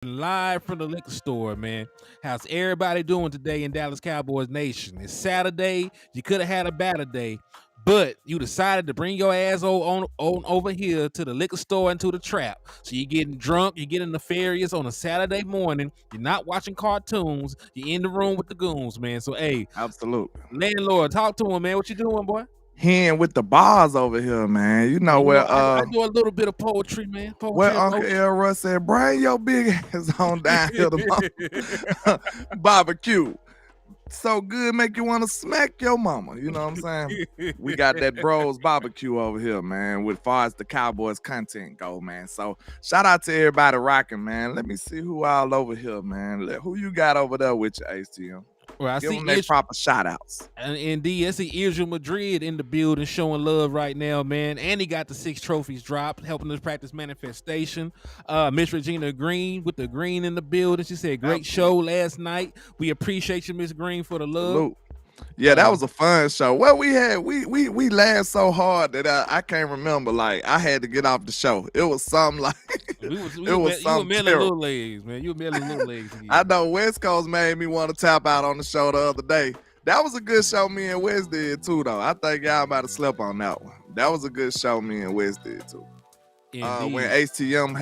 Live from the liquor store, man. How's everybody doing today in Dallas Cowboys Nation? It's Saturday. You could have had a better day, but you decided to bring your ass on over here to the liquor store and to the trap. So you're getting drunk, you're getting nefarious on a Saturday morning. You're not watching cartoons. You're in the room with the goons, man. So, hey, Absolutely. landlord, talk to him, man. What you doing, boy? Hen with the bars over here, man. You know Man, where I do a little bit of poetry, man. where Poetry Uncle emotion. L. Russ said, bring your big ass on down here to barbecue. So good, make you want to smack your mama. You know what I'm saying? We got that bros barbecue over here, man, with far as the Cowboys content go, man. So shout out to everybody rocking, man. Let me see who all over here, man. Who you got over there with your ATM? Well, I Give see them their proper shout outs. And indeed, I see Israel Madrid in the building showing love right now, man. And he got the 6 trophies dropped, helping us practice manifestation. Miss Regina Green with the green in the building. She said, great show last night. We appreciate you, Miss Green, for the love. Salute. Yeah, that was a fun show. Well, we laughed so hard that I can't remember. Like I had to get off the show. It was something like you were milling little legs, man. You were milling little legs. I know West Coast made me want to tap out on the show the other day. That was a good show me and West did too, though. I think y'all might have slept on that one. That was a good show me and West did too. When HTM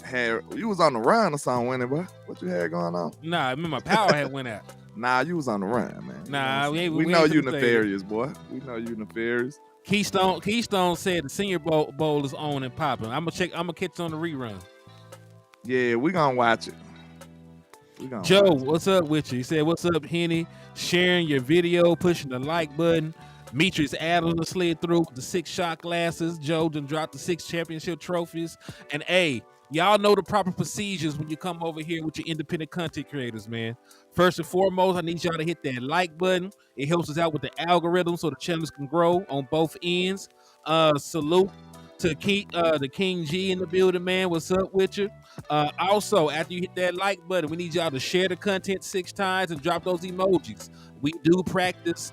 had you was on the run or something, wasn't it, bro? What you had going on? Nah, I remember my power had went out. Nah, you was on the run, man. Nah, we know you nefarious, boy. We know you nefarious. Keystone said the Senior Bowl is on and popping. I'm gonna catch on the rerun. Yeah, we gonna watch it. Joe, what's up with you? He said, what's up, Henny? Sharing your video, pushing the like button. Demetrius Adams slid through with the 6 shot glasses. Joe done dropped the 6 championship trophies. And hey, y'all know the proper procedures when you come over here with your independent content creators, man. First and foremost, I need y'all to hit that like button. It helps us out with the algorithm so the channels can grow on both ends. Salute to the King G in the building, man. What's up with you? Also, after you hit that like button, we need y'all to share the content 6 times and drop those emojis. We do practice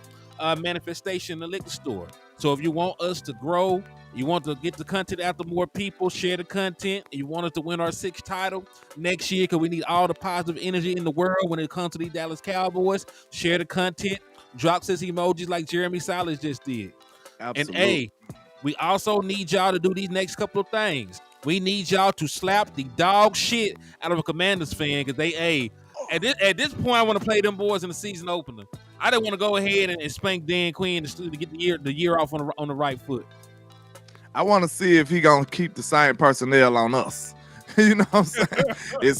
manifestation in the liquor store. So if you want us to grow, you want to get the content out to more people, share the content, and you want us to win our 6th title next year because we need all the positive energy in the world when it comes to the Dallas Cowboys, share the content, drop 6 emojis like Jeremy Silas just did. Absolutely. And hey, we also need y'all to do these next couple of things. We need y'all to slap the dog shit out of a Commanders fan because at this point, I want to play them boys in the season opener. I didn't want to go ahead and spank Dan Quinn to get the year off on the right foot. I want to see if he gonna keep the same personnel on us. You know what I'm saying? is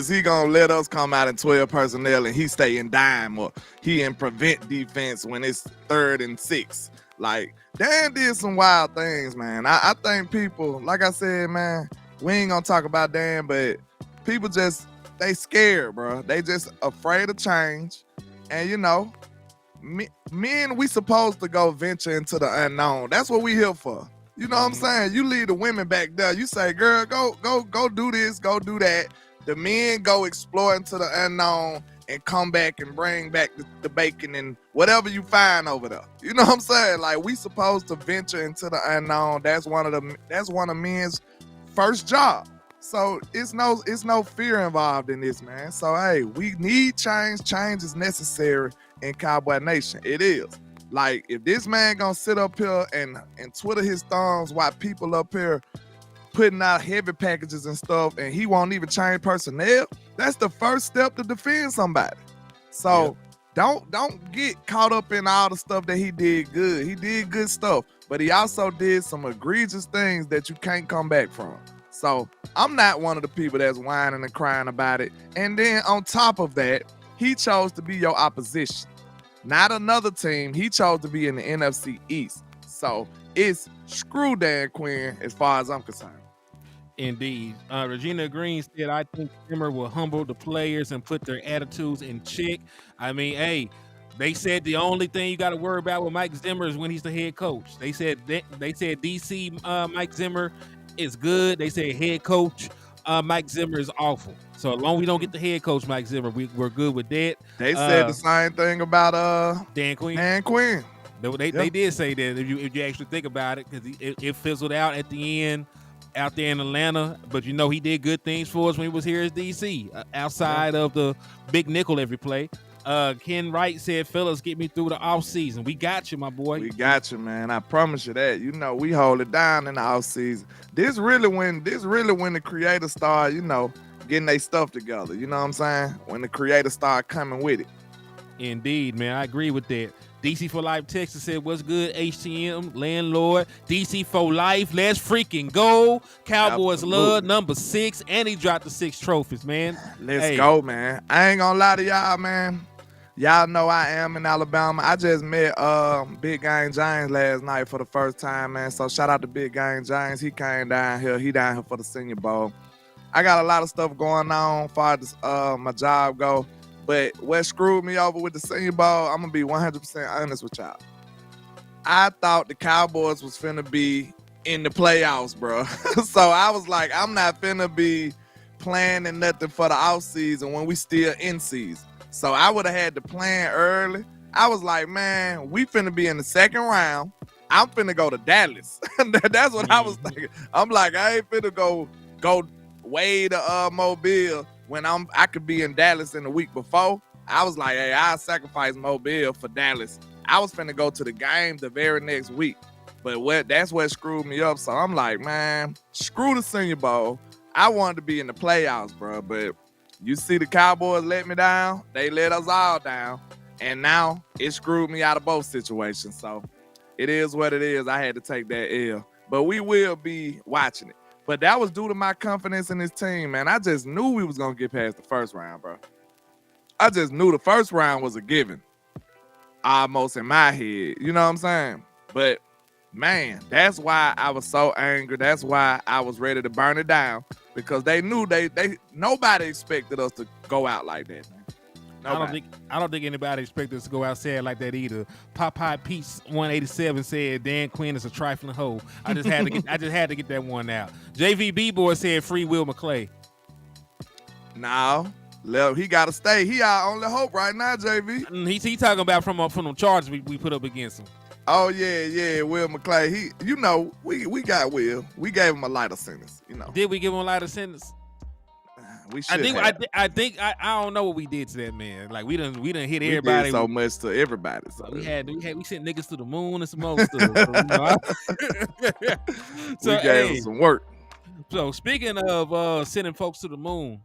he gonna let us come out in 12 personnel and he stay in dime, or he in prevent defense when it's 3rd and 6? Like Dan did some wild things, man. I think people, like I said, man, we ain't gonna talk about Dan, but people just they scared, bro. They just afraid of change. And you know, men, we supposed to go venture into the unknown. That's what we here for. You know what I'm saying? You leave the women back there. You say, girl, go do this, go do that. The men go explore into the unknown and come back and bring back the bacon and whatever you find over there. You know what I'm saying? Like, we supposed to venture into the unknown. That's one of men's first job. So it's no fear involved in this, man. So hey, we need change. Change is necessary in Cowboy Nation. It is. Like, if this man gonna sit up here and twiddle his thumbs while people up here putting out heavy packages and stuff, and he won't even change personnel, that's the first step to defend somebody. So don't get caught up in all the stuff that he did good. He did good stuff, but he also did some egregious things that you can't come back from. So I'm not one of the people that's whining and crying about it. And then on top of that, he chose to be your opposition. Not another team. He chose to be in the NFC East. So it's screw Dan Quinn as far as I'm concerned. Indeed. Regina Green said, I think Zimmer will humble the players and put their attitudes in check. I mean, hey, they said the only thing you got to worry about with Mike Zimmer is when he's the head coach. They said DC Mike Zimmer is good. They said head coach Mike Zimmer is awful. So as long as we don't get the head coach Mike Zimmer, we're good with that. They said the same thing about Dan Quinn. They did say that if you actually think about it, because it fizzled out at the end. out there in Atlanta, but he did good things for us when he was here as DC, outside of the big nickel every play. Ken Wright said, fellas, get me through the offseason. We got you, my boy. We got you, man. I promise you that. We hold it down in the offseason. This really when the creators start, getting their stuff together. You know what I'm saying? When the creators start coming with it. Indeed, man. I agree with that. DC for Life Texas said, what's good, HTM, LandLord, DC for Life, let's freaking go. Cowboys love number 6, and he dropped the 6 trophies, man. Let's go, man. I ain't gonna lie to y'all, man. Y'all know I am in Alabama. I just met Big Gang James last night for the first time, man. So shout out to Big Gang James. He came down here. He down here for the Senior Bowl. I got a lot of stuff going on as far as my job go. But what screwed me over with the Senior Bowl, I'm going to be 100% honest with y'all. I thought the Cowboys was finna be in the playoffs, bro. So I was like, I'm not finna be planning nothing for the offseason when we still in season. So I would have had to plan early. I was like, man, we finna be in the second round. I'm finna go to Dallas. That's what I was thinking. I'm like, I ain't finna go way to Mobile when I could be in Dallas in the week before. I was like, hey, I'll sacrifice Mobile for Dallas. I was finna go to the game the very next week. But that's what screwed me up. So I'm like, man, screw the Senior Bowl. I wanted to be in the playoffs, bro. But you see the Cowboys let me down. They let us all down. And now it screwed me out of both situations. So it is what it is. I had to take that L. But we will be watching it. But that was due to my confidence in this team, man. I just knew we was going to get past the first round, bro. I just knew the first round was a given. Almost in my head. You know what I'm saying? But, man, that's why I was so angry. That's why I was ready to burn it down. Because they knew nobody expected us to go out like that, man. I don't think anybody expected us to go out sad like that either. Popeye Peace 187 said Dan Quinn is a trifling hoe. I just had to get that one out. JVB boy said free Will McClay. No, he got to stay. He our only hope right now, JV. He talking about from the charges we put up against him. Oh yeah, Will McClay. We got Will. We gave him a lighter sentence. Did we give him a lighter sentence? We should. I think I don't know what we did to that man. Like we done hit everybody. We did so much to everybody. So we sent niggas to the moon and some more stuff. So we gave him some work. So speaking of sending folks to the moon,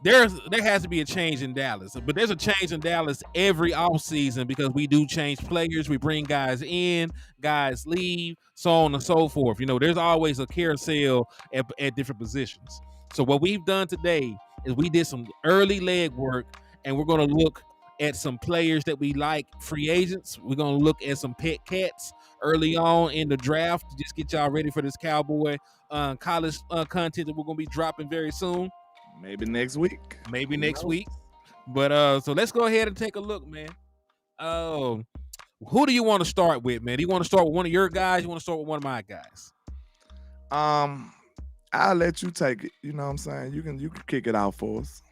there has to be a change in Dallas. But there's a change in Dallas every offseason because we do change players. We bring guys in, guys leave, so on and so forth. There's always a carousel at different positions. So what we've done today is we did some early leg work, and we're going to look at some players that we like, free agents. We're going to look at some pet cats early on in the draft to just get y'all ready for this Cowboy college content that we're going to be dropping very soon. Maybe next week. But so let's go ahead and take a look, man. Who do you want to start with, man? Do you want to start with one of your guys? You want to start with one of my guys? I'll let you take it. You know what I'm saying? You can kick it out for us.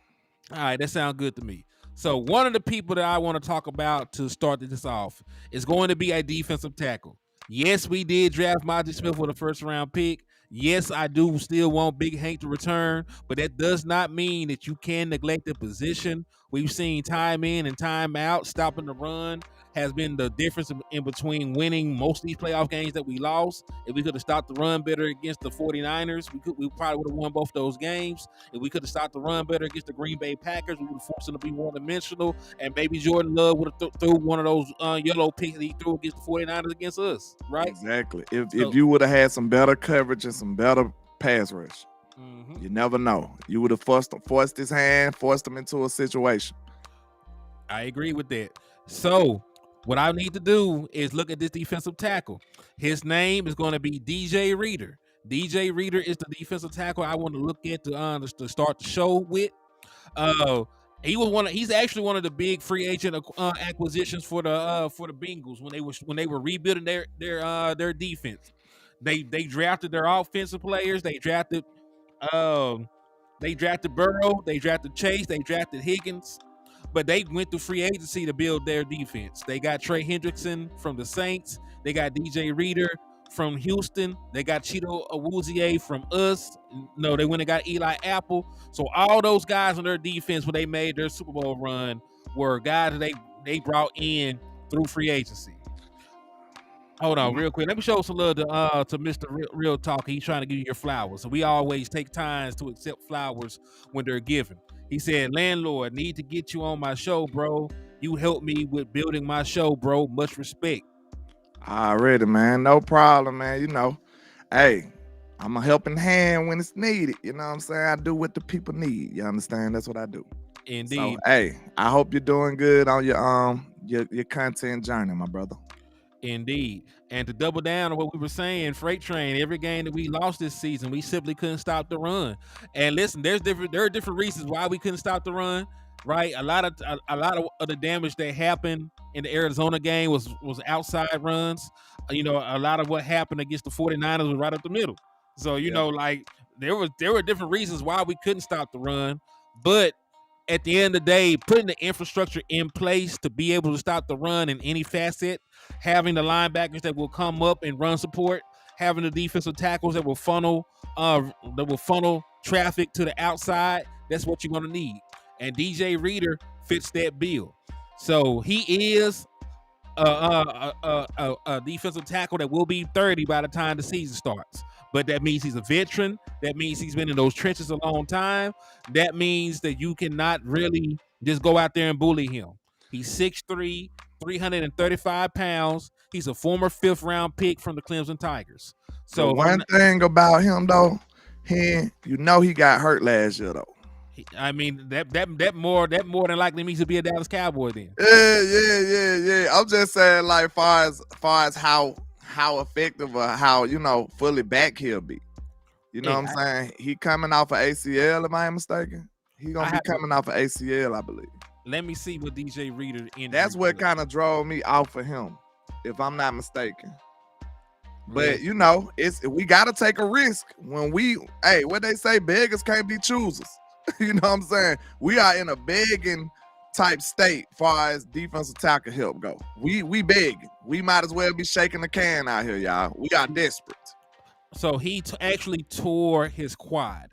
All right, that sounds good to me. So one of the people that I want to talk about to start this off is going to be a defensive tackle. Yes, we did draft Monty Smith with a first-round pick. Yes, I do still want Big Hank to return, but that does not mean that you can neglect the position. We've seen time in and time out, stopping the run has been the difference in between winning most of these playoff games that we lost. If we could have stopped the run better against the 49ers, we probably would have won both those games. If we could have stopped the run better against the Green Bay Packers, we would have forced them to be one-dimensional, and maybe Jordan Love would have threw one of those yellow picks that he threw against the 49ers against us, right? Exactly. If you would have had some better coverage and some better pass rush, you never know. You would have forced his hand, forced him into a situation. I agree with that. So what I need to do is look at this defensive tackle. His name is going to be DJ Reader. DJ Reader is the defensive tackle I want to look at to start the show with. He's actually one of the big free agent acquisitions for the Bengals when they were rebuilding their defense. They drafted their offensive players. They drafted Burrow. They drafted Chase. They drafted Higgins. But they went through free agency to build their defense. They got Trey Hendrickson from the Saints. They got DJ Reader from Houston. They got Cheeto Awuzie from us. No, they went and got Eli Apple. So all those guys on their defense when they made their Super Bowl run were guys that they brought in through free agency. Hold on, real quick. Let me show some love to Mr. Real Talk. He's trying to give you your flowers. So we always take times to accept flowers when they're given. He said, "Landlord, need to get you on my show, bro. You helped me with building my show, bro. Much respect." Already, man. No problem, man. You know, hey, I'm a helping hand when it's needed. You know what I'm saying? I do what the people need. You understand? That's what I do. Indeed. So, hey, I hope you're doing good on your content journey, my brother. Indeed. And to double down on what we were saying, Freight Train, every game that we lost this season, we simply couldn't stop the run. And listen, there are different reasons why we couldn't stop the run, right? A lot of the damage that happened in the Arizona game was outside runs. You know, a lot of what happened against the 49ers was right up the middle. So, you know, like there were different reasons why we couldn't stop the run, but at the end of the day, putting the infrastructure in place to be able to stop the run in any facet, having the linebackers that will come up and run support, having the defensive tackles that will funnel traffic to the outside, that's what you're going to need. And DJ Reader fits that bill. So he is a defensive tackle that will be 30 by the time the season starts. But that means he's a veteran. That means he's been in those trenches a long time. That means that you cannot really just go out there and bully him. He's 6'3", 335 pounds. He's a former 5th round pick from the Clemson Tigers. So the one thing about him though, he got hurt last year though. I mean that more than likely means to be a Dallas Cowboy then. Yeah. I'm just saying, like, far as how effective or how fully back he'll be. You know what I'm saying? He coming off of ACL, am I mistaken? He gonna be coming off of ACL, I believe. Let me see what DJ Reader in. That's what kind of drove me off of him, if I'm not mistaken. But we gotta take a risk when what they say, beggars can't be choosers. You know what I'm saying? We are in a begging type state far as defensive tackle help go. We begging. We might as well be shaking the can out here, y'all. We are desperate. So he actually tore his quad.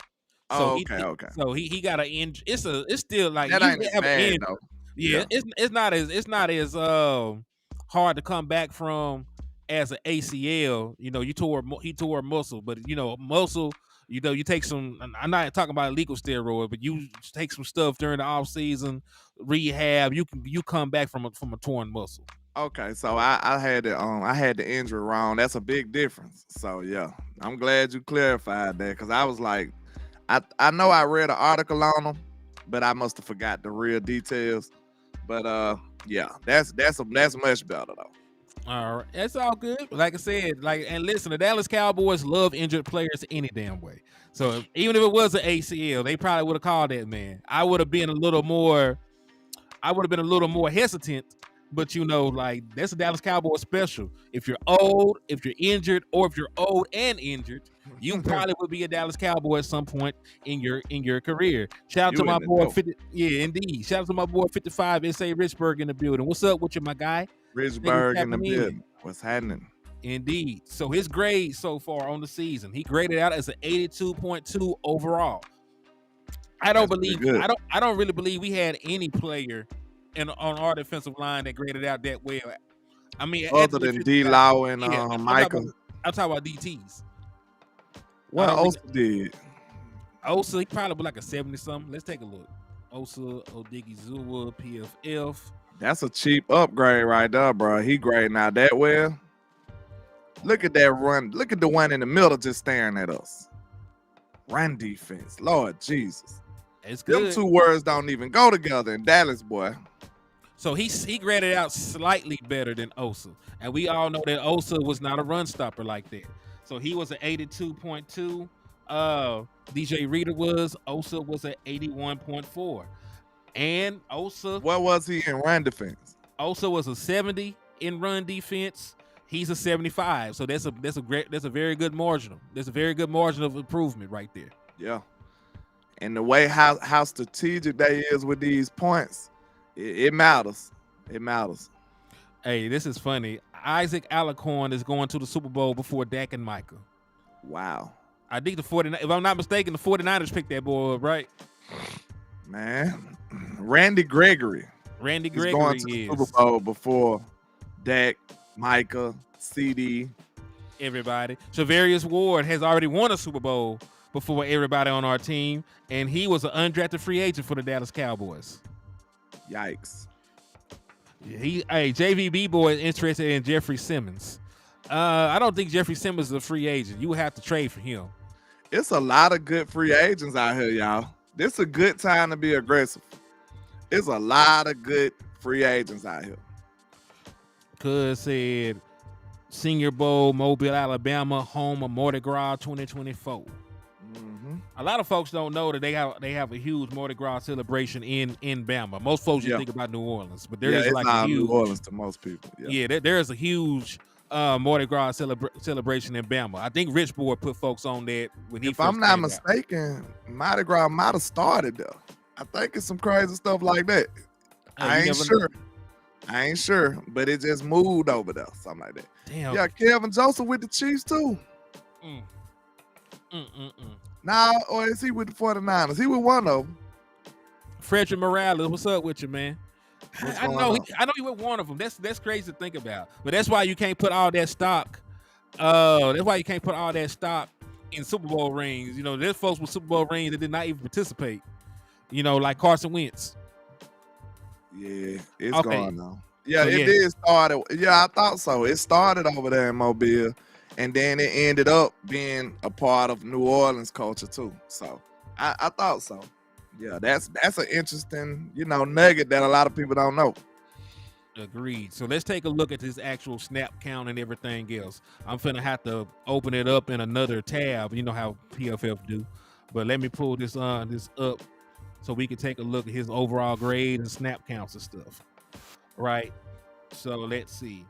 So okay. So he got an injury. It's still like that ain't as bad though. Yeah, it's not as hard to come back from as an ACL. You know, he tore a muscle, but muscle. You take some. I'm not talking about illegal steroid, but you take some stuff during the offseason, rehab. You come back from a torn muscle. Okay, so I had the injury wrong. That's a big difference. So yeah, I'm glad you clarified that, because I was like, I know I read an article on him, but I must have forgot the real details. But yeah, that's much better though. All right, that's all good. Like I said, and listen, the Dallas Cowboys love injured players any damn way. So even if it was an ACL, they probably would have called that man. I would have been a little more hesitant. But that's a Dallas Cowboys special. If you're old, if you're injured, or if you're old and injured, you probably would be a Dallas Cowboy at some point in your career. Shout out to my boy 50. Yeah, indeed. Shout out to my boy 55 S.A. Richburg in the building. What's up with you, my guy? Richburg in the building. What's happening? Indeed. So his grade so far on the season, he graded out as an 82.2 overall. I don't really believe we had any player on our defensive line that graded out that well. I mean, other than D-Law and Michael. I'm talking about DTs. What Osa did? Osa, he probably was like a 70-something. Let's take a look. Osa Odigizua, PFF. That's a cheap upgrade right there, bro. He grading out that well. Look at that run. Look at the one in the middle just staring at us. Run defense. Lord Jesus. It's good. Them two words don't even go together in Dallas, boy. So he graded out slightly better than Osa. And we all know that Osa was not a run stopper like that. So he was an 82.2. DJ Reader was. Osa was at 81.4. And Osa. What was he in run defense? Osa was a 70 in run defense. He's a 75. So that's a very good margin. There's a very good margin of improvement right there. Yeah. And the way how strategic they is with these points, it matters. It matters. Hey, this is funny. Isaac Alacorn is going to the Super Bowl before Dak and Micah. Wow. I think the 49ers, if I'm not mistaken, the 49ers picked that boy up, right? Man, Randy Gregory. Randy He's Gregory going to the Super Bowl before Dak, Micah, CD. Everybody. Javarius Ward has already won a Super Bowl before everybody on our team, and he was an undrafted free agent for the Dallas Cowboys. Yikes. JVB boy is interested in Jeffrey Simmons. I don't think Jeffrey Simmons is a free agent. You would have to trade for him. It's a lot of good free agents out here, y'all. This is a good time to be aggressive. There's a lot of good free agents out here. Cuz said Senior Bowl, Mobile, Alabama, home of Mardi Gras 2024. Mm-hmm. A lot of folks don't know that they have a huge Mardi Gras celebration in Bama. Most folks just think about New Orleans, but there is like a huge New Orleans to most people. There is a huge Mardi Gras celebration in Bama. I think Rich Boy put folks on that when he. If I'm not mistaken, Mardi Gras might have started though. I think it's some crazy stuff like that. I ain't sure, but it just moved over there, something like that. Damn. Yeah, Kevin Joseph with the Chiefs too. Nah, or is he with the 49ers? He with one of them. Frederick Morales, what's up with you, man? I know he with one of them. That's crazy to think about. But that's why you can't put all that stock. That's why you can't put all that stock in Super Bowl rings. You know, there's folks with Super Bowl rings that did not even participate. You know, like Carson Wentz. Yeah, it's going on. Yeah, it did start. Yeah, I thought so. It started over there in Mobile, and then it ended up being a part of New Orleans culture too. So I thought so. Yeah, that's an interesting, nugget that a lot of people don't know. Agreed. So let's take a look at this actual snap count and everything else. I'm finna have to open it up in another tab. You know how PFF do. But let me pull this up so we can take a look at his overall grade and snap counts and stuff. Right. So let's see.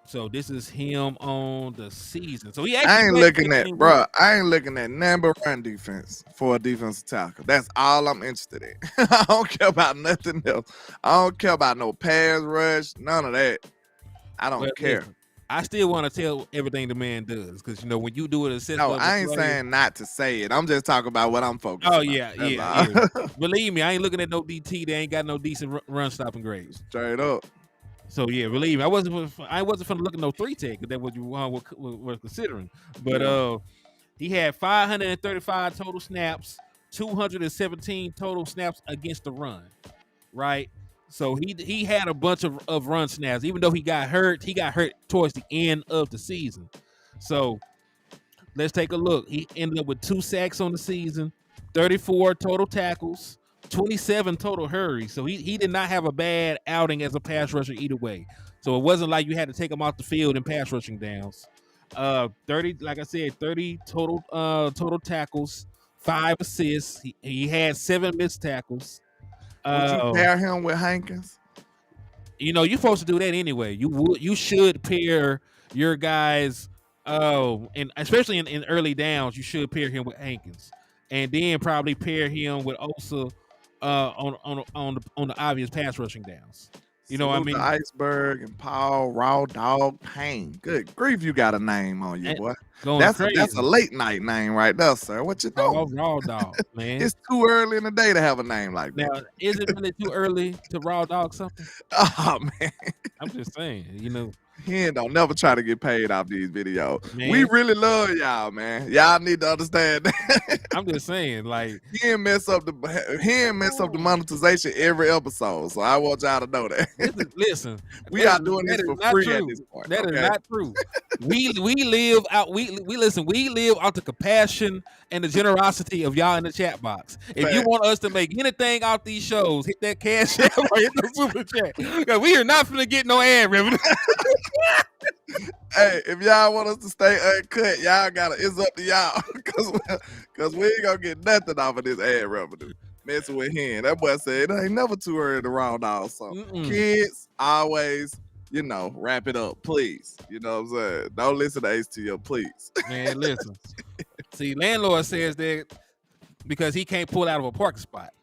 So this is him on the season. So I ain't looking at number run defense for a defensive tackle. That's all I'm interested in. I don't care about nothing else. I don't care about no pass rush, none of that. I don't care. Listen, I still want to tell everything the man does, because when you do it, I ain't saying not to say it. I'm just talking about what I'm focused on. Oh yeah. Believe me, I ain't looking at no DT. They ain't got no decent run stopping grades. Straight up. So yeah, believe me, I wasn't finna look at no 3-tech, because that's what you were considering. But he had 535 total snaps, 217 total snaps against the run, right? So he had a bunch of run snaps. Even though he got hurt towards the end of the season. So let's take a look. He ended up with 2 sacks on the season, 34 total tackles, 27 total hurries. So he did not have a bad outing as a pass rusher either way. So it wasn't like you had to take him off the field in pass rushing downs. 30 total tackles, 5 assists. He had 7 missed tackles. Would you pair him with Hankins? You're supposed to do that anyway. You should pair your guys, and especially in early downs, you should pair him with Hankins, and then probably pair him with Osa on the obvious pass rushing downs. You know what I mean? Iceberg and Paul Raw Dog Payne. Good grief, you got a name on you, boy. That's a late night name right there, sir. What you doing? Raw Dog, man. It's too early in the day to have a name like that. Now, is it really too early to Raw Dog something? Oh man, I'm just saying. He don't never try to get paid off these videos. Man. We really love y'all, man. Y'all need to understand that. I'm just saying, like, he didn't mess up the monetization every episode. So I want y'all to know that. Listen, we are doing this for free at this point. That is not true. We live out. We live out the compassion and the generosity of y'all in the chat box. If you want us to make anything out these shows, hit that cash app or hit the super chat. Because we are not gonna get no ad revenue. Hey, if y'all want us to stay uncut, it's up to y'all. Cause we ain't gonna get nothing off of this ad revenue. Messing with him. That boy said it ain't never too early to round off something. Kids, always, wrap it up, please. You know what I'm saying? Don't listen to HTL, please. Man, listen. See, LandLord says that because he can't pull out of a parking spot.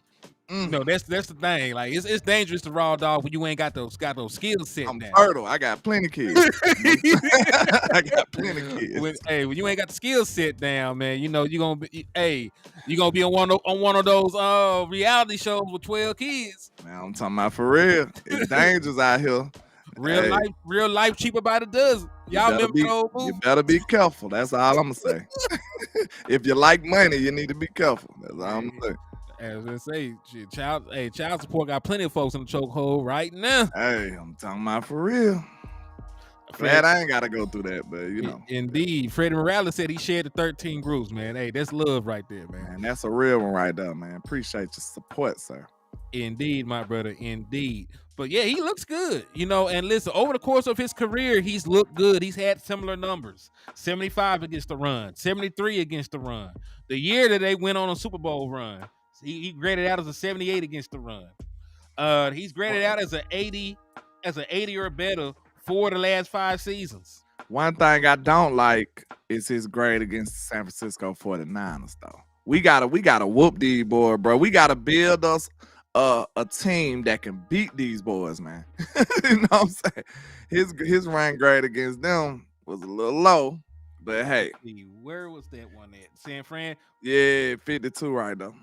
No, that's the thing. Like it's dangerous to raw dog when you ain't got those skill set I'm now. fertile. I got plenty kids. I got plenty kids. When you ain't got the skill set down, man, you know you gonna be on one of those reality shows with 12 kids. Man, I'm talking about for real. It's dangerous out here. Real life cheaper by the dozen. Y'all remember the old movie? You better be careful. That's all I'm gonna say. If you like money, you need to be careful. That's all I'm gonna say. As I say, child support got plenty of folks in the chokehold right now. Hey, I'm talking about for real. Glad I ain't gotta go through that, but you know. Indeed. Freddie Morales said he shared the 13 groups, man. Hey, that's love right there, man. Man, that's a real one right there, man. Appreciate your support, sir. Indeed, my brother. Indeed. But yeah, he looks good, you know. And listen, over the course of his career, he's looked good. He's had similar numbers: 75 against the run, 73 against the run. The year that they went on a Super Bowl run, he graded out as a 78 against the run. He's graded out as an 80 or better for the last 5 seasons. One thing I don't like is his grade against the San Francisco 49ers, though. We gotta whoop these boys, bro. We gotta build us a team that can beat these boys, man. You know what I'm saying? His rank grade against them was a little low, but hey. Where was that one at? San Fran? Yeah, 52 right though.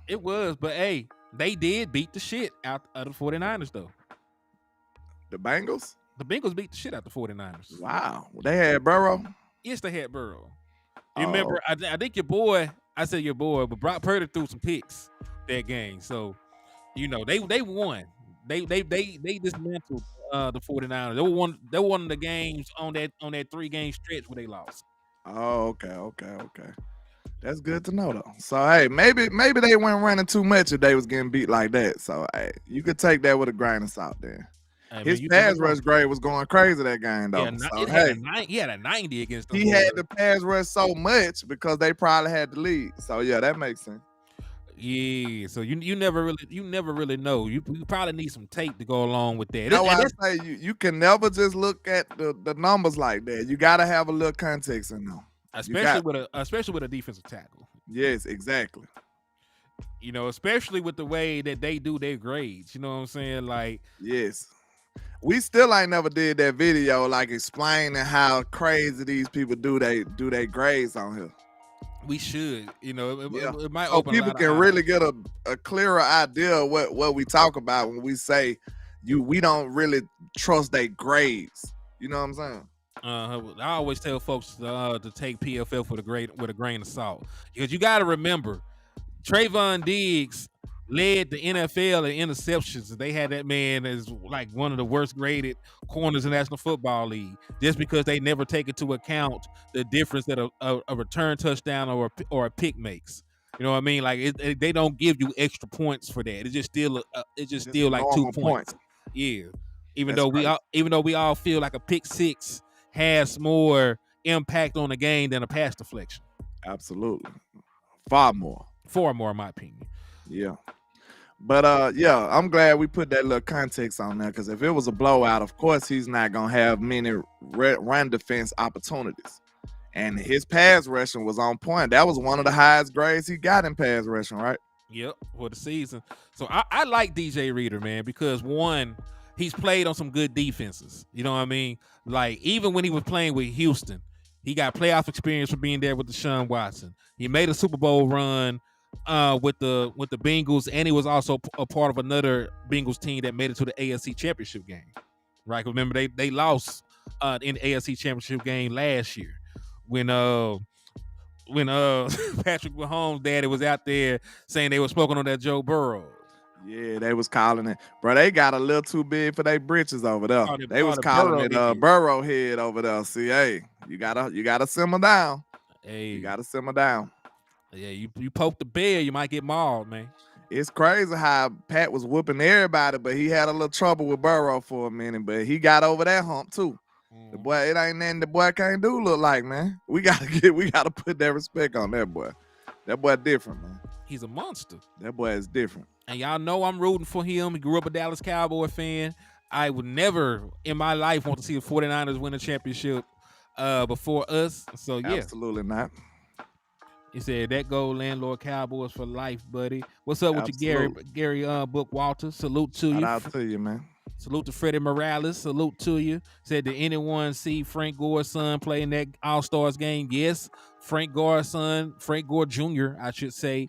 It was, but hey, they did beat the shit out of the 49ers, though. The Bengals? The Bengals beat the shit out the 49ers. Wow. They had Burrow? Yes, they had Burrow. You remember, I think your boy, I said your boy, but Brock Purdy threw some picks that game. So, you know, they won. They dismantled the 49ers. They were one of the games on that 3-game stretch where they lost. Oh, okay. That's good to know though. So hey, maybe they weren't running too much if they was getting beat like that. So hey, you could take that with a grain of salt there. His pass rush grade was going crazy that game though. He had a 90 against them. He had the pass rush so much because they probably had the lead. So yeah, that makes sense. Yeah, so you never really know. You probably need some tape to go along with that. That's why I say you can never just look at the numbers like that. You gotta have a little context in them. Especially with a defensive tackle. Yes, exactly. You know, especially with the way that they do their grades. You know what I'm saying? Like, yes. We still ain't never did that video like explaining how crazy these people do they grades on here. We should, you know, it might open people can really get a clearer idea of what we talk about when we say we don't really trust their grades. You know what I'm saying? I always tell folks to take PFF with a grain of salt, because you got to remember, Trayvon Diggs led the NFL in interceptions. They had that man as like one of the worst graded corners in the National Football League, just because they never take into account the difference that a return touchdown or a pick makes. You know what I mean? Like they don't give you extra points for that. It's just still like 2 points. Yeah. Even though we all feel like a pick six has more impact on the game than a pass deflection. Absolutely. Far more, in my opinion. Yeah. But I'm glad we put that little context on there, because if it was a blowout, of course he's not gonna have many run defense opportunities. And his pass rushing was on point. That was one of the highest grades he got in pass rushing, right? Yep, for the season. So I like DJ Reader, man, because one, he's played on some good defenses. You know what I mean? Like, even when he was playing with Houston, he got playoff experience from being there with Deshaun Watson. He made a Super Bowl run with the Bengals, and he was also a part of another Bengals team that made it to the AFC Championship game. Right? Remember, they lost in the AFC Championship game last year when Patrick Mahomes' daddy was out there saying they were smoking on that Joe Burrow. Yeah, they was calling it, bro. They got a little too big for their britches over there. They was calling it Burrow head over there. See, hey, you gotta simmer down. Hey, you gotta simmer down. Yeah, you poke the bear, you might get mauled, man. It's crazy how Pat was whooping everybody, but he had a little trouble with Burrow for a minute, but he got over that hump too. The boy, it ain't nothing the boy can't do look like, man. We gotta put that respect on that boy. That boy different, man. He's a monster. That boy is different. And y'all know I'm rooting for him. He grew up a Dallas Cowboy fan. I would never in my life want to see the 49ers win a championship before us. So yeah. Absolutely not. He said that go LandLord Cowboys for life, buddy. What's up with you, Gary Book Walter? Salute to you. Shout out to you, man. Salute to Freddie Morales. Salute to you. Said, did anyone see Frank Gore's son play in that All-Stars game? Yes. Frank Gore's son, Frank Gore Jr., I should say,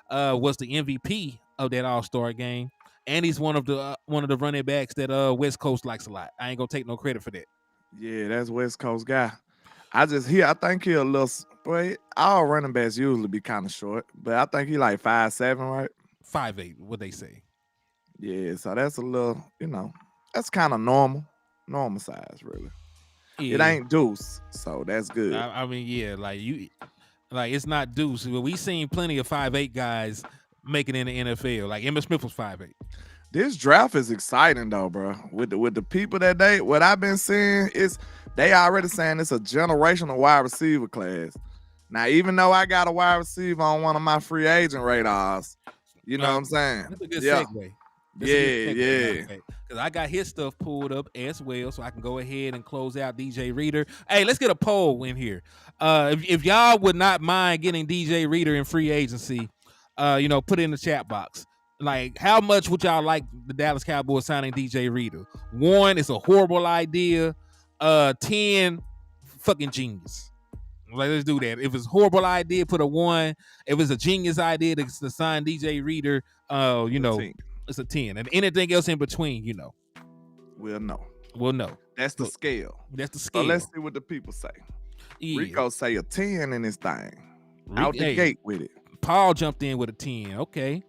was the MVP of that All-Star game. And he's one of the running backs that West Coast likes a lot. I ain't gonna take no credit for that. Yeah, that's West Coast guy. I think he a little, boy, all running backs usually be kind of short, but I think he like 5'7", right? 5'8", what they say. Yeah, so that's a little, that's kind of normal size, really. Yeah. It ain't Deuce, so that's good. I mean, yeah, like it's not Deuce. We seen plenty of 5'8" guys making it in the NFL. Like Emmitt Smith was 5'8". This draft is exciting though, bro. With the people that what I've been seeing is they already saying it's a generational wide receiver class. Now, even though I got a wide receiver on one of my free agent radars, you know what I'm saying? That's a good segue. Yeah. Because I got his stuff pulled up as well, so I can go ahead and close out DJ Reader. Hey, let's get a poll in here. If y'all would not mind getting DJ Reader in free agency, put it in the chat box. Like, how much would y'all like the Dallas Cowboys signing DJ Reader? 1, it's a horrible idea. 10, fucking genius. Like, let's do that. If it's a horrible idea, put a 1. If it's a genius idea to sign DJ Reader, it's a 10. And anything else in between, we'll know. That's the scale. So let's see what the people say. Yeah. Rico say a 10 in this thing. Out the gate with it. Paul jumped in with a 10. Okay.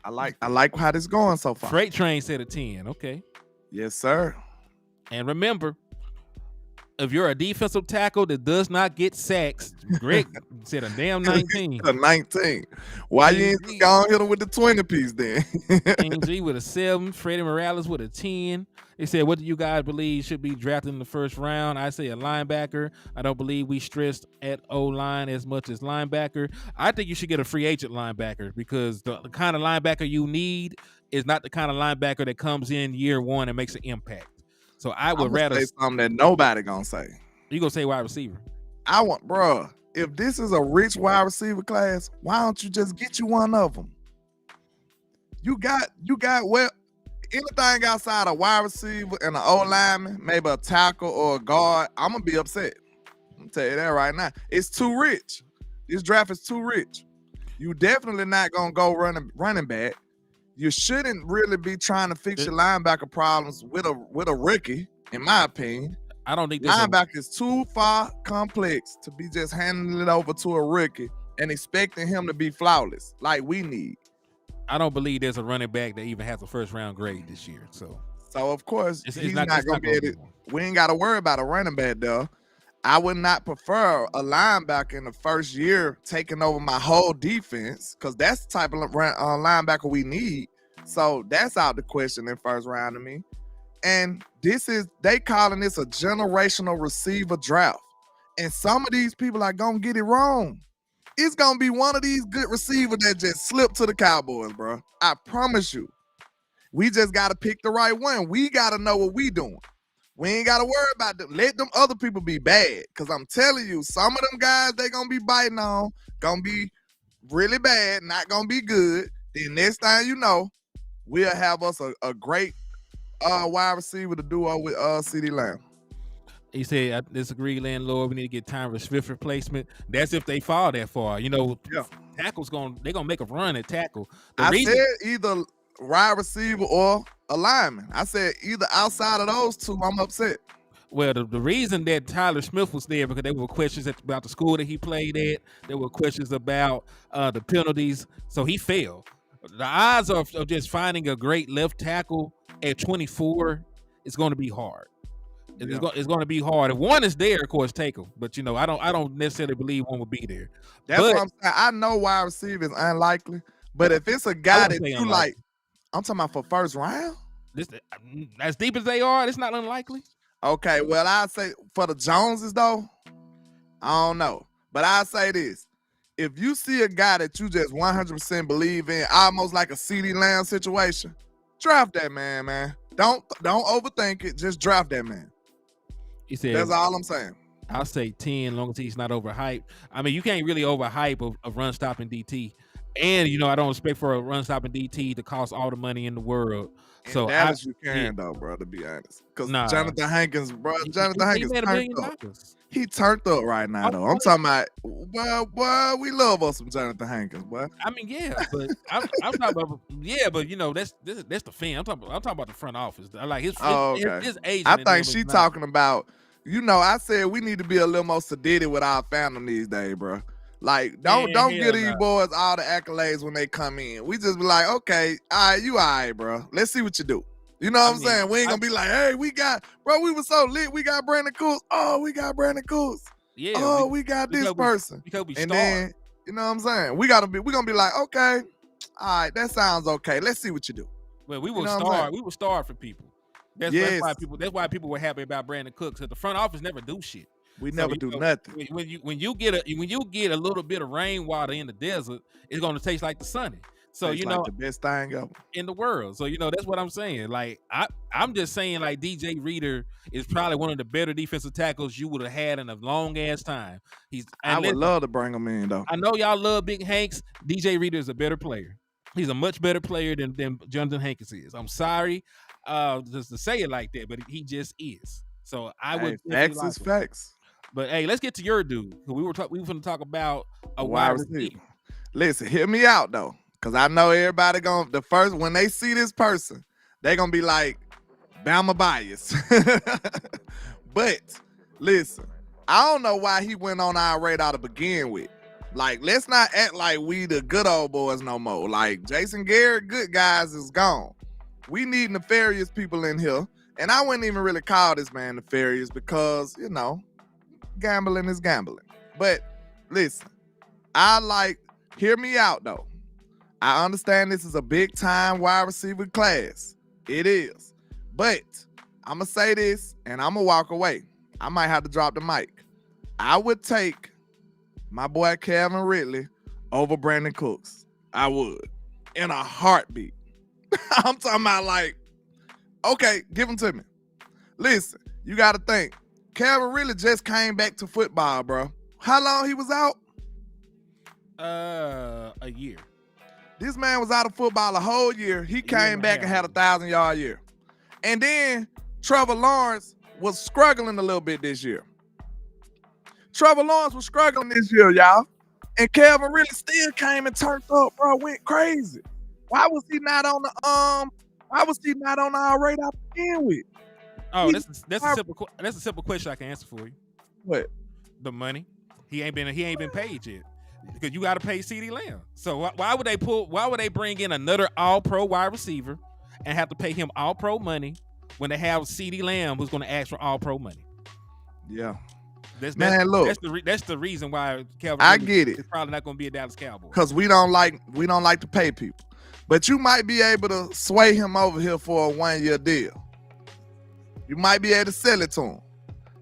I like how this going so far. Freight Train said a 10. Okay. Yes, sir. And remember, if you're a defensive tackle that does not get sacks, Greg said a damn 19. A 19. Why you ain't gonna hit him with the 20 piece then? NG with a 7. Freddie Morales with a 10. They said, what do you guys believe should be drafted in the first round? I say a linebacker. I don't believe we stressed at O-line as much as linebacker. I think you should get a free agent linebacker because the kind of linebacker you need is not the kind of linebacker that comes in year 1 and makes an impact. So I would rather say something that nobody gonna say. You gonna say wide receiver? Bro, if this is a rich wide receiver class, why don't you just get you one of them? You got anything outside a wide receiver and an old lineman, maybe a tackle or a guard, I'm gonna be upset. I'm gonna tell you that right now. It's too rich. This draft is too rich. You definitely not gonna go running back. You shouldn't really be trying to fix your linebacker problems with a rookie, in my opinion. I don't think linebacker is too far complex to be just handing it over to a rookie and expecting him to be flawless like we need. I don't believe there's a running back that even has a first round grade this year. So of course he's not gonna be able to. We ain't got to worry about a running back though. I would not prefer a linebacker in the first year taking over my whole defense because that's the type of linebacker we need. So that's out the question in first round to me. And they calling this a generational receiver draft. And some of these people are going to get it wrong. It's going to be one of these good receivers that just slipped to the Cowboys, bro. I promise you. We just got to pick the right one. We got to know what we doing. We ain't got to worry about them. Let them other people be bad. Because I'm telling you, some of them guys they going to be biting on, going to be really bad, not going to be good. Then next time you know, we'll have us a great wide receiver to duo with CeeDee Lamb. He said, I disagree, LandLord. We need to get time for Swift replacement. That's if they fall that far. Tackle's they're gonna make a run at tackle. Said either wide receiver or a lineman. I said either outside of those two, I'm upset. Well, the reason that Tyler Smith was there because there were questions about the school that he played at. There were questions about the penalties, so he failed. The odds of just finding a great left tackle at 24 is going to be hard. It's going to be hard. If one is there, of course, take him. But I don't necessarily believe one will be there. That's what I'm saying. I know wide receiver is unlikely, but if it's a guy that you like, I'm talking about for first round. As deep as they are, it's not unlikely. Okay, well, I'd say for the Joneses though, I don't know, but I'd say this: if you see a guy that you just 100% believe in, almost like a CeeDee Lamb situation, draft that man. Don't overthink it. Just draft that man. He said, that's all I'm saying. I'll say 10, long as he's not overhyped. I mean, you can't really overhype a run stopping DT. And I don't expect for a run stopping DT to cost all the money in the world. In So Dallas, you can though, bro. To be honest, because nah, Jonathan Hankins, bro, he Jonathan Hankins made $1 turned million. up. He turned up right now, though. I'm talking about, boy, we love us some Jonathan Hankins, boy. I mean, yeah, but I'm talking about, but that's the fan. I'm talking about the front office. Like his agent. I think she talking about, I said we need to be a little more sedated with our fandom these days, bro. Like, don't give these boys all the accolades when they come in. We just be like, okay, all right, you all right, bro. Let's see what you do. You know what I'm saying? We ain't gonna be like, hey, we were so lit. We got Brandon Cooks. Oh, we got Brandon Cooks. Yeah. Oh, we got this person. And then, you know what I'm saying? We're gonna be like, okay, all right, that sounds okay. Let's see what you do. Well, we will start. We will start for people. That's why people were happy about Brandon Cooks. Because the front office never do shit. We never do nothing. When you get a little bit of rainwater in the desert, it's gonna taste like the sunny. So like the best thing ever in the world. So that's what I'm saying. Like I'm just saying, like DJ Reader is probably one of the better defensive tackles you would have had in a long ass time. I would love to bring him in though. I know y'all love Big Hanks. DJ Reader is a better player. He's a much better player than Jonathan Hankins is. I'm sorry, just to say it like that, but he just is. So I would. Facts is facts. But hey, let's get to your dude. We were going to talk about a wide receiver. Listen, hear me out though, because I know everybody when they see this person, they're gonna be like, Bama bias. But listen, I don't know why he went on our radar to begin with. Like, let's not act like we the good old boys no more. Like, Jason Garrett, good guys, is gone. We need nefarious people in here. And I wouldn't even really call this man nefarious because, gambling is gambling. But listen, hear me out though. I understand this is a big time wide receiver class. It is. But I'm going to say this and I'm going to walk away. I might have to drop the mic. I would take my boy Calvin Ridley over Brandon Cooks. I would. In a heartbeat. I'm talking about like, okay, give him to me. Listen, you got to think. Calvin Ridley just came back to football, bro. How long he was out? A year. This man was out of football a whole year. He came back and had 1,000-yard year. And then Trevor Lawrence was struggling a little bit this year. Trevor Lawrence was struggling this year, y'all. And Calvin Ridley still came and turned up, bro. Went crazy. Why was he not on our radar to begin with? Oh, that's a simple question I can answer for you. What? The money. He ain't been paid yet. Because you got to pay CeeDee Lamb. So why would they bring in another all-pro wide receiver and have to pay him all-pro money when they have CeeDee Lamb who's going to ask for all-pro money? Yeah. That's the reason why Calvin. I get it. Is probably not going to be a Dallas Cowboy. Because we don't like to pay people. But you might be able to sway him over here for a 1-year deal. You might be able to sell it to him.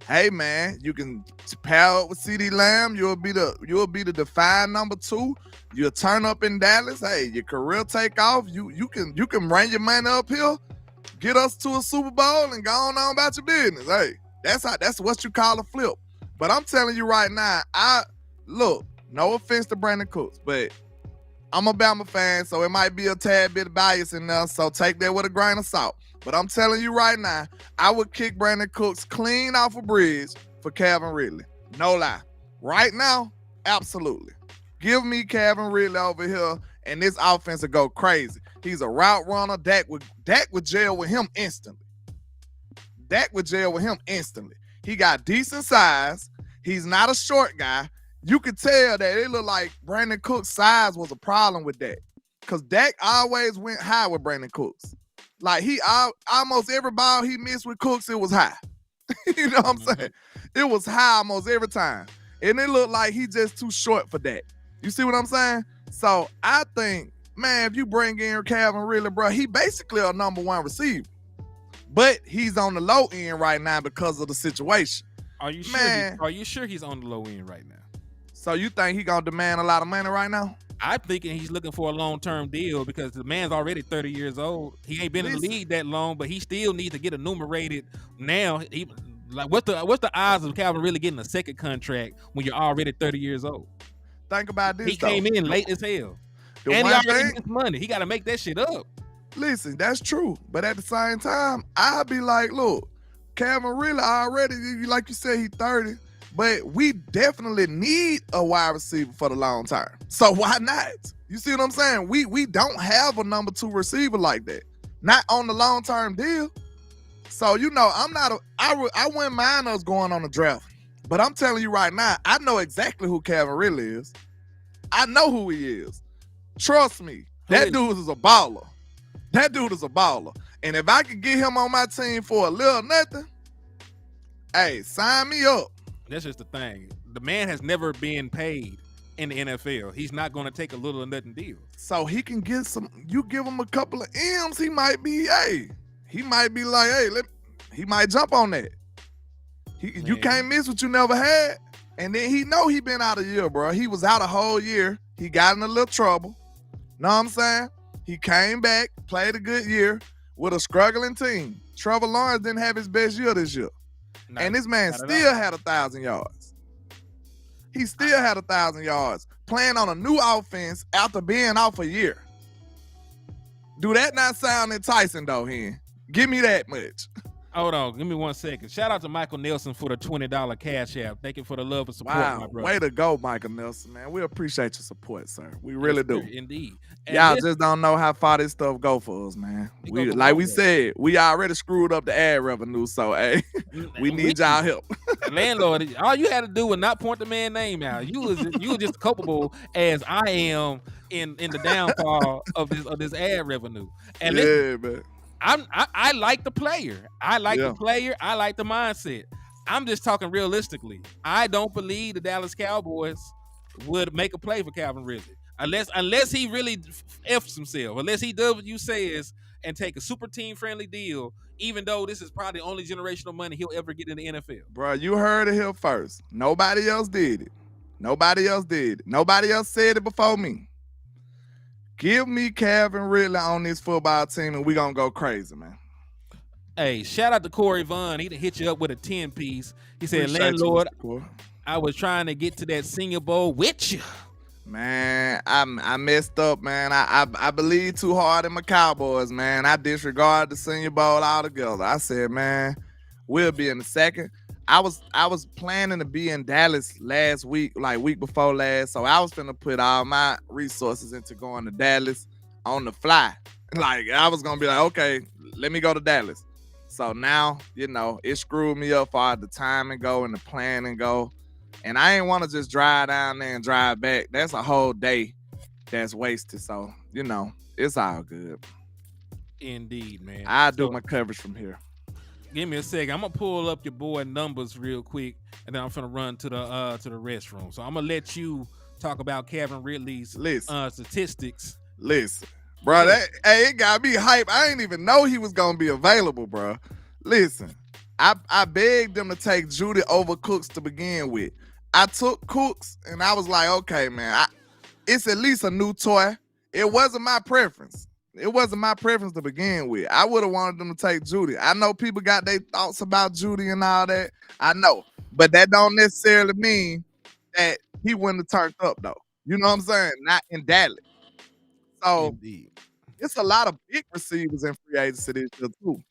Hey man, you can pair up with CeeDee Lamb. You'll be the defined number 2. You'll turn up in Dallas. Hey, your career take off. You can run your money up here, get us to a Super Bowl, and go on about your business. Hey, that's what you call a flip. But I'm telling you right now, no offense to Brandon Cooks, but I'm a Bama fan, so it might be a tad bit of bias in there. So take that with a grain of salt. But I'm telling you right now, I would kick Brandon Cooks clean off a bridge for Calvin Ridley. No lie. Right now, absolutely. Give me Calvin Ridley over here, and this offense will go crazy. He's a route runner. Dak would jail with him instantly. He got decent size. He's not a short guy. You could tell that it looked like Brandon Cooks' size was a problem with Dak. Because Dak always went high with Brandon Cooks. Like, almost every ball he missed with Cooks, it was high. You know what I'm saying? It was high almost every time. And it looked like he just too short for that. You see what I'm saying? So I think, man, if you bring in Calvin Ridley, bro, he basically a number 1 receiver. But he's on the low end right now because of the situation. Are you sure? Are you sure he's on the low end right now? So you think he gonna demand a lot of money right now? I'm thinking he's looking for a long-term deal because the man's already 30 years old. He ain't been in the league that long, but he still needs to get enumerated now. Like, what's the odds of Calvin really getting a second contract when you're already 30 years old? Think about this. He came in late as hell, The and he one already thing, missed money. He got to make that shit up. listen, that's true. But at the same time, I'll be like, look, Calvin really already, like you said, he 30. But we definitely need a wide receiver for the long term. So why not? You see what I'm saying? We don't have a number 2 receiver like that. Not on the long term deal. So I wouldn't mind us going on the draft. But I'm telling you right now, I know exactly who Calvin really is. I know who he is. Trust me, that dude is a baller. That dude is a baller. And if I could get him on my team for a little nothing, hey, sign me up. That's just the thing. The man has never been paid in the NFL. He's not going to take a little or nothing deal. So he can get some, you give him a couple of M's, he might be like, hey, he might jump on that. You can't miss what you never had. And then he know he been out a year, bro. He was out a whole year. He got in a little trouble. Know what I'm saying? He came back, played a good year with a struggling team. Trevor Lawrence didn't have his best year this year. And this man still had 1,000 yards. He still had 1,000 yards playing on a new offense after being off a year. Do that not sound enticing, though, Hen? Give me that much. Hold on. Give me 1 second. Shout out to Michael Nelson for the $20 cash app. Thank you for the love and support, my brother. Way to go, Michael Nelson, man. We appreciate your support, sir. We really do. Indeed. Y'all just don't know how far this stuff go for us, man. Like we said, we already screwed up the ad revenue, so, hey, we need y'all help. LandLord, all you had to do was not point the man's name out. You were just culpable as I am in the downfall of this ad revenue. And man. I like the player. I like the player. I like the mindset. I'm just talking realistically. I don't believe the Dallas Cowboys would make a play for Calvin Ridley unless he really F's himself, unless he does what you says and take a super team friendly deal, even though this is probably the only generational money he'll ever get in the NFL. Bro, you heard it here first. Nobody else did it. Nobody else said it before me. Give me Calvin Ridley on this football team, and we gonna go crazy, man. Hey, shout out to Corey Vaughn. He hit you up with a 10-piece. He said, LandLord, I was trying to get to that Senior Bowl with you. Man, I messed up, man. I believed too hard in my Cowboys, man. I disregarded the Senior Bowl altogether. I said, man, we'll be in the second. I was planning to be in Dallas last week, like week before last. So I was finna put all my resources into going to Dallas on the fly. Like I was gonna be like, okay, let me go to Dallas. So now, it screwed me up for the time and go and the plan and go. And I ain't want to just drive down there and drive back. That's a whole day that's wasted. So, it's all good. Indeed, man. I'll do my coverage from here. Give me a second. I'm gonna pull up your boy numbers real quick, and then I'm gonna run to the restroom. So I'm gonna let you talk about Calvin Ridley's statistics. Listen, bro, it got me hype. I didn't even know he was gonna be available, bro. Listen, I begged them to take Judy over Cooks to begin with. I took Cooks, and I was like, okay, man, it's at least a new toy. It wasn't my preference. It wasn't my preference to begin with. I would have wanted them to take Judy. I know people got their thoughts about Judy and all that. I know. But that don't necessarily mean that he wouldn't have turned up, though. You know what I'm saying? Not in Dallas. So, Indeed. It's a lot of big receivers in free agency this year, too.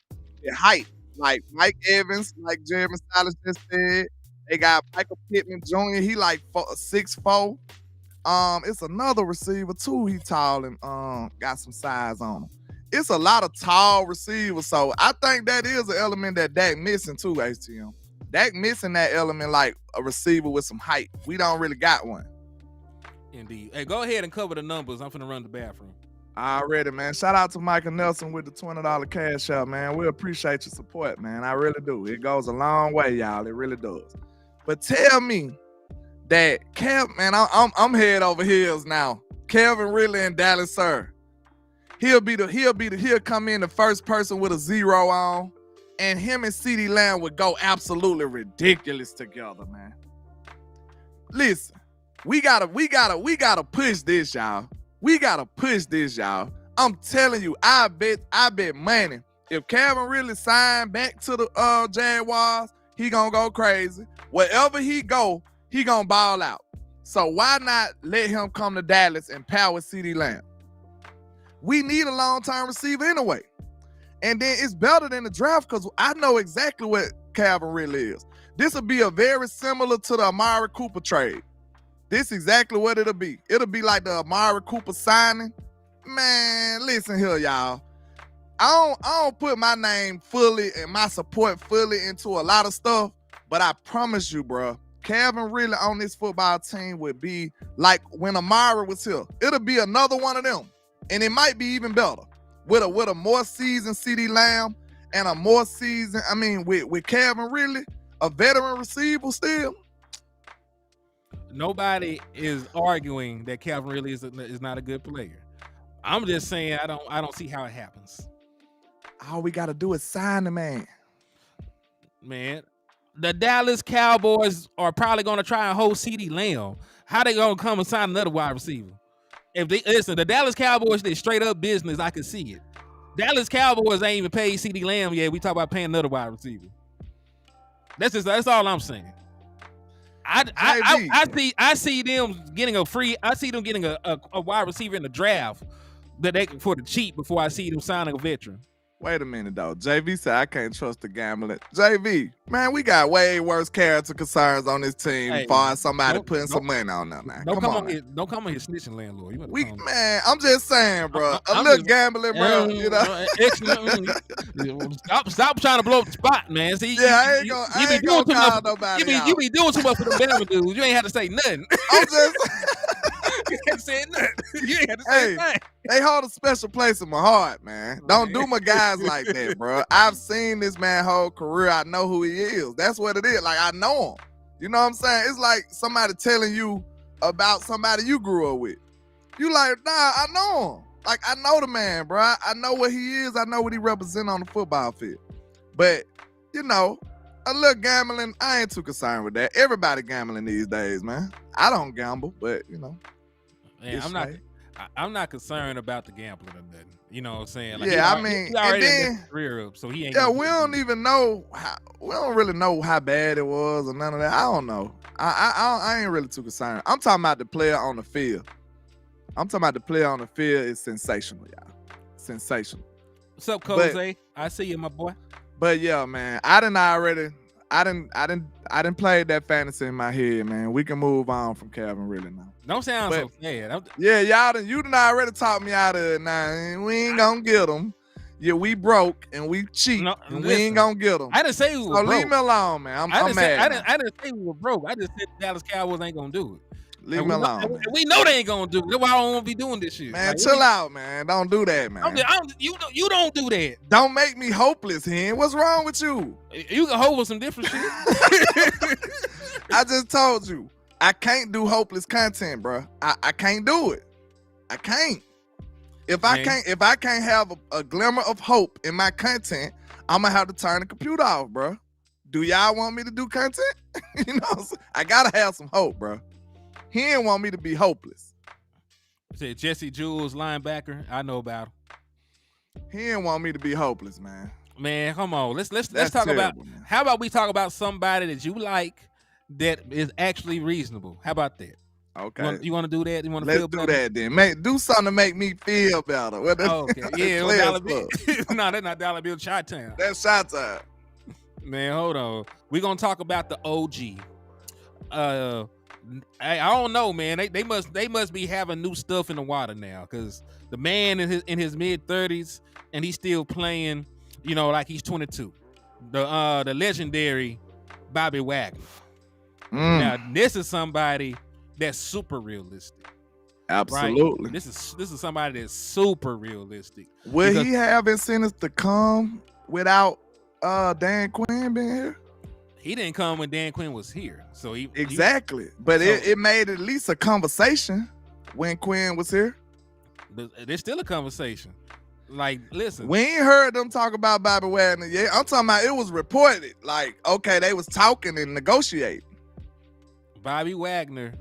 They're hype. Like Mike Evans, like Jeremy Silas just said. They got Michael Pittman Jr. He like 6'4". It's another receiver too. He tall and got some size on him. It's a lot of tall receivers, so I think that is an element that Dak missing too. HTM, Dak missing that element like a receiver with some height. We don't really got one. Indeed. Hey, go ahead and cover the numbers. I'm finna run to the bathroom. Already, man. Shout out to Michael Nelson with the $20 cash out, man. We appreciate your support, man. I really do. It goes a long way, y'all. It really does. But tell me that man, I'm head over heels now. Calvin Ridley and Dallas, sir. He'll come in the first person with a 0 on, and him and CeeDee Lamb would go absolutely ridiculous together, man. Listen, we gotta push this, y'all. We gotta push this, y'all. I'm telling you, I bet money if Calvin Ridley signed back to the Jaguars, he gonna go crazy. Wherever he go, he gonna ball out. So why not let him come to Dallas and power CeeDee Lamb? We need a long-term receiver anyway. And then it's better than the draft because I know exactly what Calvin Ridley is. This will be a very similar to the Amari Cooper trade. This is exactly what it'll be. It'll be like the Amari Cooper signing. Man, listen here, y'all. I don't put my name fully and my support fully into a lot of stuff, but I promise you, bro, Calvin Ridley on this football team would be like when Amari was here. It'll be another one of them, and it might be even better with a more seasoned CeeDee Lamb and a more seasoned. I mean, with Calvin Ridley, a veteran receiver still. Nobody is arguing that Calvin Ridley is not a good player. I'm just saying I don't see how it happens. All we got to do is sign the man. Man, the Dallas Cowboys are probably going to try and hold CeeDee Lamb. How they going to come and sign another wide receiver? If they listen, the Dallas Cowboys, they straight up business. I can see it. Dallas Cowboys ain't even paid CeeDee Lamb yet. We talk about paying another wide receiver. That's all I'm saying. I see them getting a wide receiver in the draft that they for the cheap before I see them signing a veteran. Wait a minute, though. JV said, I can't trust the gambling. JV, man, we got way worse character concerns on this team as far as somebody putting some money on them. Don't come on here snitching, landlord. Man, I'm just saying, bro. A little gambling, bro. You know? Stop trying to blow up the spot, man. See, I ain't gonna call nobody out. You be doing too much for the Bama dudes. You ain't have to say nothing. I'm just you ain't say nothing. You ain't have to say nothing. They hold a special place in my heart, man. Don't do my guys like that, bro. I've seen this man whole career. I know who he is. That's what it is. Like, I know him. You know what I'm saying? It's like somebody telling you about somebody you grew up with. You like, nah, I know him. Like, I know the man, bro. I know what he is. I know what he represents on the football field. But, you know, a little gambling, I ain't too concerned with that. Everybody gambling these days, man. I don't gamble, but, you know. Man, I'm not concerned about the gambling or nothing. You know what I'm saying? Like, yeah, I mean, he already and then, career up, so he ain't. Yeah, we don't even know. We don't really know how bad it was or none of that. I don't know. I ain't really too concerned. I'm talking about the player on the field. The player on the field is sensational, y'all. Sensational. What's up, Jose? I see you, my boy. But yeah, man, I didn't play that fantasy in my head, man. We can move on from Calvin Ridley now. Don't sound so sad. Yeah, you done already talked me out of it now. We ain't gonna get them. Yeah, we broke and we cheap and we ain't gonna get them. I didn't say we were broke. Leave me alone, man. I'm mad. I didn't say we were broke. I just said the Dallas Cowboys ain't gonna do it. Leave me alone. We know they ain't gonna do it. That's why I don't want to be doing this shit. Man, chill out, man. Don't do that, man. You don't do that. Don't make me hopeless, Hen. What's wrong with you? You can hope with some different shit. I just told you. I can't do hopeless content, bro. I can't do it. I can't. If I can't have a glimmer of hope in my content, I'm gonna have to turn the computer off, bro. Do y'all want me to do content? You know, I gotta have some hope, bro. He didn't want me to be hopeless. Said Jesse Jules, linebacker. I know about him. He didn't want me to be hopeless, man. Man, come on. Let's talk terrible, about. Man. How about we talk about somebody that you like that is actually reasonable? How about that? Okay. You want to do that? You want to feel better? Let's do that then. Do something to make me feel better. Okay. Yeah, Dollar Bill. No, that's not Dollar Bill. Chi-Town. That's Chi-Town. Man, hold on. We're gonna talk about the OG. I don't know, man. They must be having new stuff in the water now, because the man in his mid-30s and he's still playing, you know, like he's 22. The legendary Bobby Wagner. Now this is somebody that's super realistic. Absolutely. Right? This is somebody that's super realistic. Will he have incentives to come without Dan Quinn being here? He didn't come when Dan Quinn was here. So it made at least a conversation when Quinn was here. But there's still a conversation. Like, listen. We ain't heard them talk about Bobby Wagner yet. I'm talking about it was reported. Like, okay, they was talking and negotiating. Bobby Wagner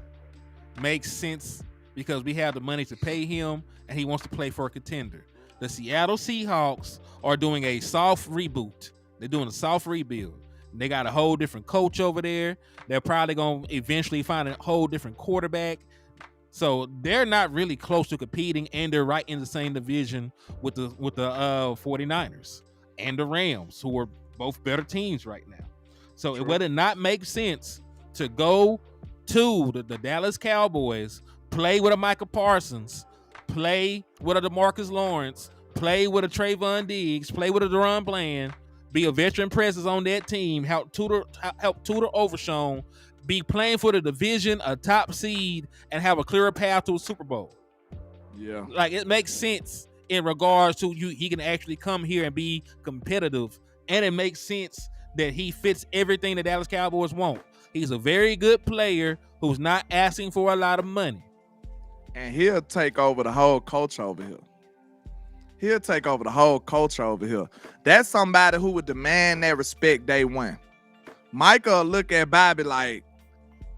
makes sense because we have the money to pay him and he wants to play for a contender. The Seattle Seahawks are doing a soft reboot. They're doing a soft rebuild. They got a whole different coach over there. They're probably gonna eventually find a whole different quarterback. So they're not really close to competing, and they're right in the same division with the 49ers and the Rams, who are both better teams right now. So it would not make sense to go to the Dallas Cowboys, play with a Micah Parsons, play with a DeMarcus Lawrence, play with a Trayvon Diggs, play with a Deron Bland, be a veteran presence on that team, help tutor Overshown, be playing for the division, a top seed, and have a clearer path to a Super Bowl. Yeah. Like, it makes sense in regards to he can actually come here and be competitive. And it makes sense that he fits everything the Dallas Cowboys want. He's a very good player who's not asking for a lot of money. And he'll take over the whole culture over here. That's somebody who would demand that respect day one. Micah look at Bobby like,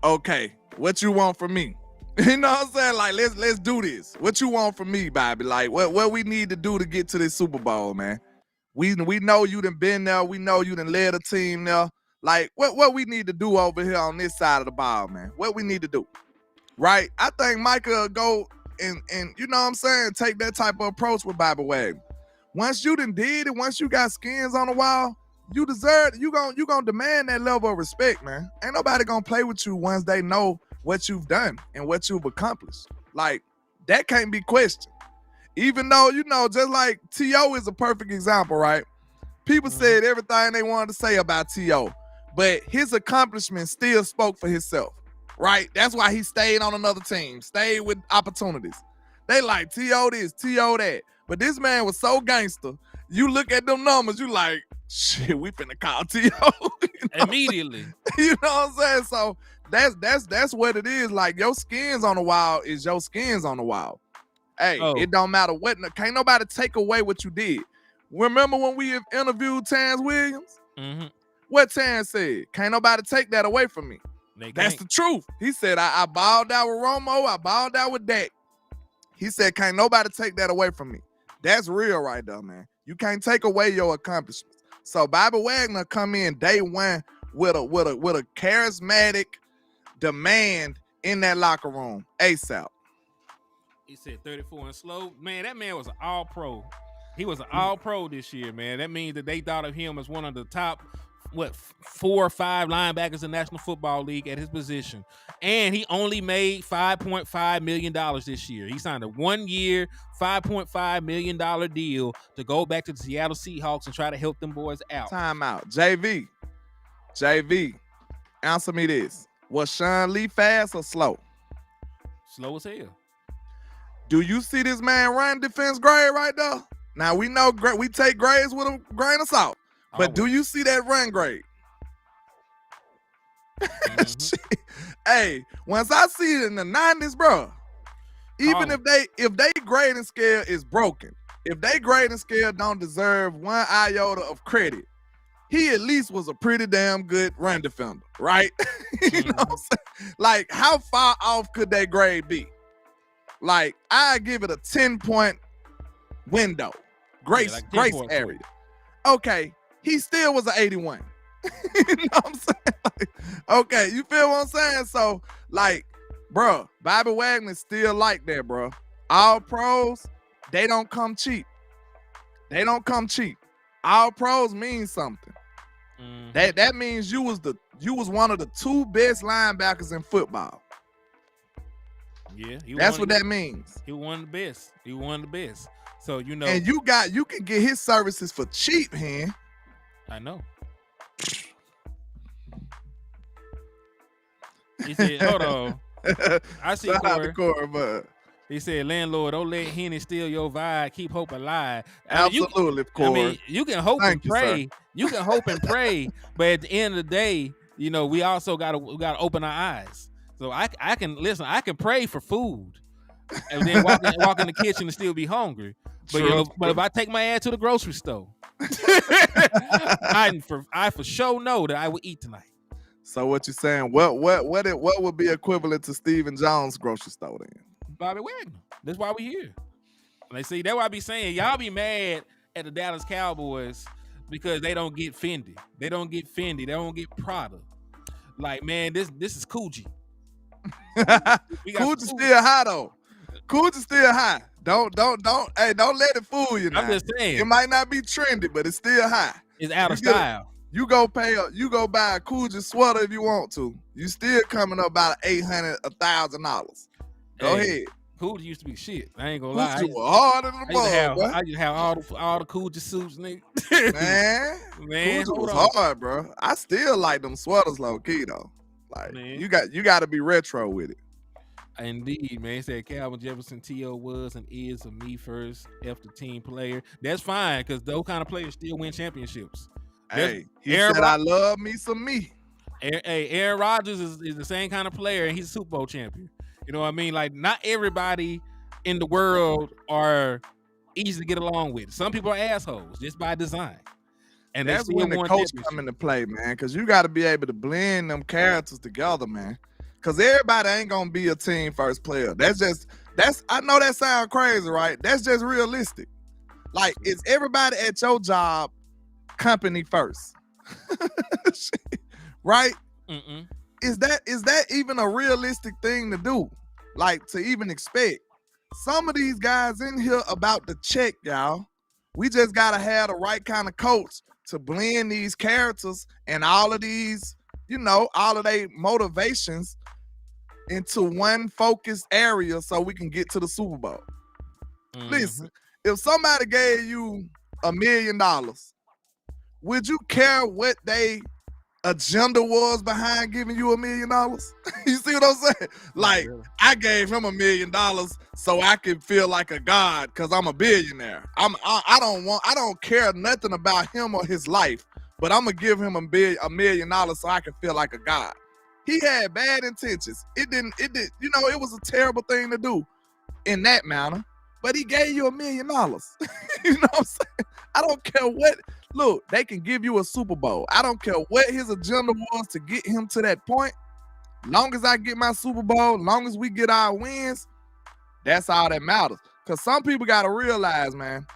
okay, what you want from me? You know what I'm saying? Like, let's do this. What you want from me, Bobby? Like, what we need to do to get to this Super Bowl, man? We know you done been there. We know you done led a team there. Like, what we need to do over here on this side of the ball, man? What we need to do, right? I think Micah go and you know what I'm saying, take that type of approach with Bobby Wagner. Once you done did it, once you got skins on the wall, you deserve it. You gonna demand that level of respect, man. Ain't nobody gonna play with you once they know what you've done and what you've accomplished. Like, that can't be questioned. Even though, you know, just like T.O. is a perfect example, right? People said everything they wanted to say about T.O., but his accomplishments still spoke for himself, right? That's why he stayed on another team, stayed with opportunities. They like T.O. this, T.O. that. But this man was so gangster. You look at them numbers, you like, shit, we finna call T.O. You know immediately. You know what I'm saying? So that's what it is. Like, your skins on the wall is your skins on the wall. Hey, It don't matter what. Can't nobody take away what you did. Remember when we interviewed Terrence Williams? Mm-hmm. What Terrence said? Can't nobody take that away from me. That's the truth. He said, I balled out with Romo. I balled out with Dak. He said, can't nobody take that away from me. That's real right there, man. You can't take away your accomplishments. So Bobby Wagner come in day one with a charismatic demand in that locker room ASAP. He said 34 and slow. Man, that man was an all-pro. He was an all-pro this year, man. That means that they thought of him as one of the top, 4 or 5 linebackers in the National Football League at his position. And he only made $5.5 million this year. He signed a 1-year, $5.5 million deal to go back to the Seattle Seahawks and try to help them boys out. Time out. JV, answer me this. Was Sean Lee fast or slow? Slow as hell. Do you see this man run defense grade right there? Now, we know we take grades with a grain of salt. But do you see that run grade? Hey, once I see it in the 90s, bro, even if they grading scale is broken, if they grading scale don't deserve one iota of credit, he at least was a pretty damn good run defender, right? You know what I'm saying? Like, how far off could that grade be? Like, I give it a 10-point window, grace area. Okay, he still was an 81. You know what I'm saying? Like, okay, you feel what I'm saying? So, like, bro, Bobby Wagner still like that, bro. All pros, they don't come cheap. All pros mean something. That means you was one of the 2 best linebackers in football. Yeah, that's what that means. He won the best. So, you know, and you can get his services for cheap, man. I know. He said, hold on. I see Corey, but he said, landlord, don't let Henny steal your vibe. Keep hope alive. Absolutely, Corey. I mean, you can hope and pray. Sir. You can hope and pray, but at the end of the day, you know, we also gotta open our eyes. So I can pray for food, and then walk in the kitchen and still be hungry. But but if I take my ass to the grocery store, I for sure know that I will eat tonight. So what you saying? What would be equivalent to Stephen Jones' grocery store then? Bobby Wagner. That's why we here. And they see, that's why I be saying, y'all be mad at the Dallas Cowboys because they don't get Fendi. They don't get Fendi. They don't get Prada. Like, man, this is Coogee. Coogee still high though. Coogee still high. Don't hey, don't let it fool you now. I'm just saying. It might not be trendy, but it's still high. It's out of style. You go buy a Coogee sweater if you want to. You still coming up about $800, $1,000. Go ahead. Coogee used to be shit. I ain't gonna lie. Coogee was harder than the mug, I used to have all the Coogee suits, nigga. Man, Coogee was hard, bro. I still like them sweaters low key though. Like, man, you got to be retro with it. Indeed, man. He said Calvin Jefferson T.O. was and is a me first after team player. That's fine, because those kind of players still win championships. Hey, he said I love me some me. Aaron Rodgers is the same kind of player, and he's a Super Bowl champion. You know what I mean? Like, not everybody in the world are easy to get along with. Some people are assholes just by design. And that's when the coach come into play, man, because you got to be able to blend them characters together, man. Because everybody ain't gonna be a team first player. I know that sounds crazy, right? That's just realistic. Like, is everybody at your job company first? Right? Mm-mm. Is that even a realistic thing to do? Like, to even expect? Some of these guys in here about the check, y'all. We just gotta have the right kind of coach to blend these characters and all of these, all of their motivations into one focused area so we can get to the Super Bowl. Mm-hmm. Listen, if somebody gave you $1 million, would you care what they agenda was behind giving you $1 million? You see what I'm saying? Like, yeah. I gave him $1 million so I could feel like a god because I'm a billionaire. I don't care nothing about him or his life, but I'm gonna give him $1 million so I can feel like a god. He had bad intentions. It was a terrible thing to do in that manner, but he gave you $1 million. You know what I'm saying? I don't care what. Look, they can give you a Super Bowl. I don't care what his agenda was to get him to that point. Long as I get my Super Bowl, long as we get our wins, that's all that matters. Because some people got to realize, man,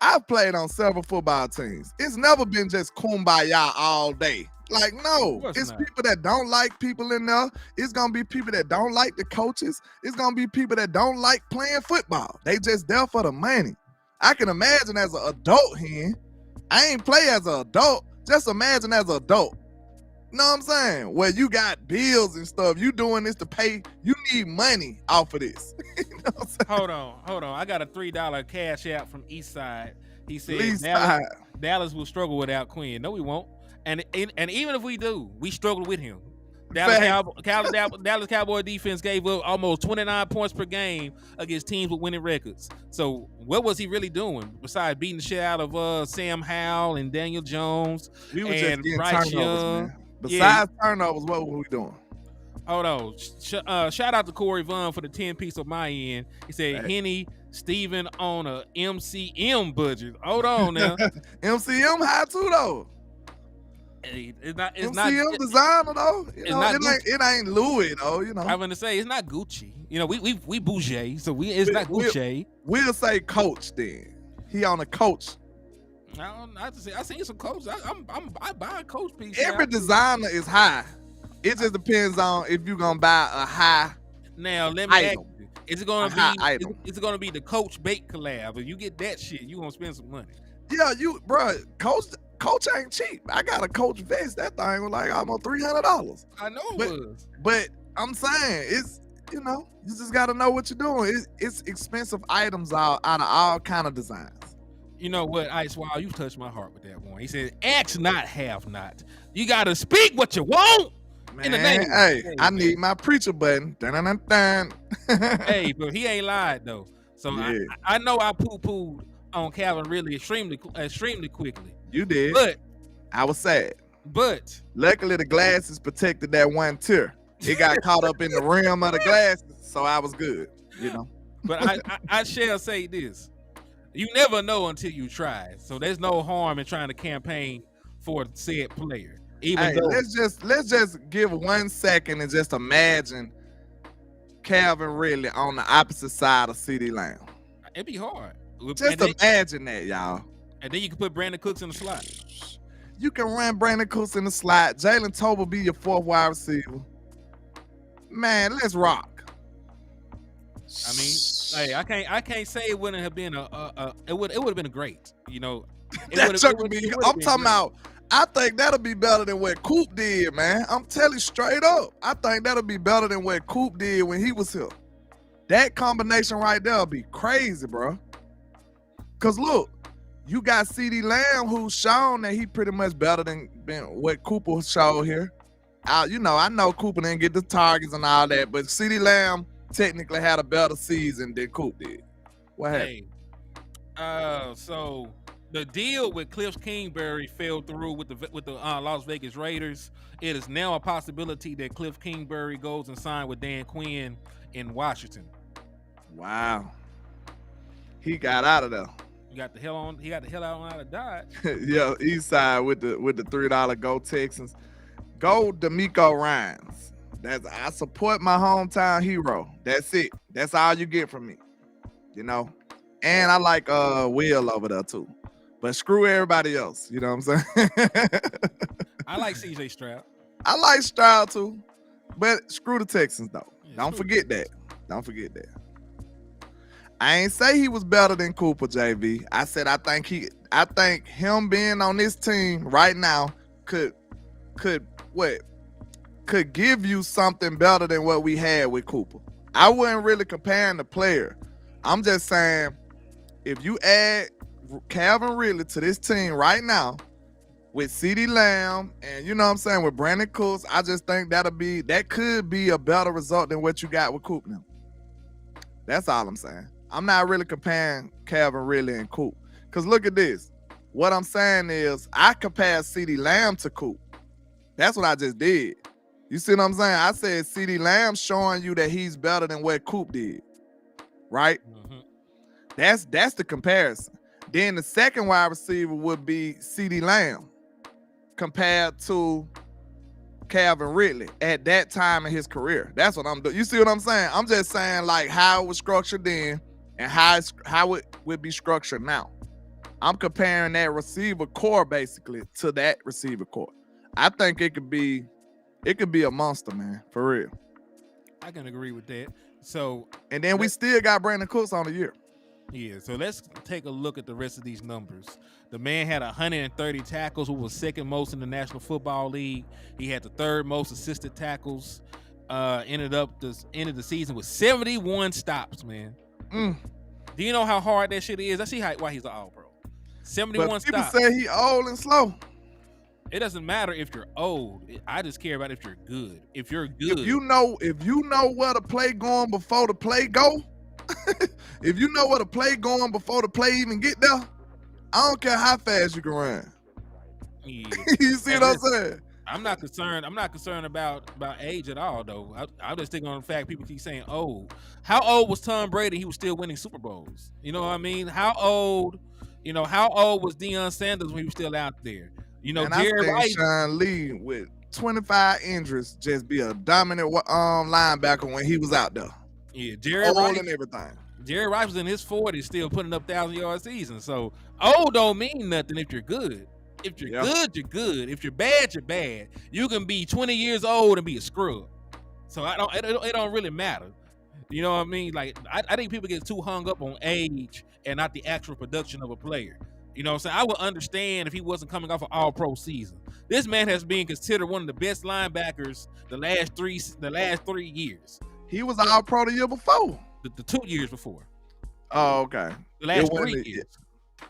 I've played on several football teams. It's never been just kumbaya all day. Like, no, it's people that don't like people in there. It's going to be people that don't like the coaches. It's going to be people that don't like playing football. They just there for the money. I can imagine as an adult here. I ain't play as an adult. Just imagine as an adult. You know what I'm saying? Where you got bills and stuff. You doing this to pay. You need money off of this. You know what I'm saying? Hold on. I got a $3 cash out from Eastside. He said Dallas will struggle without Quinn. No, we won't. And even if we do, we struggle with him. Dallas Cowboy defense gave up almost 29 points per game against teams with winning records. So what was he really doing besides beating the shit out of Sam Howell and Daniel Jones? We were just getting turnovers, man. Besides turnovers, what were we doing? Hold on. Shout out to Corey Vaughn for the 10-piece on my end. He said, Henny, Steven on a MCM budget. Hold on now. MCM high too, though. It's not designer though. It ain't Louis though. I'm gonna say it's not Gucci. We bougie, so it's not Gucci. We'll say coach then. He on a coach. I seen some coach. I buy a coach piece. Every designer is high. It just depends on if you're gonna buy a high. Now let me ask you: is it gonna be the Coach Bait collab? If you get that shit, you gonna spend some money. Yeah, Coach ain't cheap. I got a Coach vest. That thing was like almost $300. I know it was. But I'm saying it's, you just got to know what you're doing. It's expensive items out of all kind of designs. You know what, Ice Wild, you touched my heart with that one. He said, ask not, have not. You got to speak what you want. Man, in the name I need my preacher button. Dun. Hey, but he ain't lied, though. So yeah. I know I poo-pooed on Calvin really extremely quickly. You did. But I was sad. But luckily the glasses protected that one tear. It got caught up in the rim of the glasses, so I was good, But I shall say this. You never know until you try. So there's no harm in trying to campaign for said player. Let's just give 1 second and just imagine Calvin really on the opposite side of CeeDee Lamb. It'd be hard. Just imagine that, y'all. And then you can put Brandon Cooks in the slot. You can run Brandon Cooks in the slot. Jalen Tolbert be your 4th wide receiver. Man, let's rock. I mean, hey, I can't say it wouldn't have been it would have been great. You know, I'm talking about. I think that'll be better than what Coop did, man. I'm telling you straight up. I think that'll be better than what Coop did when he was here. That combination right there will be crazy, bro. Cause look, you got CeeDee Lamb who's shown that he pretty much better than what Cooper showed here. I know Cooper didn't get the targets and all that, but CeeDee Lamb technically had a better season than Coop did. What happened? So the deal with Cliff Kingsbury fell through with the Las Vegas Raiders. It is now a possibility that Cliff Kingsbury goes and signs with Dan Quinn in Washington. Wow, he got out of there. He got the hell out of Dodge. Yeah, east side with the $3 Go Texans. Go D'Amico Ryans. I support my hometown hero. That's it. That's all you get from me. You know? And I like Will over there too. But screw everybody else. You know what I'm saying? I like CJ Stroud. I like Stroud too. But screw the Texans though. Yeah, Don't forget that. I ain't say he was better than Cooper, JV. I said I think him being on this team right now could give you something better than what we had with Cooper. I wasn't really comparing the player. I'm just saying if you add Calvin Ridley to this team right now with CeeDee Lamb and you know what I'm saying with Brandon Cooks, I just think that could be a better result than what you got with Coop now. That's all I'm saying. I'm not really comparing Calvin Ridley and Coop. Because look at this. What I'm saying is I compared CeeDee Lamb to Coop. That's what I just did. You see what I'm saying? I said CeeDee Lamb showing you that he's better than what Coop did. Right? Mm-hmm. That's the comparison. Then the second wide receiver would be CeeDee Lamb compared to Calvin Ridley at that time in his career. That's what I'm doing. You see what I'm saying? I'm just saying like how it was structured then and how it would be structured now. I'm comparing that receiver core basically to that receiver core. I think it could be a monster, man, for real. I can agree with that. So, and then we still got Brandon Cooks on the year. Yeah, so let's take a look at the rest of these numbers. The man had 130 tackles, who was second most in the National Football League. He had the third most assisted tackles. Ended the season with 71 stops, man. Do you know how hard that shit is? I see why he's an All-Pro. 71 stops. People say he old and slow. It doesn't matter if you're old. I just care about if you're good. If you're good. If you know where the play going before the play go, if you know where the play going before the play even get there, I don't care how fast you can run. Yeah. You see what I'm saying? I'm not concerned. I'm not concerned about age at all, though. I'm just thinking on the fact people keep saying old. How old was Tom Brady? He was still winning Super Bowls. You know what I mean? How old was Deion Sanders when he was still out there? You know, Jerry Rice, Sean Lee with 25 injuries just be a dominant linebacker when he was out there. Yeah, Jerry Rice and everything. Jerry Rice was in his 40s, still putting up 1,000-yard seasons. So old don't mean nothing if you're good. If you're good, you're good. If you're bad, you're bad. You can be 20 years old and be a scrub. So it don't really matter. You know what I mean? Like I think people get too hung up on age and not the actual production of a player. You know what I'm saying? I would understand if he wasn't coming off an all-pro season. This man has been considered one of the best linebackers the last 3 years. He was all-pro the year before. The 2 years before. Oh, okay. The last 3 years.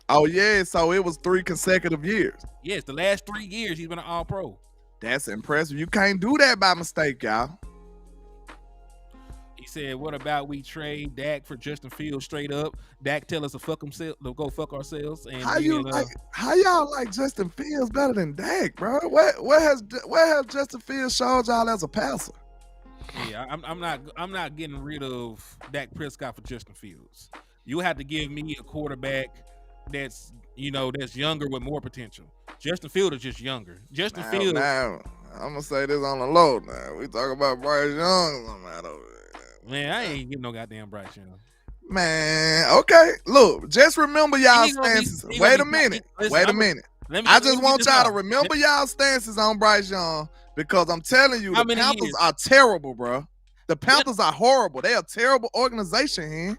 Oh, yeah. So it was 3 consecutive years. Yes, the last 3 years he's been an all-pro. That's impressive. You can't do that by mistake, y'all. He said, what about we trade Dak for Justin Fields straight up? Dak tell us to go fuck ourselves. And how y'all like Justin Fields better than Dak, bro? What has Justin Fields showed y'all as a passer? Yeah, I'm not getting rid of Dak Prescott for Justin Fields. You have to give me a quarterback that's younger with more potential. Justin Fields is just younger. Fields. Now, I'm gonna say this on the low. Now we talk about Bryce Young. Man, I ain't getting no goddamn Bryce Young. Man, okay. Look, just remember y'all stances. Wait a minute. I just want y'all to remember y'all stances on Bryce Young because I'm telling you, the Panthers are terrible, bro. The Panthers are horrible. They're a terrible organization, here.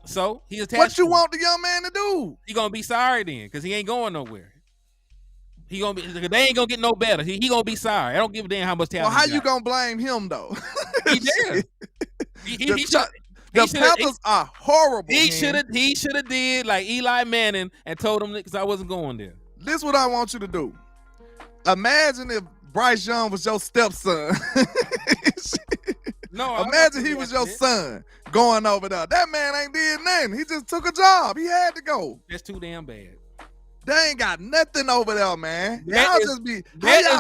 So he attached. What you want the young man to do? He gonna be sorry then, because he ain't going nowhere. He gonna be. They ain't gonna get no better. He gonna be sorry. I don't give a damn how much talent. Well, how you gonna blame him though? He did. The Panthers are horrible. He should have did like Eli Manning and told him because I wasn't going there. This is what I want you to do. Imagine if Bryce Young was your stepson. No, imagine he was your son going over there. That man ain't did nothing. He just took a job. He had to go. That's too damn bad. They ain't got nothing over there, man. That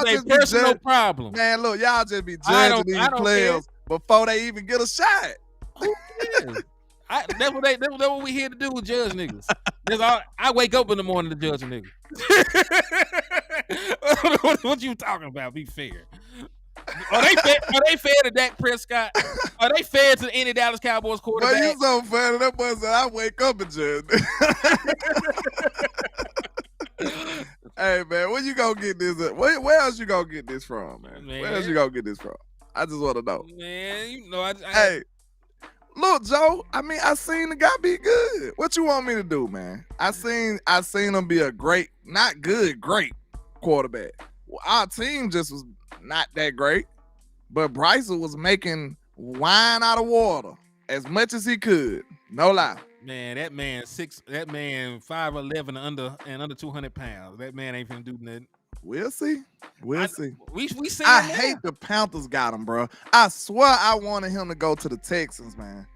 is a personal problem. Man, look, y'all just be judging these players before they even get a shot. Who cares? That's what we here to do, with judge niggas. I wake up in the morning to judge a nigga. What you talking about? Be fair. Are they fair to Dak Prescott? Are they fair to any Dallas Cowboys quarterback? But you so funny. That boy said I wake up and judge. Hey man, where you gonna get this? Where else you gonna get this from, man? Where else you gonna get this from? I just want to know. Man, you know, hey, look, Joe. I mean, I seen the guy be good. What you want me to do, man? I seen him be a great, not good, great quarterback. Well, our team just was not that great, but Bryce was making wine out of water as much as he could. No lie. Man, that man 5'11" under 200 pounds. That man ain't finna do nothing. We'll see. We see. I hate the Panthers got him, bro. I swear I wanted him to go to the Texans, man.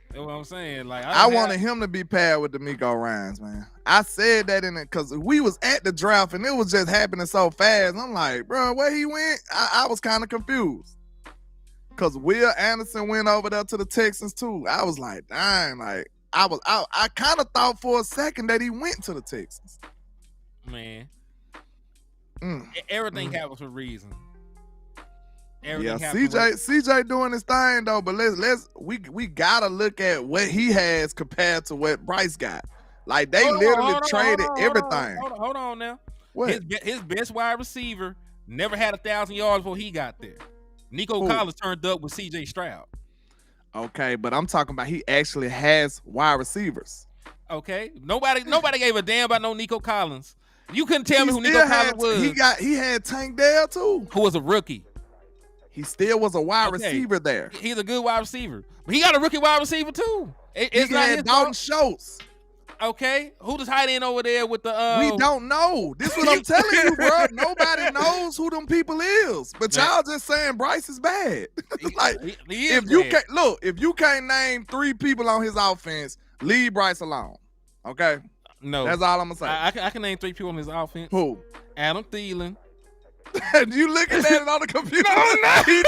That's what I'm saying. Like I wanted him to be paired with D'Amico Ryans, man. I said that in it because we was at the draft and it was just happening so fast. I'm like, bro, where he went? I was kind of confused. Because Will Anderson went over there to the Texans too. I was like, dang, like I kind of thought for a second that he went to the Texans. Man. Everything happens for a reason. CJ doing his thing though, but we gotta look at what he has compared to what Bryce got. Like they traded everything. Hold on now. What? His best wide receiver never had 1,000 yards before he got there. Nico Collins turned up with CJ Stroud. Okay, but I'm talking about he actually has wide receivers. Okay, nobody gave a damn about no Nico Collins. You couldn't tell me who Nico Collins was. He had Tank Dell too, who was a rookie. He still was a wide receiver there. He's a good wide receiver, but he got a rookie wide receiver too. It's not his Dalton Schultz. Okay, who does hide in over there with the? We don't know. This is what I'm telling you, bro. Nobody knows who them people is. But y'all just saying Bryce is bad. Like if you can't name 3 people on his offense, leave Bryce alone. Okay. No, that's all I'm gonna say. I can name 3 people on his offense. Who? Adam Thielen. You looking at it on the computer? No, he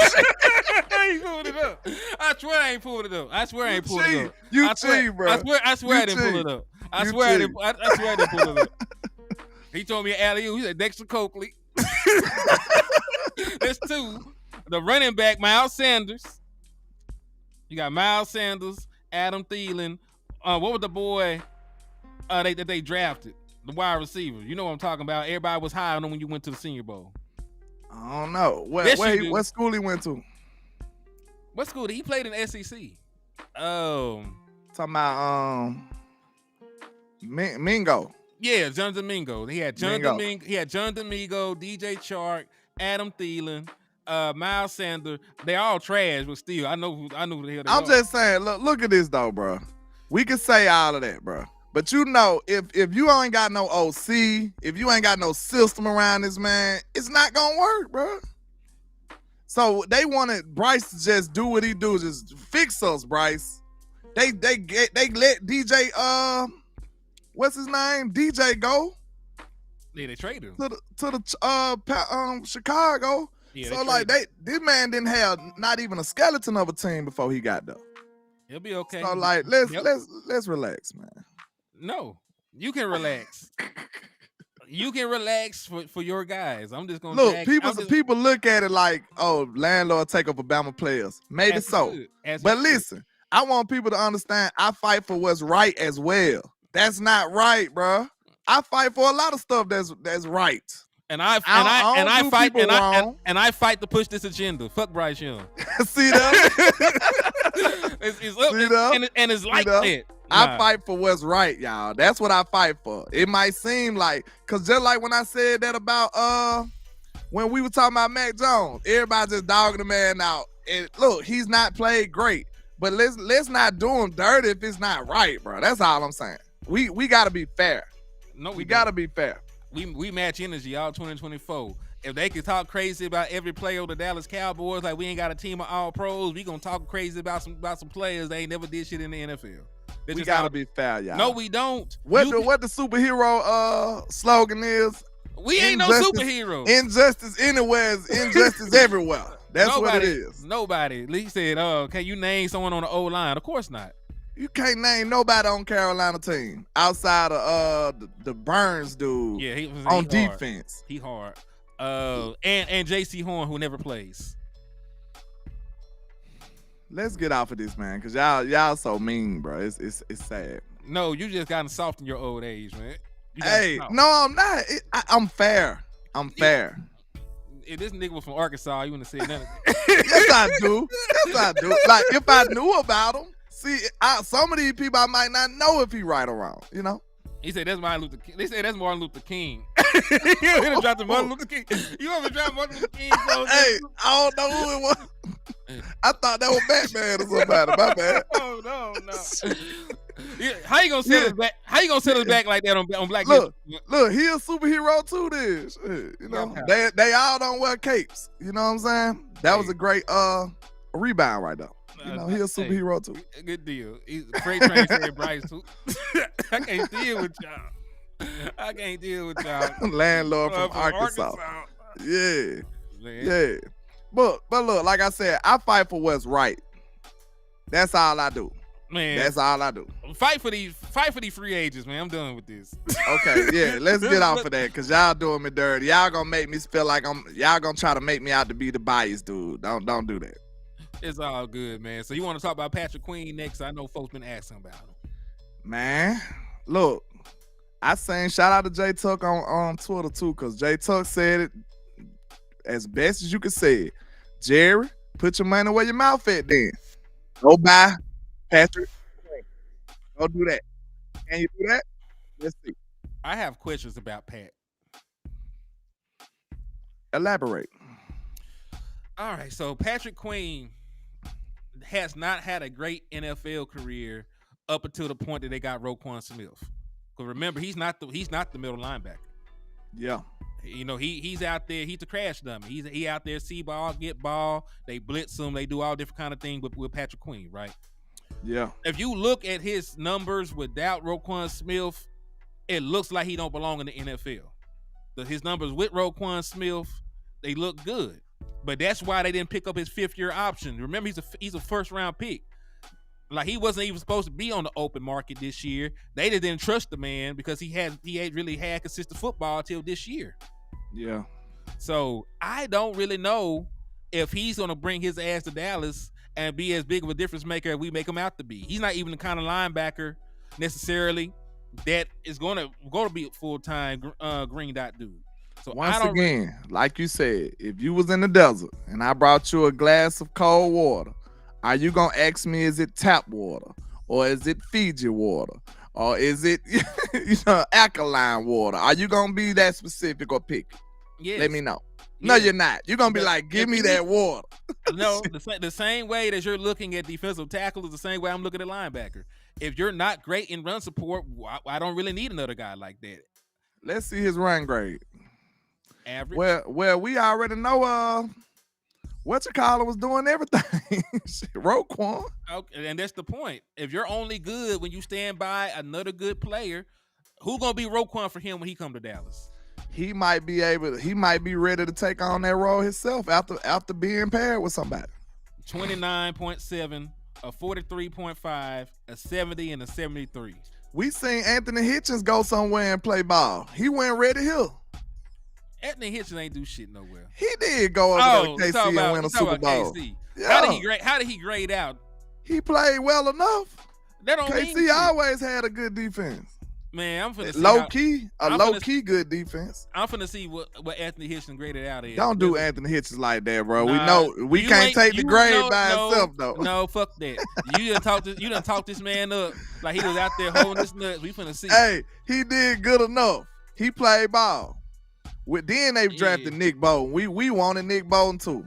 pulled it up. I swear I ain't pulled it up. You cheat, bro. I swear I didn't pull it up. I swear I didn't pull it up. He told me alley-oop. He said Dexter Coakley. That's 2. The running back, Miles Sanders. You got Miles Sanders, Adam Thielen. What was the boy that they drafted? The wide receiver. You know what I'm talking about. Everybody was high on him when you went to the Senior Bowl. I don't know. What school he went to? What school? He played in the SEC. Talking about Mingo. Yeah, Jonathan Mingo. He had Jonathan Mingo, DJ Chark, Adam Thielen, Miles Sanders. They all trash, but still, I know who the hell they are. I'm just saying, look at this though, bro. We can say all of that, bro. But you know, if you ain't got no OC, if you ain't got no system around this man, it's not gonna work, bro. So they wanted Bryce to just do what he do, just fix us, Bryce. They let DJ what's his name? DJ go. Yeah, they traded him to the Chicago. Yeah, so like this man didn't have not even a skeleton of a team before he got there. He'll be okay. So like let's relax, man. No, you can relax. You can relax for your guys. I'm just gonna look. People look at it like, oh, LandLord take over Bama players. Maybe so. But listen, I want people to understand I fight for what's right as well. That's not right, bro. I fight for a lot of stuff that's right. And I fight to push this agenda. Fuck Bryce Young. See that? It's like that. I fight for what's right, y'all. That's what I fight for. It might seem like, cause just like when I said that about when we were talking about Mac Jones, everybody just dogging the man out. And look, he's not played great, but let's not do him dirty if it's not right, bro. That's all I'm saying. We gotta be fair. No, we gotta be fair. We match energy all 2024. If they can talk crazy about every player of the Dallas Cowboys, like we ain't got a team of all pros, we gonna talk crazy about some players that ain't never did shit in the NFL. We gotta be fair, y'all. No, we don't. What the superhero slogan is? We ain't no superhero. Injustice anywhere is injustice everywhere. That's what it is. Nobody. Lee said, can you name someone on the O-line? Of course not. You can't name nobody on Carolina team outside of the Burns dude. Yeah, he defense. He hard. And J.C. Horn, who never plays. Let's get off of this, man, because y'all so mean, bro. It's sad. No, you just gotten soft in your old age, man. Hey, no, I'm not. I'm fair. I'm fair. If this nigga was from Arkansas, you wouldn't say nothing. Yes, I do. Like, if I knew about him, see, some of these people I might not know if he right or wrong, you know? He said that's Martin Luther King. They say that's Martin Luther King. You ever dropped the Martin Luther King? You ever dropped Martin Luther King? Hey, I don't know who it was. I thought that was Batman or somebody. My bad. Oh no. How you gonna set us back? How you gonna set us back like that on Black? Look, he a superhero too. This, you know, they all don't wear capes. You know what I'm saying? That was a great rebound right there. You know, he a superhero too. Good deal. He's a great train said Bryce too. I can't deal with y'all. Landlord from Arkansas. Yeah. Man. Yeah. But look, like I said, I fight for what's right. That's all I do. Man, that's all I do. Fight for these free agents, man. I'm done with this. Okay, yeah, let's get off of that because y'all doing me dirty. Y'all gonna make me feel like y'all gonna try to make me out to be the biased dude. Don't do that. It's all good, man. So you want to talk about Patrick Queen next? I know folks been asking about him. Man, look, I seen shout out to J Tuck on Twitter too, because J Tuck said it as best as you could say it. Jerry, put your money where your mouth at then. Go buy Patrick Queen. Go do that. Can you do that? Let's see. I have questions about Pat. Elaborate. All right, so Patrick Queen has not had a great NFL career up until the point that they got Roquan Smith. Because remember, he's not the middle linebacker. Yeah. You know, he's out there. He's the crash dummy. He out there, see ball, get ball. They blitz him. They do all different kind of things with Patrick Queen, right? Yeah. If you look at his numbers without Roquan Smith, it looks like he don't belong in the NFL. His numbers with Roquan Smith, they look good. But that's why they didn't pick up his fifth-year option. Remember, he's a first-round pick. Like, he wasn't even supposed to be on the open market this year. They just didn't trust the man because he ain't really had consistent football until this year. Yeah. So I don't really know if he's going to bring his ass to Dallas and be as big of a difference maker as we make him out to be. He's not even the kind of linebacker necessarily that is going to be a full-time green dot dude. So once again, like you said, if you was in the desert and I brought you a glass of cold water, are you going to ask me, is it tap water or is it Fiji water or is it alkaline water? Are you going to be that specific or picky? Yes. Let me know. No, you're not. You're going to be like, give me that water. No, the same way that you're looking at defensive tackle is the same way I'm looking at linebacker. If you're not great in run support, I don't really need another guy like that. Let's see his run grade. Average. Well, we already know whatchamacallit was doing everything. Roquan. Okay, and that's the point. If you're only good when you stand by another good player, who's gonna be Roquan for him when he come to Dallas? He might be ready to take on that role himself after being paired with somebody. 29.7, a 43.5, a 70, and a 73. We seen Anthony Hitchens go somewhere and play ball. He went ready here. Anthony Hitchens ain't do shit nowhere. He did go over to KC and win a Super Bowl. Yeah. How did he grade out? He played well enough. That don't KC mean always had a good defense. Man, I'm finna see low key good defense. I'm finna see what Anthony Hitchens graded out is. Don't do Anthony Hitchens like that, bro. We know we can't take the grade by himself though. No, fuck that. You done talk this man up like he was out there holding his nuts. We finna see. Hey, he did good enough. He played ball. Then they drafted Nick Bolton. We wanted Nick Bolton too.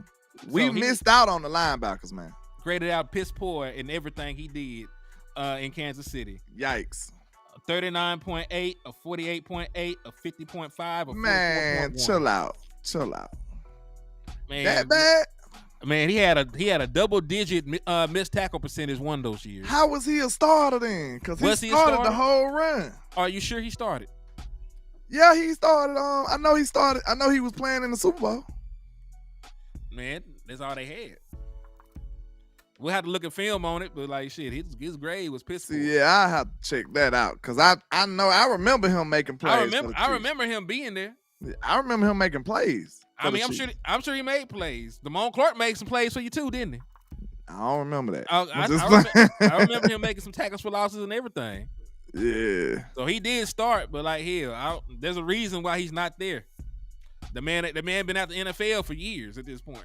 We missed out on the linebackers, man. Graded out piss poor in everything he did in Kansas City. Yikes. 39.8, a 48.8, a 50.5, a man, chill out. Man, that bad? Man, he had a double-digit missed tackle percentage one those years. How was he a starter then? Because he started the whole run. Are you sure he started? Yeah, he started. I know he started. I know he was playing in the Super Bowl. Man, that's all they had. We'll have to look at film on it, but like shit, his grade was pissed. Yeah, I have to check that out because I know I remember him making plays. I remember him being there. I remember him making plays. I mean, I'm sure he made plays. Damone Clark made some plays for you too, didn't he? I don't remember that. I remember him making some tackles for losses and everything. Yeah. So he did start, but like hell, there's a reason why he's not there. The man been out the NFL for years at this point.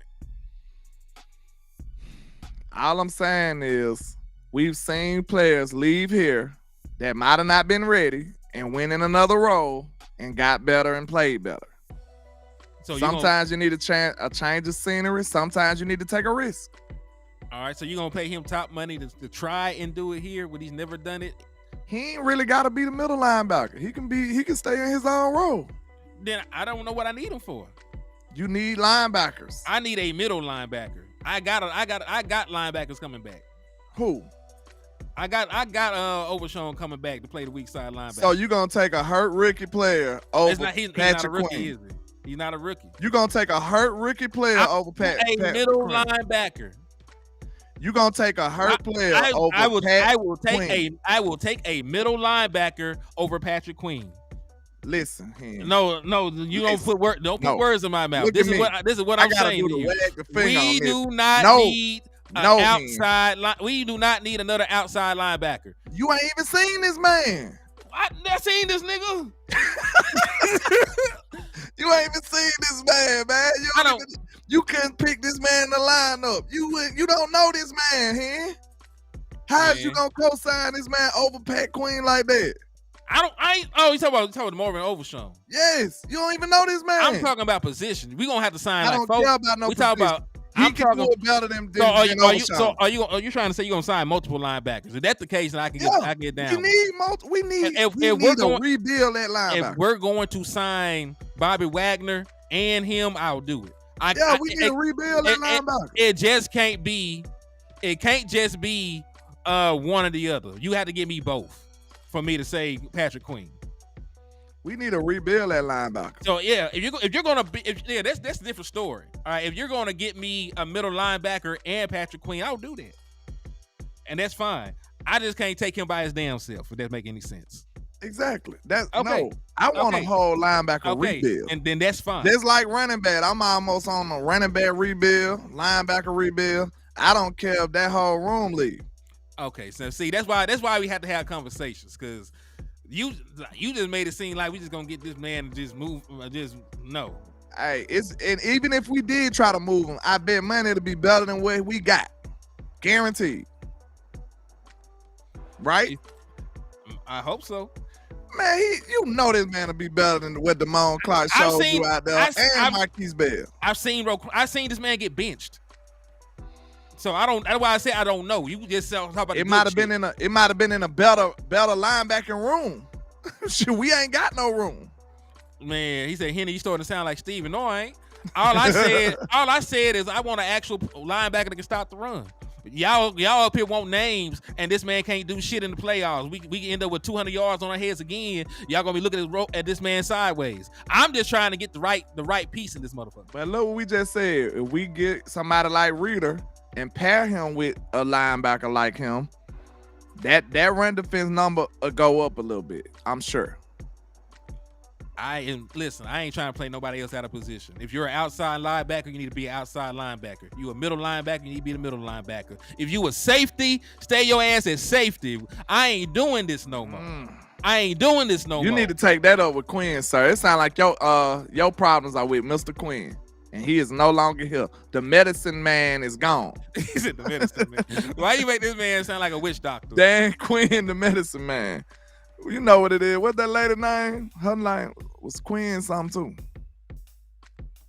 All I'm saying is we've seen players leave here that might have not been ready and went in another role and got better and played better. So sometimes you need a change of scenery. Sometimes you need to take a risk. All right, so you're going to pay him top money to try and do it here when he's never done it? He ain't really got to be the middle linebacker. He can stay in his own role. Then I don't know what I need him for. You need linebackers. I need a middle linebacker. I got linebackers coming back. Who? I got Overshown coming back to play the weak side linebacker. So you're gonna take a hurt rookie player over he's Patrick not a rookie, Queen. Is he? He's not a rookie. You're gonna take a hurt rookie player over Patrick middle Queen. linebacker. You're gonna take a hurt player over I will take a middle linebacker over Patrick Queen. Listen, no, you don't put words in my mouth. This is what I'm saying to you. We do not need outside. We do not need another outside linebacker. You ain't even seen this man. I never seen this nigga. You ain't even seen this man. You couldn't pick this man in the lineup. You don't know this man, huh? How is you gonna co-sign this man over Pat Queen like that? You talking about Marvin Overshown? Yes, you don't even know this man. I'm talking about position. We gonna have to sign. I don't care about no position. We talk about. He can do it better than Overshown. Are you trying to say you're gonna sign multiple linebackers? If that's the case, then I can get down. We need to rebuild that linebacker. If we're going to sign Bobby Wagner and him, I'll do it. We need to rebuild that linebacker. It just can't be. It can't just be one or the other. You have to give me both for me to say Patrick Queen. We need to rebuild that linebacker. So yeah, if you're gonna be, that's a different story. All right, if you're gonna get me a middle linebacker and Patrick Queen, I'll do that, and that's fine. I just can't take him by his damn self. If that make any sense. Exactly. I want a whole linebacker rebuild, and then that's fine. That's like running back. I'm almost on a running back rebuild, linebacker rebuild. I don't care if that whole room leave. Okay, so see, that's why we have to have conversations, because you just made it seem like we just gonna get this man to just move, no. Hey, and even if we did try to move him, I bet money it'll be better than what we got, guaranteed. Right? I hope so. Man, you know this man will be better than what Damone Clark showed you out there, and Marquise Bell. I've seen this man get benched. So that's why I say I don't know. You just talk about it might have been in a better linebacking room. Shit, we ain't got no room. Man, he said, Henny, you starting to sound like Steven. No, I ain't. All I said is I want an actual linebacker that can stop the run. Y'all up here want names, and this man can't do shit in the playoffs. We can end up with 200 yards on our heads again. Y'all gonna be looking at this man sideways. I'm just trying to get the right piece in this motherfucker. But look what we just said. If we get somebody like Reader and pair him with a linebacker like him, that run defense number will go up a little bit, I'm sure. I ain't trying to play nobody else out of position. If you're an outside linebacker, you need to be an outside linebacker. You a middle linebacker, you need to be the middle linebacker. If you a safety, stay your ass at safety. I ain't doing this no more. I ain't doing this no more. You need to take that up with Quinn, sir. It sounds like your problems are with Mr. Quinn, and he is no longer here. The medicine man is gone. He said the medicine man. Why you make this man sound like a witch doctor? Dan Quinn, the medicine man. You know what it is. What's that lady name? Her name was Quinn something too.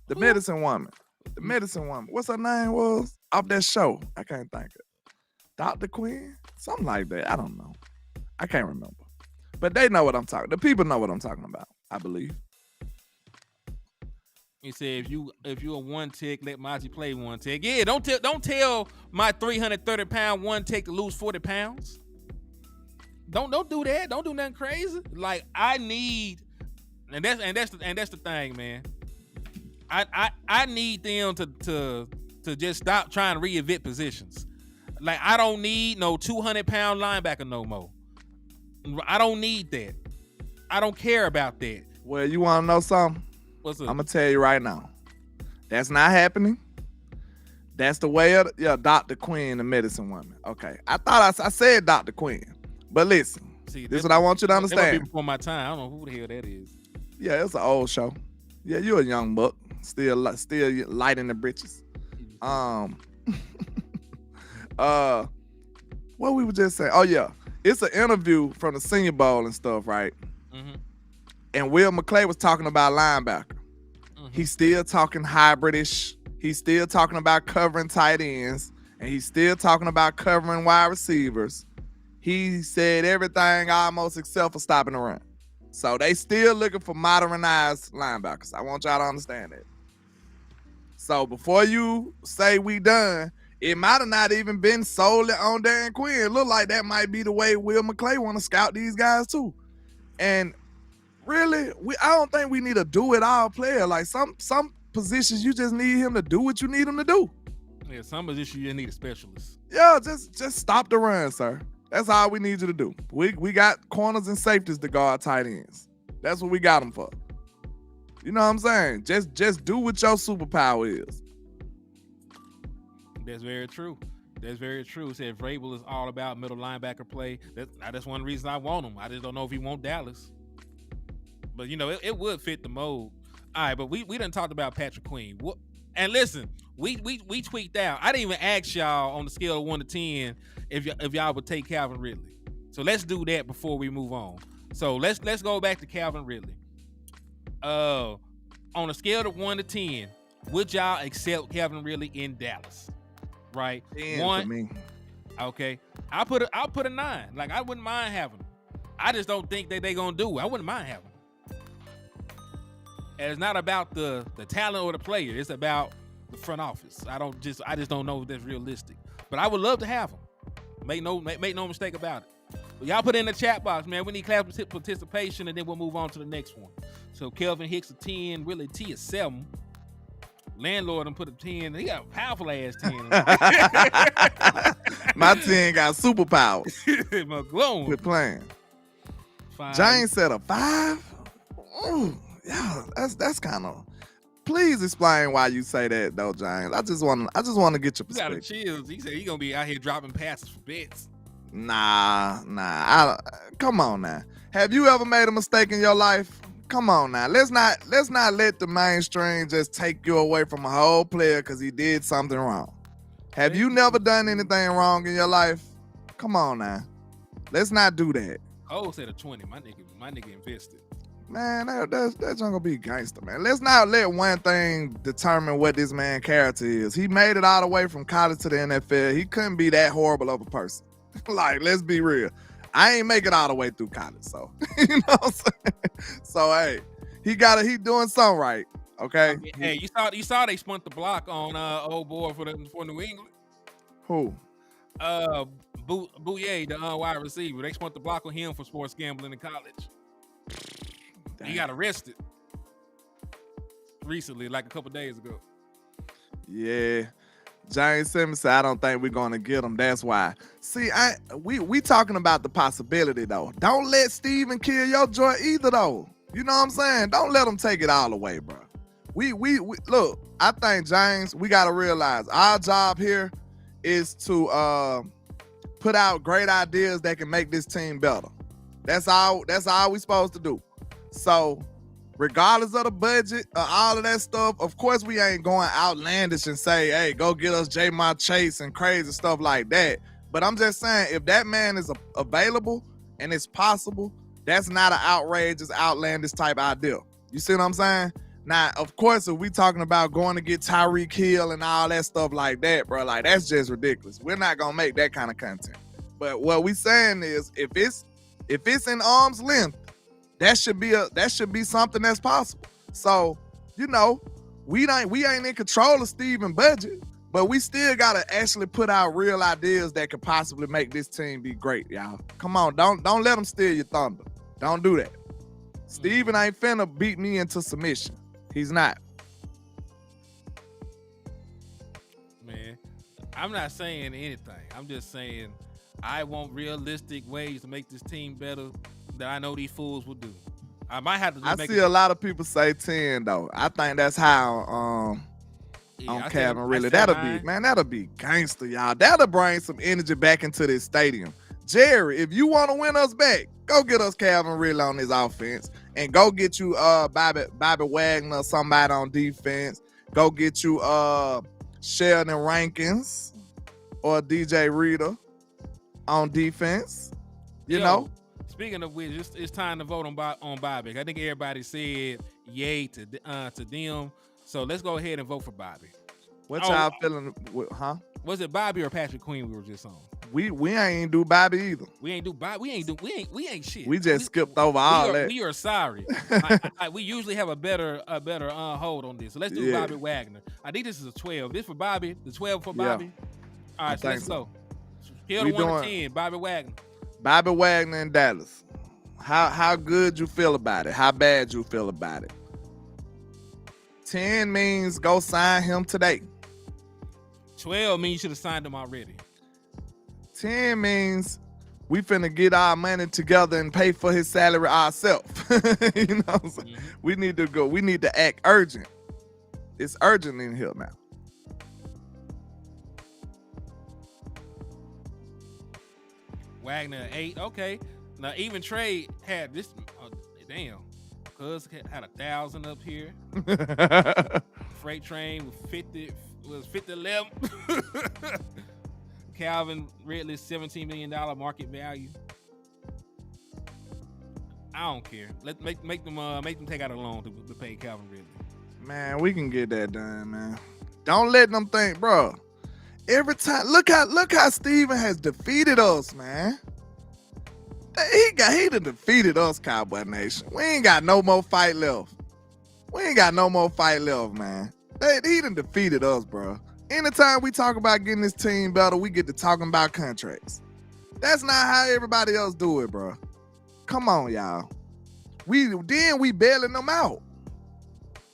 The medicine woman. The medicine woman. What's her name was? Off that show. I can't think of it. Dr. Quinn? Something like that. I don't know. I can't remember. But they know what I'm talking. The people know what I'm talking about, I believe. He said if you a one tech, let Monty play one tech. Yeah, don't tell my 330-pound one tech to lose 40 pounds. Don't do that. Don't do nothing crazy. Like I need, and that's the thing, man. I need them to just stop trying to reinvent positions. Like I don't need no 200-pound linebacker no more. I don't need that. I don't care about that. Well, you want to know something? What's up? I'm gonna tell you right now. That's not happening. That's the way of Dr. Quinn, the medicine woman. Okay, I thought I said Dr. Quinn. But listen, this is what I want you to understand. That might be before my time. I don't know who the hell that is. Yeah, it's an old show. Yeah, you're a young buck, still light in the britches. What we were just saying? Oh yeah, it's an interview from the Senior Bowl and stuff, right? Mm-hmm. And Will McClay was talking about linebacker. Mm-hmm. He's still talking hybridish. He's still talking about covering tight ends, and he's still talking about covering wide receivers. He said everything almost except for stopping the run. So they still looking for modernized linebackers. I want y'all to understand that. So before you say we done, it might have not even been solely on Dan Quinn. Look like that might be the way Will McClay want to scout these guys too. And really, I don't think we need a do-it-all player. Like some positions, you just need him to do what you need him to do. Yeah, some positions you just need a specialist. Yeah, just stop the run, sir. That's all we need you to do. We got corners and safeties to guard tight ends. That's what we got them for. You know what I'm saying? Just do what your superpower is. That's very true. That's very true. Said Vrabel is all about middle linebacker play. That's one reason I want him. I just don't know if he want Dallas. But you know, it would fit the mold. All right, but we done talked about Patrick Queen. And listen, we tweaked out. I didn't even ask y'all on the scale of 1 to 10 if y'all would take Calvin Ridley. So let's do that before we move on. So let's go back to Calvin Ridley. On a scale of 1 to 10, would y'all accept Calvin Ridley in Dallas? Right? 10 1 for me. Okay. I'll put a 9. Like I wouldn't mind having him. I just don't think that they gonna do it. I wouldn't mind having him. And it's not about the talent or the player. It's about the front office. I just don't know if that's realistic. But I would love to have him. Make no mistake about it. But y'all put it in the chat box, man. We need class participation, and then we'll move on to the next one. So Kelvin Hicks a 10, Willie T a 7. LandLord and put a 10. He got a powerful ass 10. My 10 got superpowers. My glowing. Quit playing. 5. James said a 5. Ooh, yeah, that's kind of. Please explain why you say that, though, James. I just want to get your perspective. He got chills. He said he gonna be out here dropping passes for bets. Nah. Come on now. Have you ever made a mistake in your life? Come on now. Let's not let the mainstream just take you away from a whole player because he did something wrong. Have you never done anything wrong in your life? Come on now. Let's not do that. Cole said a 20. My nigga invested. Man, that's gonna be gangster, man. Let's not let one thing determine what this man's character is. He made it all the way from college to the NFL. He couldn't be that horrible of a person. Like, let's be real. I ain't make it all the way through college, so you know what I'm saying? So hey, he doing something right. Okay. Hey, you saw they spun the block on old boy for New England. Who? Bouye, the wide receiver. They spun the block on him for sports gambling in college. He got arrested recently, like a couple days ago. Yeah. James Simmons said, I don't think we're going to get him. That's why. See, we talking about the possibility, though. Don't let Steven kill your joy either, though. You know what I'm saying? Don't let them take it all away, bro. We look, I think, James, we got to realize our job here is to put out great ideas that can make this team better. That's all we supposed to do. So regardless of the budget, all of that stuff, of course we ain't going outlandish and say, hey, go get us Jamar Chase and crazy stuff like that. But I'm just saying, if that man is available and it's possible, that's not an outrageous, outlandish type idea. You see what I'm saying? Now, of course, if we talking about going to get Tyreek Hill and all that stuff like that, bro, like that's just ridiculous. We're not gonna make that kind of content. But what we saying is, if it's in arm's length, that should be something that's possible. So, you know, we ain't in control of Steven budget, but we still gotta actually put out real ideas that could possibly make this team be great, y'all. Come on, don't let them steal your thunder. Don't do that. Steven ain't finna beat me into submission. He's not. Man, I'm not saying anything. I'm just saying I want realistic ways to make this team better that I know these fools will do. I might have to. I see a lot of people say 10 though. I think that's how on Calvin really. That'll be gangster, y'all. That'll bring some energy back into this stadium. Jerry, if you want to win us back, go get us Calvin Ridley on this offense, and go get you Bobby Wagner or somebody on defense. Go get you Sheldon Rankins or DJ Reader on defense. You know. Speaking of which, it's time to vote on Bobby. I think everybody said yay to them. So let's go ahead and vote for Bobby. What y'all feeling? Huh? Was it Bobby or Patrick Queen we were just on? We ain't do Bobby either. We ain't do Bobby. We ain't shit. We just skipped over all that. We are sorry. We usually have a better hold on this. So let's do Bobby Wagner. I think this is a 12. This for Bobby. The 12 for Bobby. All right, so let's go. Scale 1 to 10. Bobby Wagner. Bobby Wagner in Dallas. How good you feel about it? How bad you feel about it? 10 means go sign him today. 12 means you should have signed him already. 10 means we finna get our money together and pay for his salary ourselves. You know what I'm saying? Mm-hmm. We need to go. We need to act urgent. It's urgent in here now. Wagner 8. Okay. Now even Trey had this. Damn. Cuz had 1,000 up here. Freight train with 50 left. Calvin Ridley, $17 million market value. I don't care. Let make them take out a loan to pay Calvin Ridley. Man, we can get that done, man. Don't let them think, bro. Every time, look how Steven has defeated us, man. He done defeated us, Cowboy Nation. We ain't got no more fight left. Man. He done defeated us, bro. Anytime we talk about getting this team better, we get to talking about contracts. That's not how everybody else do it, bro. Come on, y'all. We bailing them out.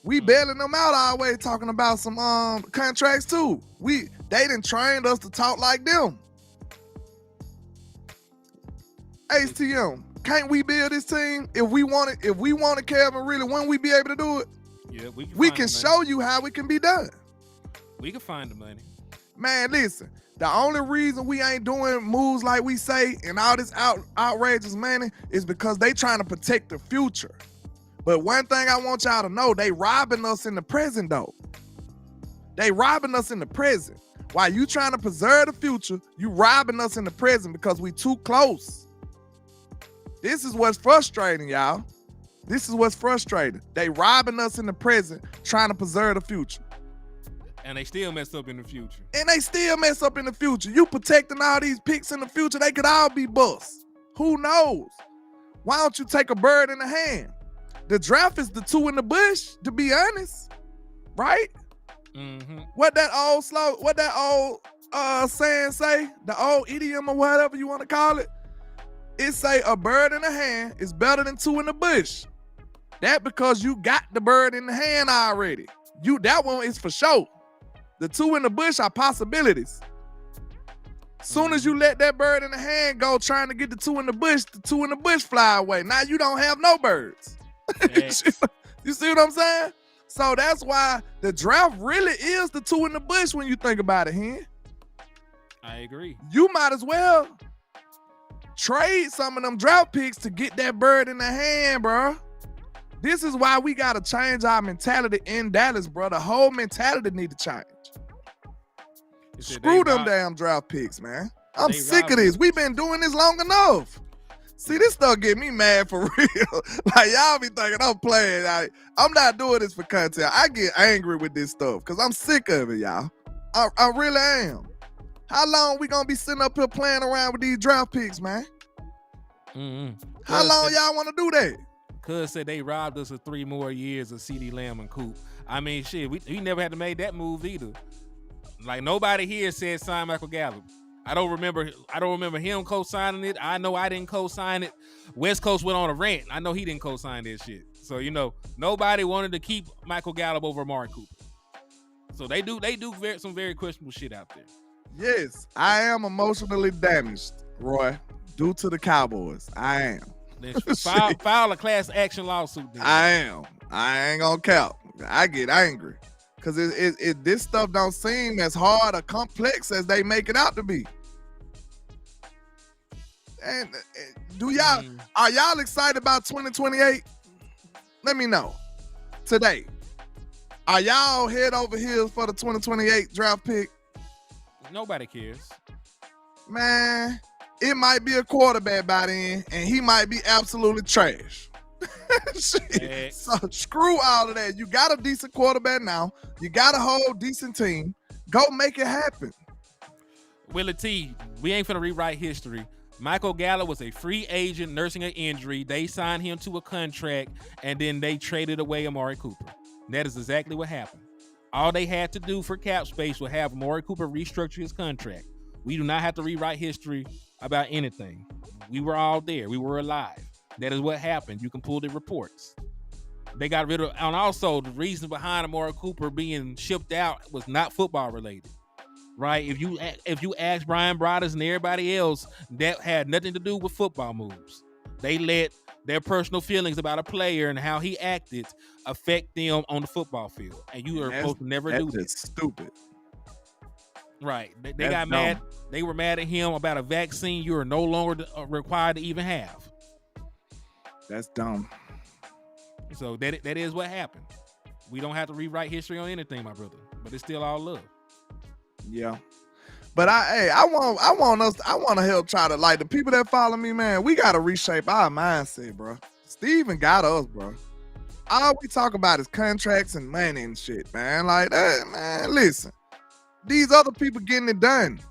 We bailing them out always talking about some contracts too. They done trained us to talk like them. HTM, can't we build this team? If we wanted Calvin Ridley, wouldn't we be able to do it? Yeah, we can show you how it can be done. We can find the money. Man, listen, the only reason we ain't doing moves like we say and all this outrageous money is because they trying to protect the future. But one thing I want y'all to know, they robbing us in the present though. They robbing us in the present. While you trying to preserve the future, you robbing us in the present because we too close. This is what's frustrating, y'all. This is what's frustrating. They robbing us in the present, trying to preserve the future. And they still mess up in the future. You protecting all these picks in the future, they could all be bust. Who knows? Why don't you take a bird in the hand? The draft is the 2 in the bush, to be honest. Right? Mm-hmm. What that old saying say? The old idiom or whatever you want to call it? It say a bird in the hand is better than 2 in the bush. That because you got the bird in the hand already. That one is for sure. The 2 in the bush are possibilities. Soon as you let that bird in the hand go trying to get the 2 in the bush fly away. Now you don't have no birds. You see what I'm saying? So that's why the draft really is the two in the bush when you think about it, Hen. I agree. You might as well trade some of them draft picks to get that bird in the hand, bro. This is why we got to change our mentality in Dallas, bro. The whole mentality need to change. Screw them damn draft picks, man. I'm sick of this. We've been doing this long enough. See, this stuff get me mad for real. Like, y'all be thinking I'm playing. I'm not doing this for content. I get angry with this stuff because I'm sick of it, y'all. I really am. How long we gonna be sitting up here playing around with these draft picks, man? How long y'all want to do that? Cuz said they robbed us of 3 more years of CeeDee Lamb and Coop. I mean, shit, we never had to make that move either. Like, nobody here said sign Michael Gallup. I don't remember him co-signing it. I know I didn't co-sign it. West Coast went on a rant. I know he didn't co-sign that shit. So, nobody wanted to keep Michael Gallup over Amari Cooper. So they do some very questionable shit out there. Yes, I am emotionally damaged, Roy, due to the Cowboys. I am. File a class action lawsuit. Then. I am. I ain't gonna cap. I get angry. Because this stuff don't seem as hard or complex as they make it out to be. And are y'all excited about 2028? Let me know. Today. Are y'all head over heels for the 2028 draft pick? Nobody cares. Man, it might be a quarterback by then, and he might be absolutely trash. So screw all of that. You got a decent quarterback now. You got a whole decent team. Go make it happen. Willie T, we ain't finna rewrite history. Michael Gallup was a free agent nursing an injury. They signed him to a contract, and then they traded away Amari Cooper. That is exactly what happened. All they had to do for cap space was have Amari Cooper restructure his contract. We do not have to rewrite history about anything. We were all there. We were alive. That is what happened. You can pull the reports. They got rid of, and also the reason behind Amari Cooper being shipped out was not football related, right? If you ask Brian Broaddus and everybody else, that had nothing to do with football moves. They let their personal feelings about a player and how he acted affect them on the football field, and you are supposed to never do that. That's stupid. Right? They got mad. They were mad at him about a vaccine you are no longer required to even have. That's dumb. So that is what happened. We don't have to rewrite history on anything, my brother. But it's still all love. Yeah. But I want to help try to, like, the people that follow me, man, we got to reshape our mindset, bro. Steven got us, bro. All we talk about is contracts and money and shit, man. Like that, man. Listen, these other people getting it done.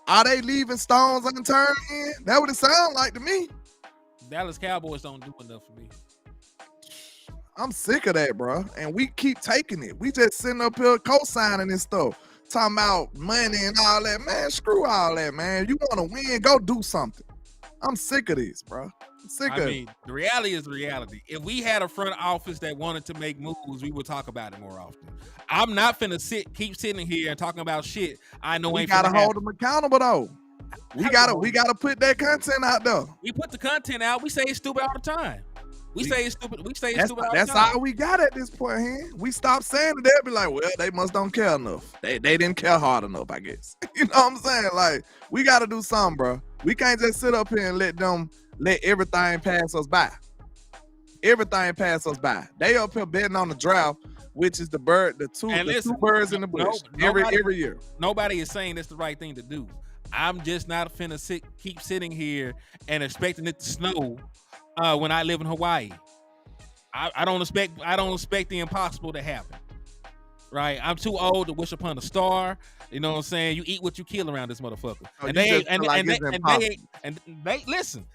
Are they leaving stones unturned in? That what it sound like to me. Dallas Cowboys don't do enough for me. I'm sick of that, bro. And we keep taking it. We just sitting up here co-signing this stuff. Talking about money and all that. Man, screw all that, man. You want to win, go do something. I'm sick of this, bro. I'm sick of it. The reality is the reality. If we had a front office that wanted to make moves, we would talk about it more often. I'm not finna keep sitting here and talking about shit I know ain't finna happen. We gotta hold them accountable, though. We gotta put that content out there. We put the content out. We say it's stupid all the time. We say it's stupid. We say it's stupid all the time. That's all we got at this point here. We stopped saying it. They'll be like, well, they must don't care enough. They didn't care hard enough, I guess. You know what I'm saying? Like, we got to do something, bro. We can't just sit up here and let everything pass us by. Everything pass us by. They up here betting on the draft, which is the two birds in the bush every year. Nobody is saying it's the right thing to do. I'm just not finna keep sitting here and expecting it to snow when I live in Hawaii. I don't expect the impossible to happen. Right? I'm too old to wish upon a star. You know what I'm saying? You eat what you kill around this motherfucker. And they listen.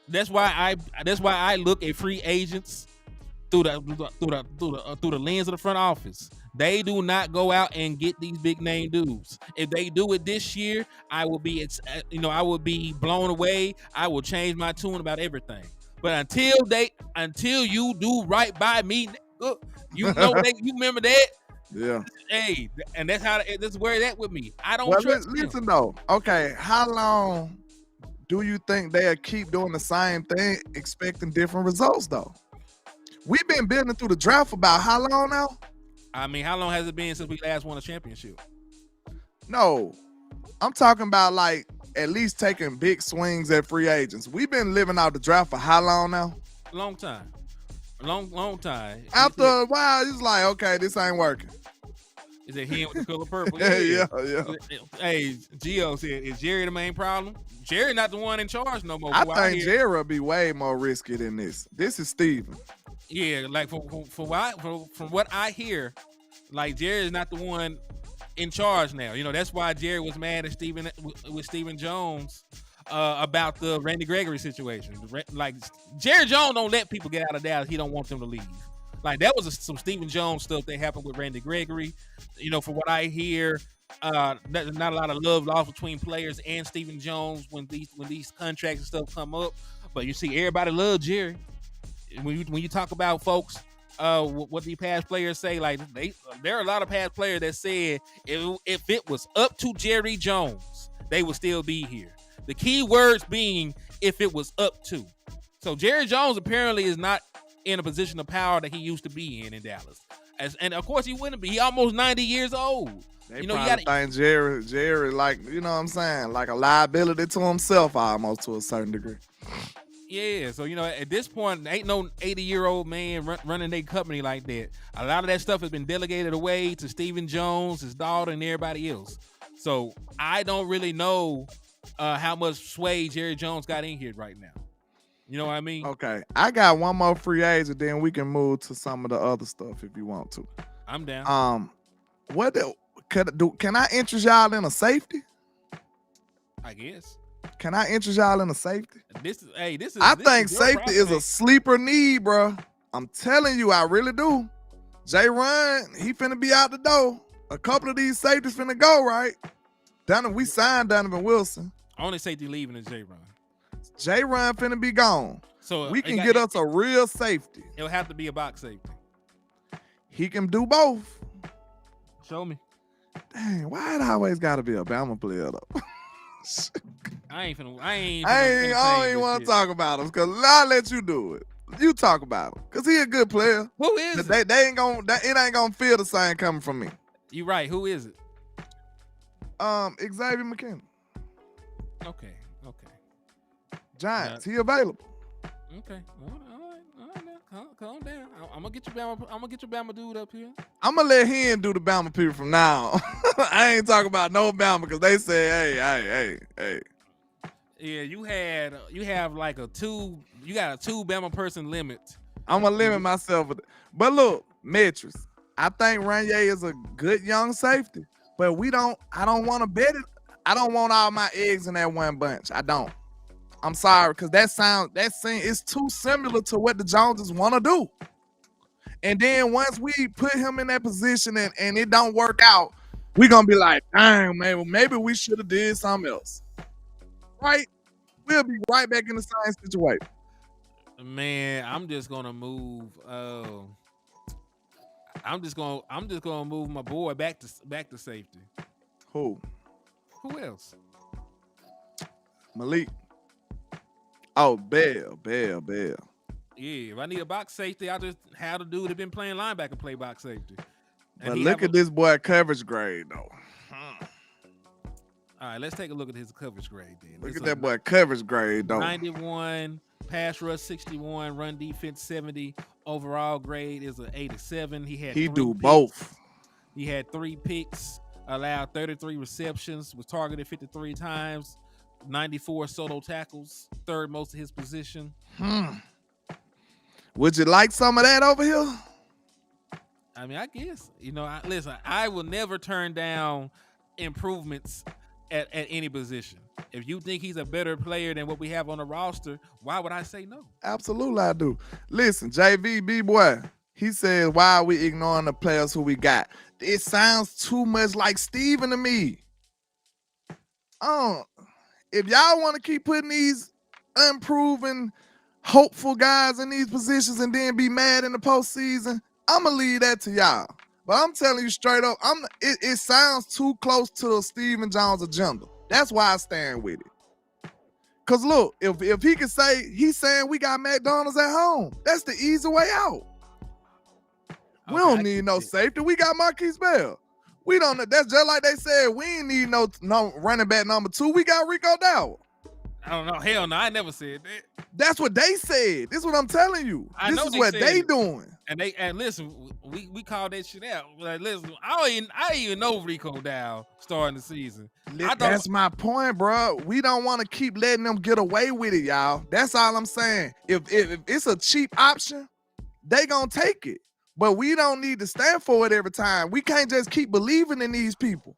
That's why I look at free agents through the lens of the front office. They do not go out and get these big name dudes. If they do it this year, I will be blown away. I will change my tune about everything. But until you do right by me, you remember that? Yeah. Hey, and that's where that with me. I don't trust. Listen though. Okay, how long do you think they'll keep doing the same thing, expecting different results though? We've been building through the draft for about how long now? I mean, how long has it been since we last won a championship? No, I'm talking about like at least taking big swings at free agents. We've been living out the draft for how long now? Long time. Long time. After a while, it's like, okay, this ain't working. Is it him with the color purple? Yeah. Hey, Gio said, is Jerry the main problem? Jerry not the one in charge no more. I think Jerry will be way more risky than this. This is Steven. Yeah, like from what I hear, like Jerry is not the one in charge now. You know, that's why Jerry was mad at Stephen Jones about the Randy Gregory situation. Like Jerry Jones don't let people get out of Dallas. He don't want them to leave. Like that was some Stephen Jones stuff that happened with Randy Gregory. You know, from what I hear, there's not a lot of love lost between players and Stephen Jones when these contracts and stuff come up. But you see, everybody loves Jerry. When you talk about folks, what the past players say, like there are a lot of past players that said if it was up to Jerry Jones, they would still be here. The key words being if it was up to. So Jerry Jones apparently is not in a position of power that he used to be in Dallas. And of course he wouldn't be. He almost 90 years old. They probably think Jerry, like, you know what I'm saying, like a liability to himself almost to a certain degree. Yeah, so, you know, at this point, ain't no 80-year-old man running their company like that. A lot of that stuff has been delegated away to Stephen Jones, his daughter, and everybody else. So I don't really know how much sway Jerry Jones got in here right now. You know what I mean? Okay, I got one more free agent, then we can move to some of the other stuff if you want to. I'm down. Can I interest y'all in a safety? I guess. Can I interest y'all in a safety? I think safety is a sleeper need, bro. I'm telling you, I really do. J. Run, he finna be out the door. A couple of these safeties finna go, right? We signed Donovan Wilson. Only safety leaving is J. Run. J. Run finna be gone. So we can get us a real safety. It'll have to be a box safety. He can do both. Show me. Dang, why it always gotta be a Bama player though? I don't even want to talk about him because I'll let you do it. You talk about him because he a good player. Who is it? It ain't gonna feel the same coming from me. You right. Who is it? Xavier McKinney. Okay. Giants. He available. Okay. All right. Now. Calm down. I'm gonna get your Bama dude up here. I'm gonna let him do the Bama people from now on. I ain't talking about no Bama because they say, hey. Yeah, you have like you got a 2 Bama person limit. I'm gonna limit myself with it. But look, metrics. I think Ranier is a good young safety, but I don't want to bet it. I don't want all my eggs in that one bunch. I don't. I'm sorry, because that scene is too similar to what the Joneses want to do. And then once we put him in that position and it don't work out, we're gonna be like, dang, maybe we should have did something else. Right? We'll be right back in the same situation. Man, I'm just gonna move. I'm just gonna move my boy back to safety. Who else? Malik. Oh, Bell. Yeah, if I need a box safety, I just have a dude that been playing linebacker play box safety. But look at this boy coverage grade though. All right, let's take a look at his coverage grade then. Look at that boy coverage grade though. 91, pass rush 61, run defense 70. Overall grade is an 87. He do both. He had 3 picks, allowed 33 receptions, was targeted 53 times, 94 solo tackles, third most of his position. Would you like some of that over here? I mean, I guess. You know, listen, I will never turn down improvements at any position. If you think he's a better player than what we have on the roster, why would I say no? Absolutely, I do. Listen, JVB boy, he says, why are we ignoring the players who we got? It sounds too much like Steven to me. If y'all want to keep putting these unproven, hopeful guys in these positions and then be mad in the postseason, I'm going to leave that to y'all. But I'm telling you straight up, it sounds too close to Stephen Jones' agenda. That's why I stand with it. Because look, if he could say, he's saying we got McDonald's at home, that's the easy way out. We don't need no safety. We got Marquise Bell. We don't. That's just like they said. We ain't need no running back number 2. We got Rico Dowell. I don't know. Hell no, I never said that. That's what they said. This is what I'm telling you. This is what they doing. And listen, we called that shit out. Like, listen, I didn't even know Rico Dowell starting the season. That's my point, bro. We don't want to keep letting them get away with it, y'all. That's all I'm saying. If it's a cheap option, they gonna take it. But we don't need to stand for it every time. We can't just keep believing in these people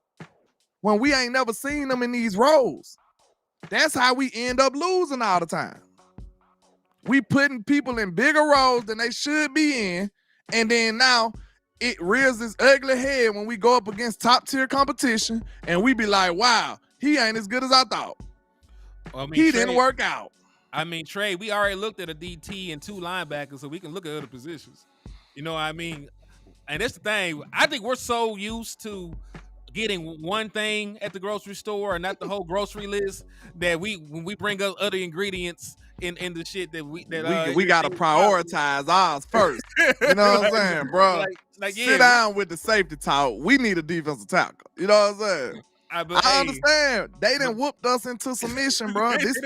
when we ain't never seen them in these roles. That's how we end up losing all the time. We putting people in bigger roles than they should be in, and then now it rears its ugly head when we go up against top tier competition, and we be like, wow, he ain't as good as I thought. He didn't work out. I mean, Trey, we already looked at a DT and 2 linebackers, so we can look at other positions. You know what I mean? And that's the thing. I think we're so used to getting one thing at the grocery store and not the whole grocery list that when we bring up other ingredients in the shit that we gotta prioritize ours first. You know what I'm saying, bro? Sit down with the safety talk. We need a defensive tackle. You know what I'm saying? I understand. They done whooped us into submission, bro. This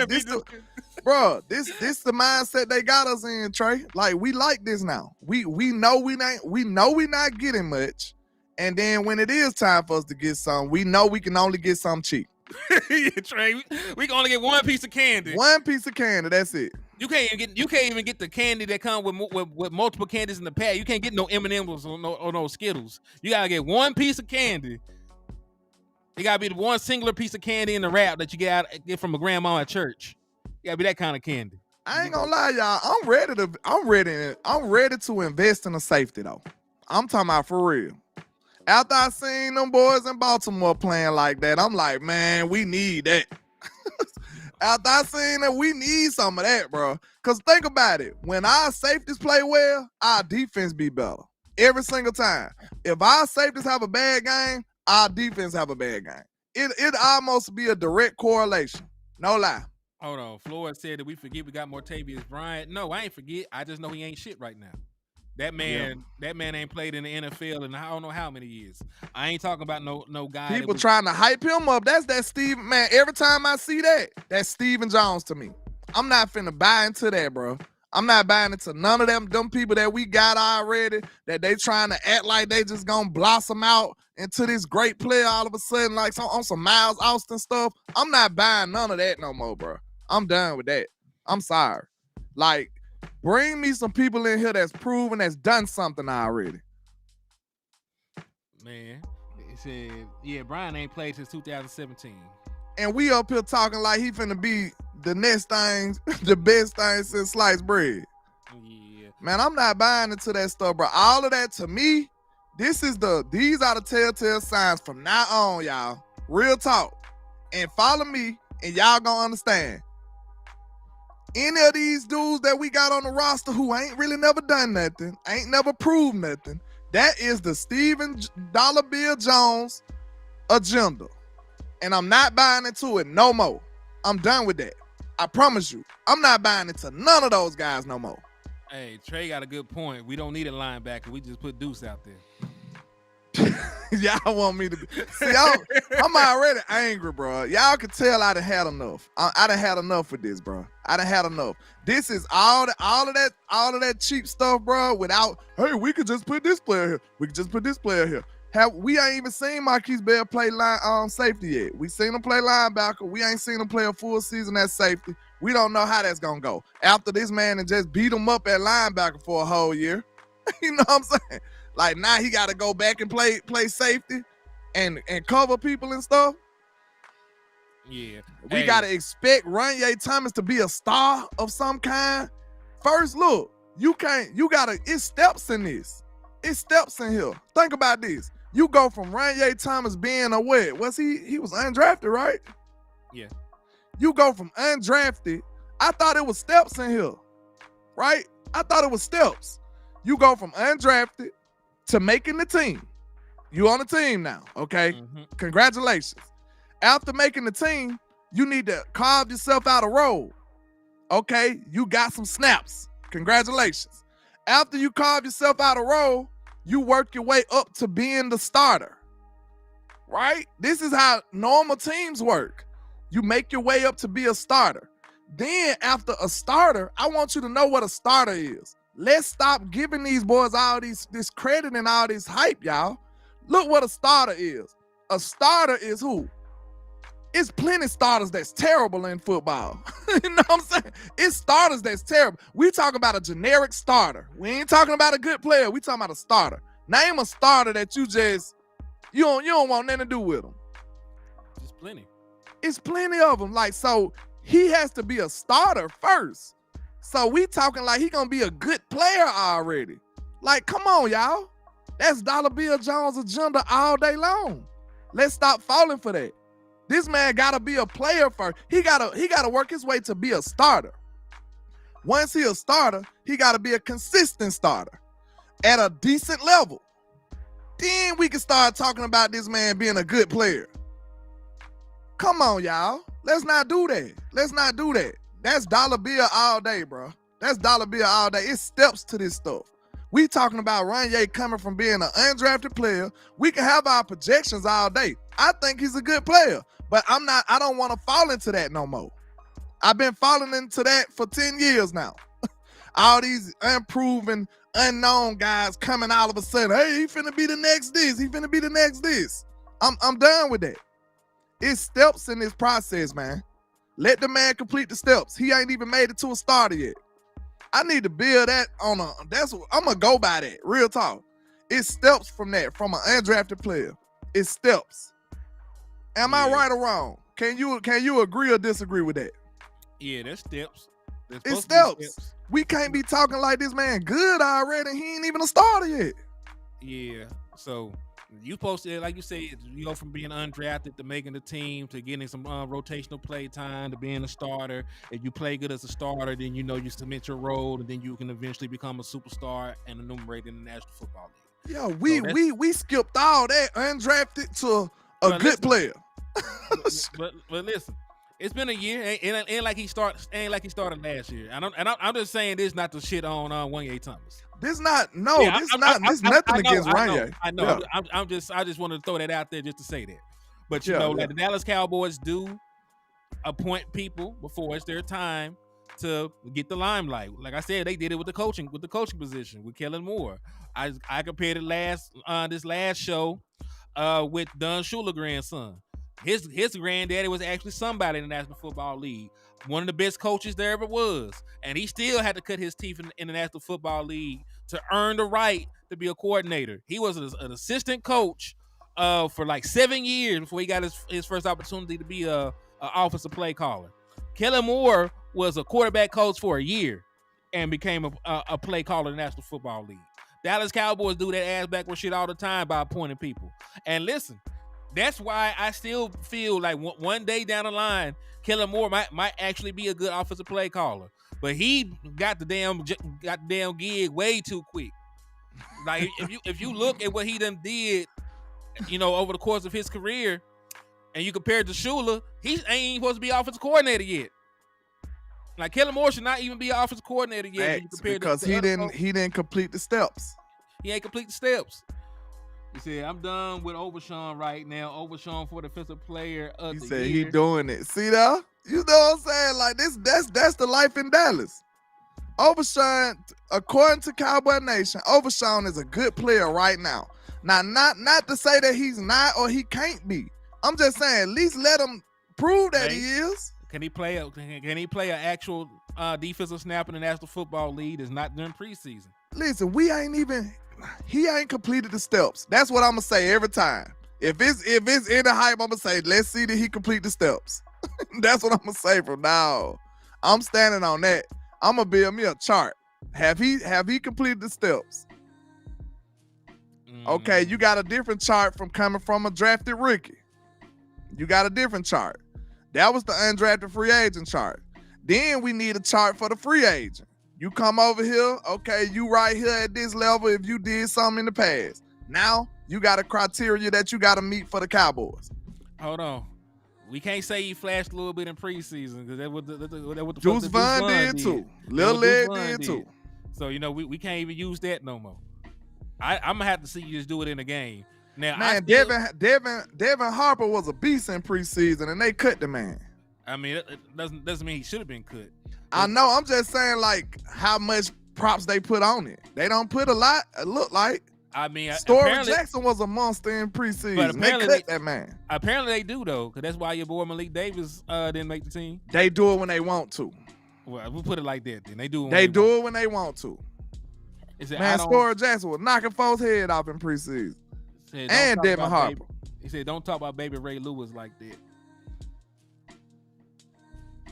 the mindset they got us in, Trey. Like, we like this now. We know we not getting much. And then when it is time for us to get some, we know we can only get some cheap. Yeah, Trey, we can only get one piece of candy. One piece of candy, that's it. You can't even get the candy that come with multiple candies in the pack. You can't get no M&Ms or no Skittles. You gotta get one piece of candy. It gotta be the one singular piece of candy in the wrap that you get from a grandma at church. You gotta be that kind of candy. I ain't gonna lie, y'all. I'm ready to invest in a safety though. I'm talking about for real. After I seen them boys in Baltimore playing like that, I'm like, man, we need that. After I seen that, we need some of that, bro. Because think about it. When our safeties play well, our defense be better. Every single time. If our safeties have a bad game, our defense have a bad game. It almost be a direct correlation. No lie. Hold on. Floyd said that we forget we got Martavius Bryant. No, I ain't forget. I just know he ain't shit right now. That man ain't played in the NFL in I don't know how many years. I ain't talking about no guy. People trying to hype him up. That's that Steve, man. Every time I see that, that's Steven Jones to me. I'm not finna buy into that, bro. I'm not buying into none of them people that we got already, that they trying to act like they just gonna blossom out into this great player all of a sudden, like on some Miles Austin stuff. I'm not buying none of that no more, bro. I'm done with that. I'm sorry. Like, bring me some people in here that's proven, that's done something already. Man, he said, yeah, Brian ain't played since 2017. And we up here talking like he finna be the next thing, the best thing since sliced bread. Yeah. Man, I'm not buying into that stuff, bro. All of that, to me, these are the telltale signs from now on, y'all. Real talk. And follow me, and y'all gonna understand. Any of these dudes that we got on the roster who ain't really never done nothing, ain't never proved nothing, that is the Steven Dollar Bill Jones agenda. And I'm not buying into it no more. I'm done with that. I promise you. I'm not buying into none of those guys no more. Hey, Trey got a good point. We don't need a linebacker. We just put Deuce out there. Y'all want me to be... See, I'm already angry, bro. Y'all can tell I done had enough. I done had enough with this, bro. I done had enough. This is all of that cheap stuff, bro, without, hey, we could just put this player here. We could just put this player here. We ain't even seen Marquise Bell play safety yet. We seen him play linebacker. We ain't seen him play a full season at safety. We don't know how that's going to go. After this man and just beat him up at linebacker for a whole year. You know what I'm saying? Like, now he got to go back and play safety and cover people and stuff. Yeah. We got to expect Ranye Thomas to be a star of some kind. First, look, it's steps in this. It's steps in here. Think about this. You go from Ranye Thomas being a what? He was undrafted, right? Yeah. You go from undrafted. I thought it was steps in here, right? I thought it was steps. You go from undrafted to making the team. You on the team now, okay? Mm-hmm. Congratulations. After making the team, you need to carve yourself out a role. Okay, you got some snaps. Congratulations. After you carve yourself out a role, you work your way up to being the starter, right? This is how normal teams work. You make your way up to be a starter. Then after a starter, I want you to know what a starter is. Let's stop giving these boys all this credit and all this hype, y'all. Look what a starter is. A starter is who? It's plenty starters that's terrible in football. You know what I'm saying? It's starters that's terrible. We talking about a generic starter. We ain't talking about a good player. We talking about a starter. Name a starter that you don't want nothing to do with them. There's plenty. It's plenty of them. Like, so he has to be a starter first. So we talking like he gonna be a good player already. Like, come on, y'all. That's Dollar Bill Jones' agenda all day long. Let's stop falling for that. This man gotta be a player first. He gotta work his way to be a starter. Once he a starter, he gotta be a consistent starter at a decent level. Then we can start talking about this man being a good player. Come on, y'all. Let's not do that. Let's not do that. That's dollar bill all day, bro. That's dollar bill all day. It's steps to this stuff. We talking about Ranye coming from being an undrafted player. We can have our projections all day. I think he's a good player, but I don't want to fall into that no more. I've been falling into that for 10 years now. All these unproven, unknown guys coming all of a sudden, hey, he finna be the next this, he finna be the next this. I'm done with that. It's steps in this process, man. Let the man complete the steps. He ain't even made it to a starter yet. I need to build that on I'm gonna go by that, real talk. It's steps from that, from an undrafted player. It's steps. Am I right or wrong? Can you agree or disagree with that? Yeah, there's steps. It's steps. We can't be talking like this man good already. He ain't even a starter yet. Yeah. So you posted, like you said, you go from being undrafted to making the team to getting some rotational play time to being a starter. If you play good as a starter, then you cement your role, and then you can eventually become a superstar and enumerated in the National Football League. Yeah, we skipped all that undrafted to a good player. but listen, it's been a year. Ain't like he started last year. I'm just saying this not to shit on Wanye Thomas. This nothing against Ranye. I know. Yeah. I just wanted to throw that out there just to say that. But like the Dallas Cowboys do appoint people before it's their time to get the limelight. Like I said, they did it with the coaching position with Kellen Moore. I compared it this last show with Don Shula's grandson. His granddaddy was actually somebody in the National Football League, one of the best coaches there ever was, and he still had to cut his teeth in the National Football League to earn the right to be a coordinator. He was an assistant coach for like 7 years before he got his first opportunity to be a offensive play caller. Kellen Moore was a quarterback coach for a year and became a play caller in the National Football League. Dallas Cowboys do that ass backward shit all the time by appointing people. And listen, that's why I still feel like one day down the line, Kellen Moore might actually be a good offensive play caller. But he got the damn gig way too quick. Like if you look at what he done did, over the course of his career, and you compare it to Shula, he ain't supposed to be offensive coordinator yet. Like Kellen Moore should not even be offensive coordinator yet. Because he didn't complete the steps. He ain't complete the steps. He said, I'm done with Overshawn right now. Overshawn for defensive player of the year. He doing it. See that? You know what I'm saying? Like that's the life in Dallas. Overshawn, according to Cowboy Nation, Overshawn is a good player right now. Now, not to say that he's not or he can't be. I'm just saying, at least let him prove that he is. Can he play an actual defensive snap in the National Football League? It's not during preseason. Listen, he ain't completed the steps. That's what I'm gonna say every time. If it's in the hype, I'm gonna say, let's see that he complete the steps. That's what I'm gonna say from now. I'm standing on that. I'm gonna build me a chart. Have he completed the steps? Okay, you got a different chart from coming from a drafted rookie. You got a different chart. That was the undrafted free agent chart. Then we need a chart for the free agent. You come over here, okay, you right here at this level if you did something in the past. Now, you got a criteria that you got to meet for the Cowboys. Hold on. We can't say he flashed a little bit in preseason because that's what the Juice Vaughn did too. Lil Leg did too. So, we can't even use that no more. I'm gonna have to see you just do it in the game. Now, Man, Devin Harper was a beast in preseason, and they cut the man. I mean, it doesn't mean he should have been cut. I know. I'm just saying, like, how much props they put on it. They don't put a lot. It looked like. I mean, Story Jackson was a monster in preseason. But they cut that man. Apparently they do though, because that's why your boy Malik Davis didn't make the team. They do it when they want to. Well, we'll put it like that. Then they do. It when they want to. Man, Story Jackson was knocking folks' head off in preseason. And Devin Harper. He said, "Don't talk about baby Ray Lewis like that."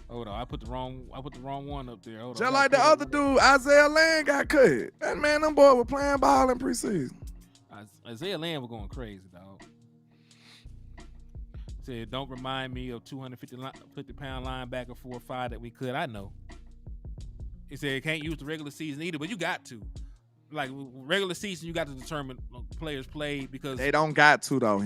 Hold on, I put the wrong one up there. Hold Just on, like the other dude, Isaiah Land got cut. That man, them boys were playing ball in preseason. Isaiah Land was going crazy, dog. Said, "Don't remind me of 250-pound linebacker 4-5 that we could." I know. He said, "Can't use the regular season either, but you got to. Like regular season, you got to determine players play because they don't got to though.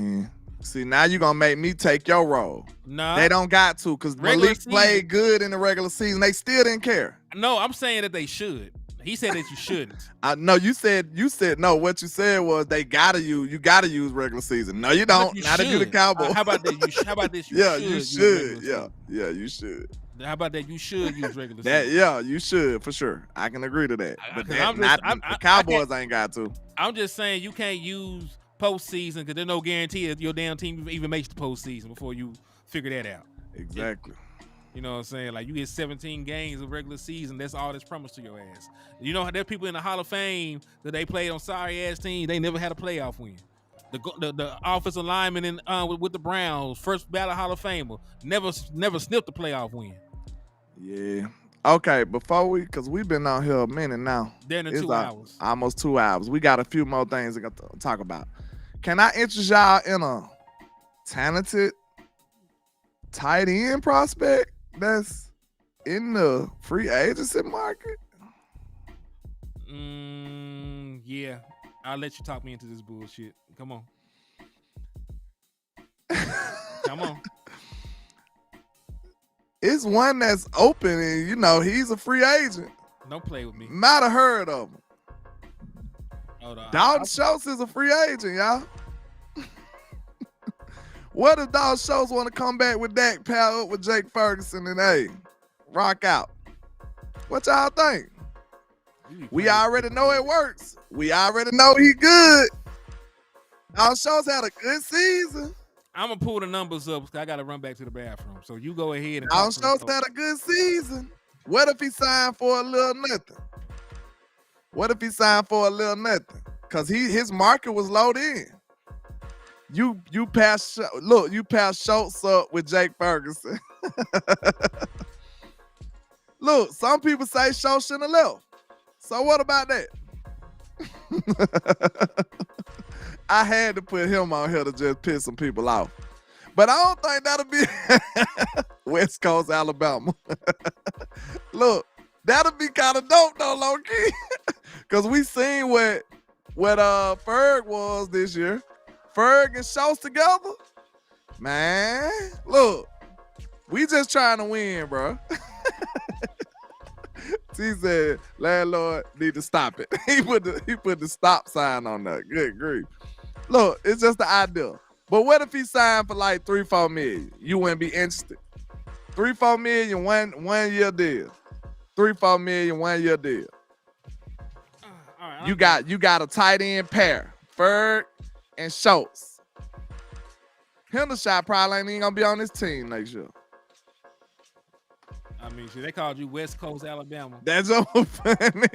See, now you're going to make me take your role. No. They don't got to because Malik played good in the regular season. They still didn't care. No, I'm saying that they should. He said that you shouldn't. No, you said no. What you said was you gotta use regular season. No, you don't. Not if you're the Cowboys. How about that? How about this? You should. Yeah, you should. How about that? You should use regular season. Yeah, you should for sure. I can agree to that. But the Cowboys ain't got to. I'm just saying you can't use postseason because there's no guarantee that your damn team even makes the postseason before you figure that out. Exactly. You know what I'm saying? Like you get 17 games of regular season, that's all that's promised to your ass. You know, there are people in the Hall of Fame that they played on sorry ass teams. They never had a playoff win. The offensive lineman with the Browns, first ballot Hall of Famer, never sniffed a playoff win. Yeah. Okay, because we've been out here a minute now. Then in 2 hours. Almost 2 hours. We got a few more things to talk about. Can I interest y'all in a talented tight end prospect that's in the free agency market? Yeah. I'll let you talk me into this bullshit. Come on. Come on. It's one that's open and, he's a free agent. Don't play with me. Might have heard of him. Hold on. Dalton Schultz is a free agent, y'all. What if Dalton Schultz want to come back with Dak, pair up with Jake Ferguson, and rock out? What y'all think? We already know it works. We already know he good. Dalton Schultz had a good season. I'm going to pull the numbers up because I got to run back to the bathroom. So you go ahead and Dalton Schultz had a good season. What if he signed for a little nothing? Because his market was loaded in. You pass Schultz up with Jake Ferguson. Look, some people say Schultz shouldn't have left. So what about that? I had to put him on here to just piss some people off. But I don't think that'll be West Coast, Alabama. Look, that'll be kind of dope though, low-key. Because we seen what Ferg was this year. Ferg and Schultz together. Man, look, we just trying to win, bro. He said, landlord need to stop it. He put the stop sign on that. Good grief. Look, it's just the idea. But what if he signed for like $3-4 million? You wouldn't be interested. $3-4 million, one year deal. $3-4 million, 1 year deal. All right, you got a tight end pair, Ferg and Schultz. Hendershot probably ain't even gonna be on this team next year. I mean, they called you West Coast, Alabama. That's so funny.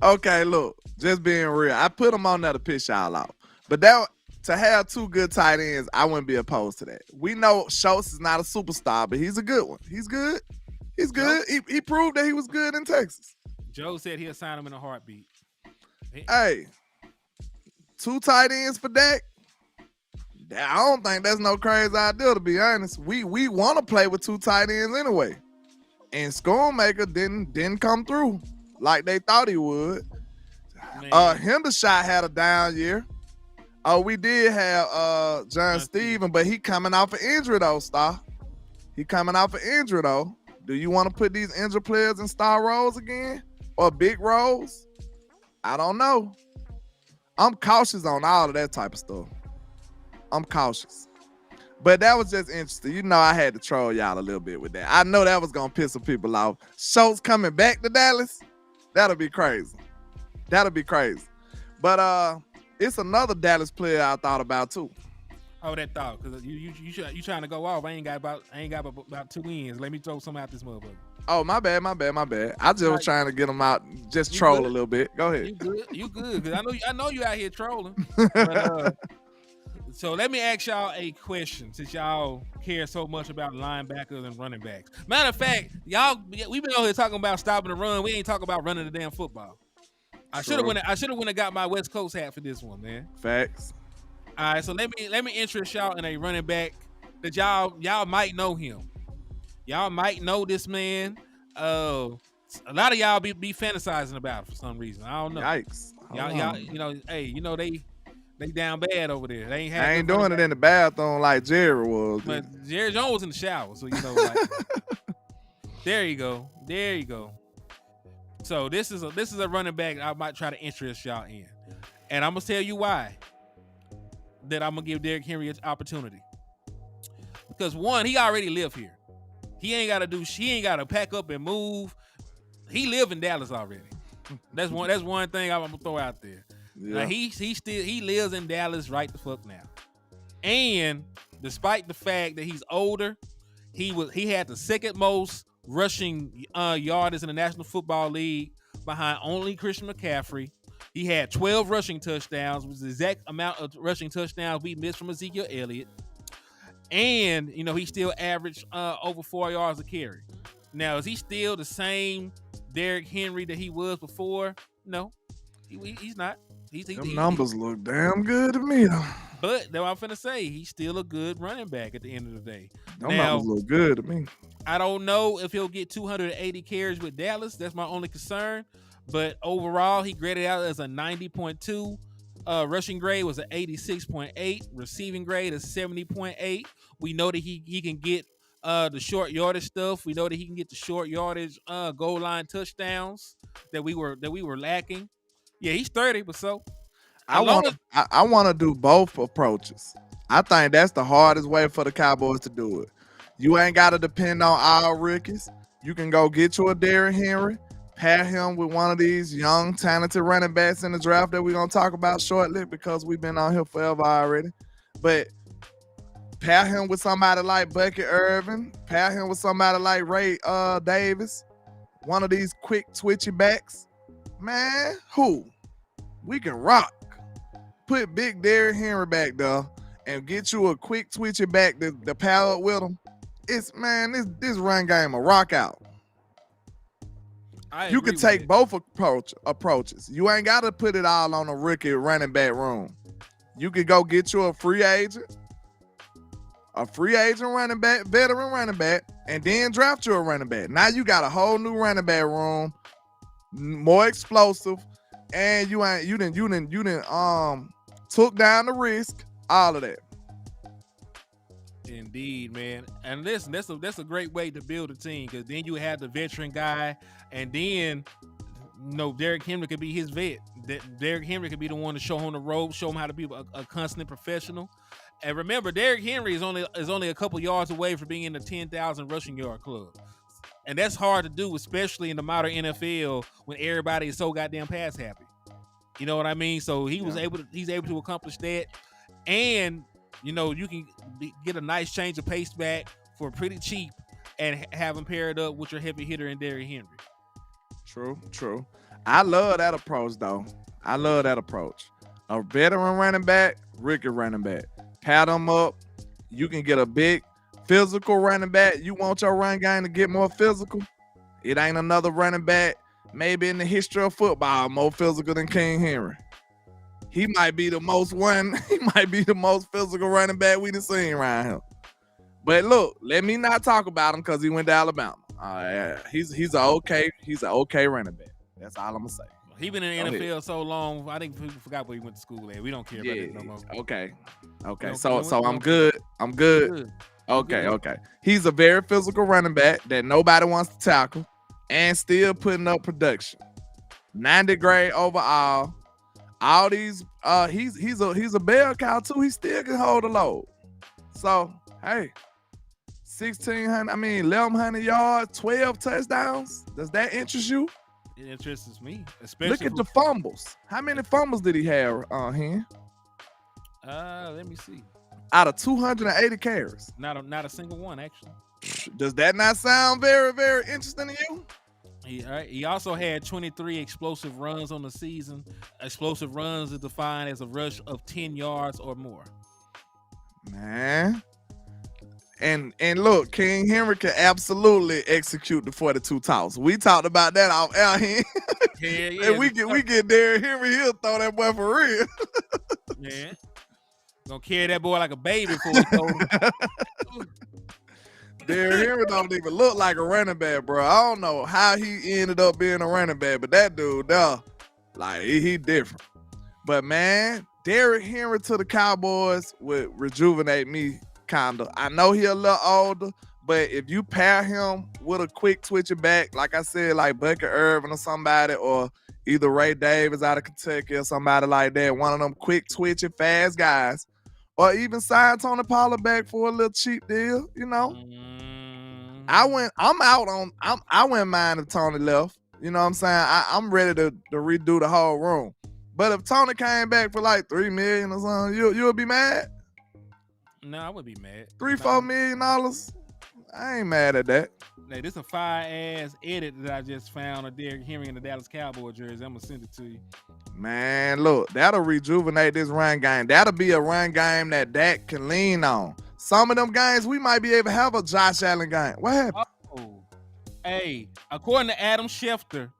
Okay, look, just being real. I put them on there to piss y'all off. But to have two good tight ends, I wouldn't be opposed to that. We know Schultz is not a superstar, but he's a good one. He's good. He's good. He proved that he was good in Texas. Joe said he'll sign him in a heartbeat. Hey, two tight ends for Dak? I don't think that's no crazy idea, to be honest. We want to play with two tight ends anyway. And Schoonmaker didn't come through like they thought he would. Hendershot had a down year. We did have John Steven, but he coming off an injury though, Star. He coming off an injury though. Do you want to put these injured players in star roles again? Or big roles? I don't know. I'm cautious on all of that type of stuff. I'm cautious. But that was just interesting. You know, I had to troll y'all a little bit with that. I know that was going to piss some people off. Schultz coming back to Dallas? That'll be crazy. That'll be crazy. But it's another Dallas player I thought about too. Oh, that thought, because you trying to go off. I ain't got about 2 wins. Let me throw some out this motherfucker. Oh, my bad. I just was trying to get them out, just troll a little bit. Go ahead. You good? Because I know you out here trolling. But, so let me ask y'all a question, since y'all care so much about linebackers and running backs. Matter of fact, we've been out here talking about stopping the run. We ain't talking about running the damn football. I should have went and got my West Coast hat for this one, man. Facts. All right, so let me interest y'all in a running back that y'all might know him. Y'all might know this man. A lot of y'all be fantasizing about it for some reason. I don't know. Yikes. Y'all, they down bad over there. They ain't doing it in the bathroom like Jerry was. But Jerry Jones was in the shower, so like, there you go. So this is a running back I might try to interest y'all in, and I'm gonna tell you why. That I'm gonna give Derrick Henry an opportunity, because one, he already live here. He ain't gotta pack up and move. He live in Dallas already. That's one thing I'm gonna throw out there. Yeah. Now, he lives in Dallas right the fuck now. And despite the fact that he's older, he had the second most rushing yardage in the National Football League, behind only Christian McCaffrey. He had 12 rushing touchdowns, which is the exact amount of rushing touchdowns we missed from Ezekiel Elliott. And, he still averaged over 4 yards a carry. Now, is he still the same Derrick Henry that he was before? No, he's not. Them numbers look damn good to me, though. But that's what I'm finna say. He's still a good running back at the end of the day. Them numbers look good to me. I don't know if he'll get 280 carries with Dallas. That's my only concern. But overall, he graded out as a 90.2. Rushing grade was an 86.8. Receiving grade is 70.8. We know that he can get the short yardage stuff. We know that he can get the short yardage goal line touchdowns that we were lacking. Yeah, he's 30, but so I want to do both approaches. I think that's the hardest way for the Cowboys to do it. You ain't got to depend on all rookies. You can go get you a Derrick Henry, pair him with one of these young, talented running backs in the draft that we're going to talk about shortly, because we've been on here forever already. But pair him with somebody like Bucky Irvin, pair him with somebody like Ray Davis, one of these quick, twitchy backs. Man, we can rock. Put big Derrick Henry back there and get you a quick, twitchy back to power up with him. This run game a rock out. You can take both approaches. You ain't got to put it all on a rookie running back room. You could go get you a free agent running back, veteran running back, and then draft you a running back. Now you got a whole new running back room, more explosive, and you didn't took down the risk, all of that. Indeed, man. And listen, that's a great way to build a team, because then you have the veteran guy, and then Derrick Henry could be his vet. Derrick Henry could be the one to show him the ropes, show him how to be a constant professional. And remember, Derrick Henry is only a couple yards away from being in the 10,000 rushing yard club. And that's hard to do, especially in the modern NFL when everybody is so goddamn pass happy. You know what I mean? So he's able to accomplish that. And, you can get a nice change of pace back for pretty cheap and have him paired up with your heavy hitter in Derrick Henry. True. I love that approach, though. A veteran running back, rookie running back. Pat them up. You can get a big physical running back. You want your run game to get more physical? It ain't another running back, maybe in the history of football, more physical than King Henry. He might be the most physical running back we've seen around here. But look, let me not talk about him because he went to Alabama. He's an okay running back. That's all I'm gonna say. He been in the NFL so long, I think people forgot where he went to school at. We don't care about it no more. Okay. So I'm good. Okay. He's a very physical running back that nobody wants to tackle and still putting up production. 90 grade overall. All these, he's a bell cow too. He still can hold a load. So hey, 1,600, 1,100 yards, 12 touchdowns. Does that interest you? It interests me, especially. Look at the fumbles. How many fumbles did he have here? Let me see. Out of 280 carries. Not a single one, actually. Does that not sound very, very interesting to you? He also had 23 explosive runs on the season. Explosive runs is defined as a rush of 10 yards or more. Man. And look, King Henry can absolutely execute the 42 toss. We talked about that off air here. Yeah. And we get Derrick Henry, he'll throw that boy for real. Yeah. Gonna carry that boy like a baby for he told him. Derrick Henry don't even look like a running back, bro. I don't know how he ended up being a running back, but that dude, like he different. But man, Derrick Henry to the Cowboys would rejuvenate me, kinda. I know he a little older, but if you pair him with a quick twitching back, like I said, like Bucky Irvin or somebody, or either Ray Davis out of Kentucky or somebody like that, one of them quick twitching fast guys, or even sign Tony Pollard back for a little cheap deal, you know. I wouldn't mind if Tony left. You know what I'm saying? I'm ready to redo the whole room. But if Tony came back for like $3 million or something, you'll be mad? No, I wouldn't be mad. $4 million? I ain't mad at that. Hey, this is a fire-ass edit that I just found of Derrick Henry in the Dallas Cowboys jersey. I'm going to send it to you. Man, look, that'll rejuvenate this run game. That'll be a run game that Dak can lean on. Some of them games, we might be able to have a Josh Allen game. What happened? Oh, hey, according to Adam Schefter,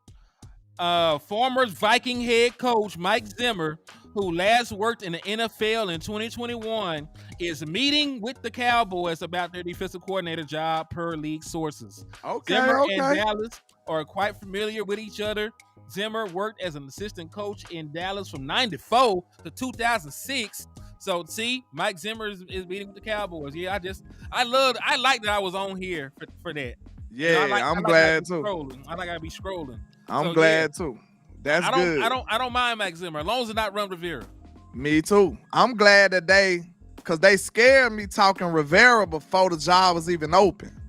former Viking head coach Mike Zimmer, who last worked in the NFL in 2021, is meeting with the Cowboys about their defensive coordinator job per league sources. Zimmer and Dallas are quite familiar with each other. Zimmer worked as an assistant coach in Dallas from 94 to 2006. So see, Mike Zimmer is meeting with the Cowboys. Yeah, I like that I was on here for that. Yeah, I'm glad too. I like I be scrolling. I'm glad too. That's good. I don't mind Mike Zimmer as long as it's not Ron Rivera. Me too. I'm glad that because they scared me talking Rivera before the job was even open.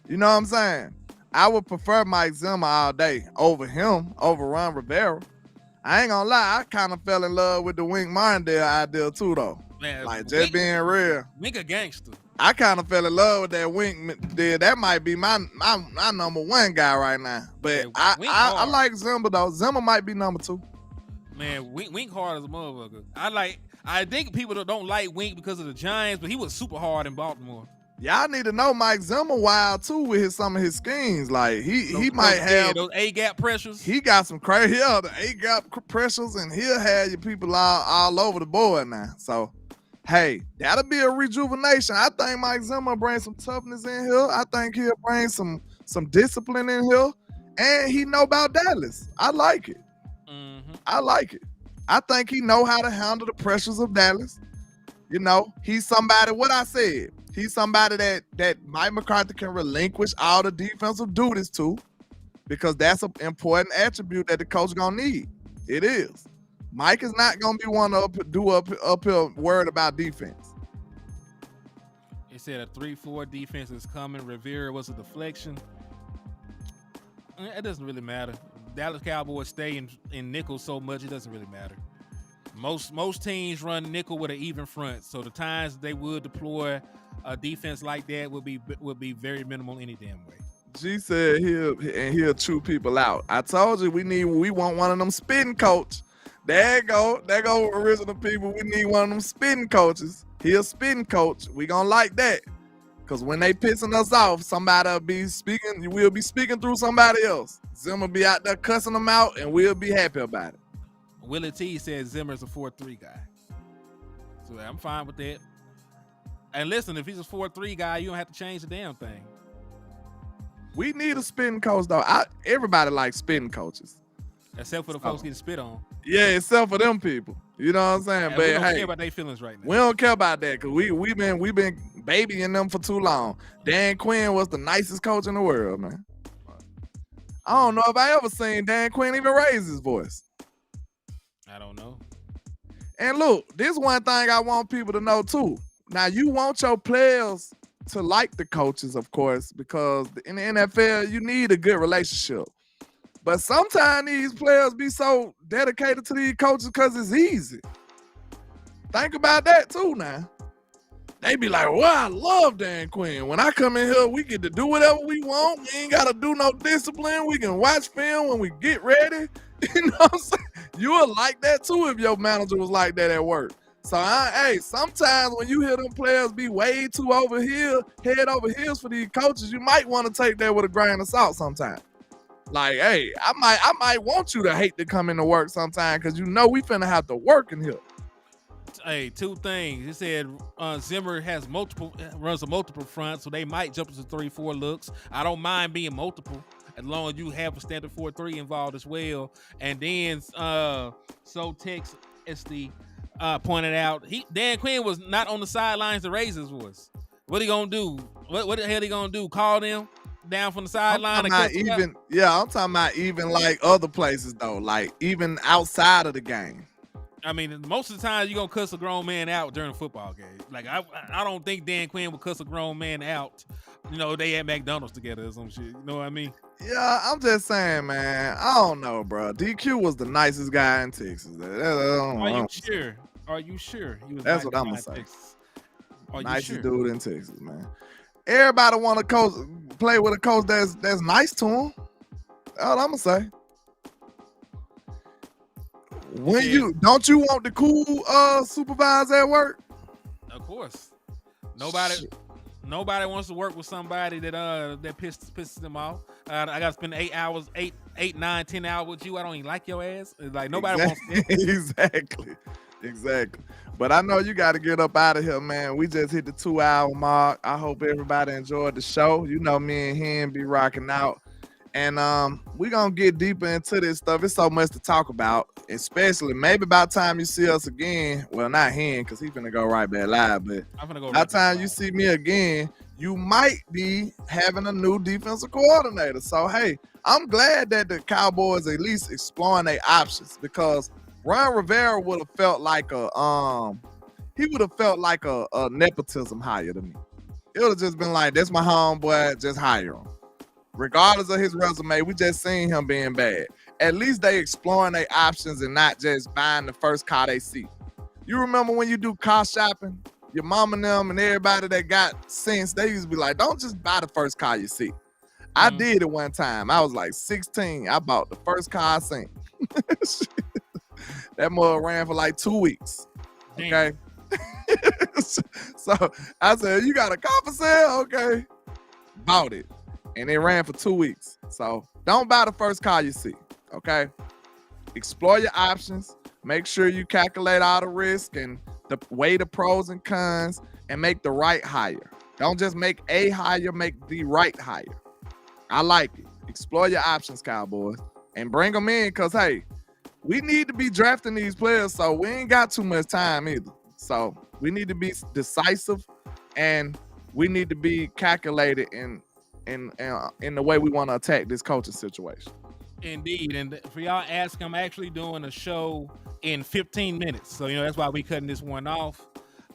You know what I'm saying? I would prefer Mike Zimmer all day over Ron Rivera. I ain't gonna lie, I kind of fell in love with the Wink Martindale idea too, though. Man, like just being real. Wink a gangster. I kind of fell in love with that Wink. That might be my number one guy right now. But yeah, I like Zimmer though. Zimmer might be number two. Man, Wink hard as a motherfucker. I think people don't like Wink because of the Giants, but he was super hard in Baltimore. Y'all need to know Mike Zimmer wild too with some of his schemes. Like he might have those A-gap pressures. He got some crazy the A-gap pressures, and he'll have your people all over the board now. So hey, that'll be a rejuvenation. I think Mike Zimmer bring some toughness in here. I think he'll bring some discipline in here, and he know about Dallas. I like it. Mm-hmm. I like it. I think he know how to handle the pressures of Dallas. You know, he's somebody. What I said. He's somebody that Mike McCarthy can relinquish all the defensive duties to, because that's an important attribute that the coach gonna need. It is. Mike is not gonna be one to do uphill worried about defense. He said a 3-4 defense is coming. Rivera was a deflection. It doesn't really matter. Dallas Cowboys stay in nickel so much it doesn't really matter. Most teams run nickel with an even front, so the times they would deploy a defense like that would be very minimal any damn way. G said he'll chew people out. I told you we want one of them spitting coach. There go original people. We need one of them spitting coaches. He'll spitting coach. We gonna like that, cause when they pissing us off, somebody'll be speaking. We'll be speaking through somebody else. Zimmer be out there cussing them out, and we'll be happy about it. Willie T says Zimmer's a 4-3 guy. So I'm fine with that. And listen, if he's a 4-3 guy, you don't have to change the damn thing. We need a spitting coach, though. Everybody likes spitting coaches. Except for the folks getting spit on. Yeah, except for them people. You know what I'm saying? But we don't care about their feelings right now. We don't care about that, because we've been babying them for too long. Dan Quinn was the nicest coach in the world, man. I don't know if I ever seen Dan Quinn even raise his voice. I don't know. And look, this one thing I want people to know too. Now, you want your players to like the coaches, of course, because in the NFL, you need a good relationship. But sometimes these players be so dedicated to these coaches because it's easy. Think about that too now. They be like, well, I love Dan Quinn. When I come in here, we get to do whatever we want. We ain't got to do no discipline. We can watch film when we get ready. You know what I'm saying? You would like that too if your manager was like that at work. So, hey, sometimes when you hear them players be way too head over heels for these coaches, you might want to take that with a grain of salt sometimes. Like, hey, I might want you to hate to come into work sometime because you know we finna have to work in here. Hey, two things. He said Zimmer runs a multiple front, so they might jump into 3-4 looks. I don't mind being multiple as long as you have a standard 4-3 involved as well. And then so Tex SD pointed out Dan Quinn was not on the sidelines to raise his voice. What he gonna do? What the hell he gonna do? Call them down from the sideline? I'm talking about even like other places though, like even outside of the game. I mean, most of the time you're going to cuss a grown man out during a football game. Like, I don't think Dan Quinn would cuss a grown man out. You know, they at McDonald's together or some shit. You know what I mean? Yeah, I'm just saying, man. I don't know, bro. DQ was the nicest guy in Texas. Are you sure? Are you sure? He was That's what I'm going to say. Nicest dude in Texas, man. Everybody want to play with a coach that's nice to him. That's what I'm going to say. Don't you want the cool supervisor at work? Of course. Nobody wants to work with somebody that pisses them off. I gotta spend 8, 9, 10 hours with you. I don't even like your ass. Like nobody wants that. Exactly. But I know you got to get up out of here, man. We just hit the 2-hour mark. I hope everybody enjoyed the show. You know, me and him be rocking out. And we're going to get deeper into this stuff. It's so much to talk about, especially maybe by the time you see us again. Well, not him because he's going to go right back live. But by the time you see me again, you might be having a new defensive coordinator. So, hey, I'm glad that the Cowboys at least exploring their options because Ron Rivera would have felt like a nepotism hire to me. It would have just been like, that's my homeboy, just hire him. Regardless of his resume, we just seen him being bad. At least they exploring their options and not just buying the first car they see. You remember when you do car shopping, your mom and them and everybody that got sense, they used to be like, don't just buy the first car you see. I did it one time. I was like 16. I bought the first car I seen. That mug ran for like 2 weeks. Okay. So I said, you got a car for sale? Okay. Bought it. And it ran for 2 weeks. So don't buy the first car you see, okay? Explore your options. Make sure you calculate all the risk and weigh the pros and cons and make the right hire. Don't just make a hire, make the right hire. I like it. Explore your options, Cowboys, and bring them in because, hey, we need to be drafting these players, so we ain't got too much time either. So we need to be decisive and we need to be calculated in the way we want to attack this coaching situation. Indeed. And for y'all asking, I'm actually doing a show in 15 minutes. So, that's why we cutting this one off.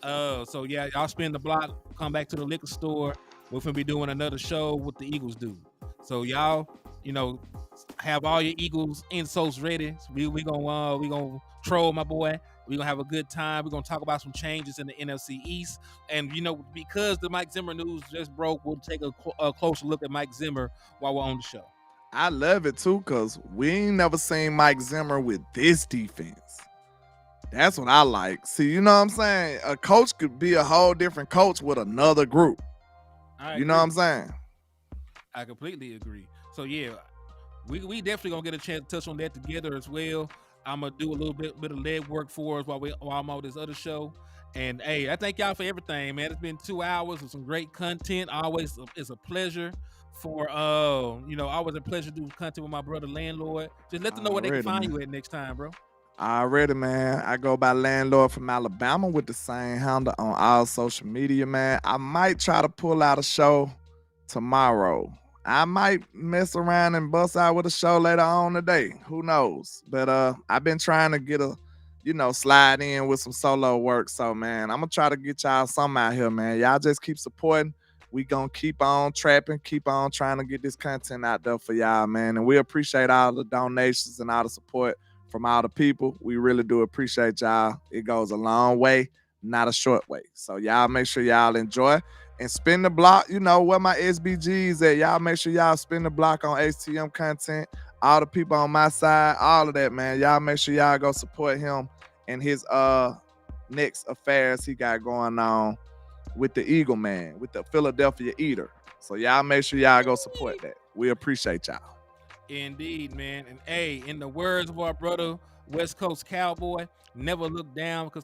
So, yeah, y'all spin the block, come back to the liquor store. We're going to be doing another show with the Eagles do. So, y'all, have all your Eagles insults ready. So we gonna troll my boy. We're going to have a good time. We're going to talk about some changes in the NFC East. And, because the Mike Zimmer news just broke, we'll take a closer look at Mike Zimmer while we're on the show. I love it, too, because we ain't never seen Mike Zimmer with this defense. That's what I like. See, you know what I'm saying? A coach could be a whole different coach with another group. You know what I'm saying? I completely agree. So, yeah, we definitely going to get a chance to touch on that together as well. I'm gonna do a little bit of leg work for us while I'm on this other show. And hey, I thank y'all for everything, man. It's been 2 hours of some great content. Always it's a pleasure always a pleasure to do content with my brother LandLord. Just let them know where they can find you at next time, bro. Already, man. I go by LandLord from Alabama with the same handle on all social media, man. I might try to pull out a show tomorrow I might mess around and bust out with a show later on today. Who knows? But I've been trying to get a, slide in with some solo work. So man, I'm gonna try to get y'all something out here, man. Y'all just keep supporting. We gonna keep on trapping, keep on trying to get this content out there for y'all, man. And we appreciate all the donations and all the support from all the people. We really do appreciate y'all. It goes a long way, not a short way. So y'all make sure y'all enjoy and spin the block. Where my SBGs at. Y'all make sure y'all spin the block on HTM content. All the people on my side, all of that, man. Y'all make sure y'all go support him and his next affairs he got going on with the Eagle Man, with the Philadelphia Eater. So y'all make sure y'all go support that. We appreciate y'all. Indeed, man. And hey, in the words of our brother, West Coast Cowboy, never look down because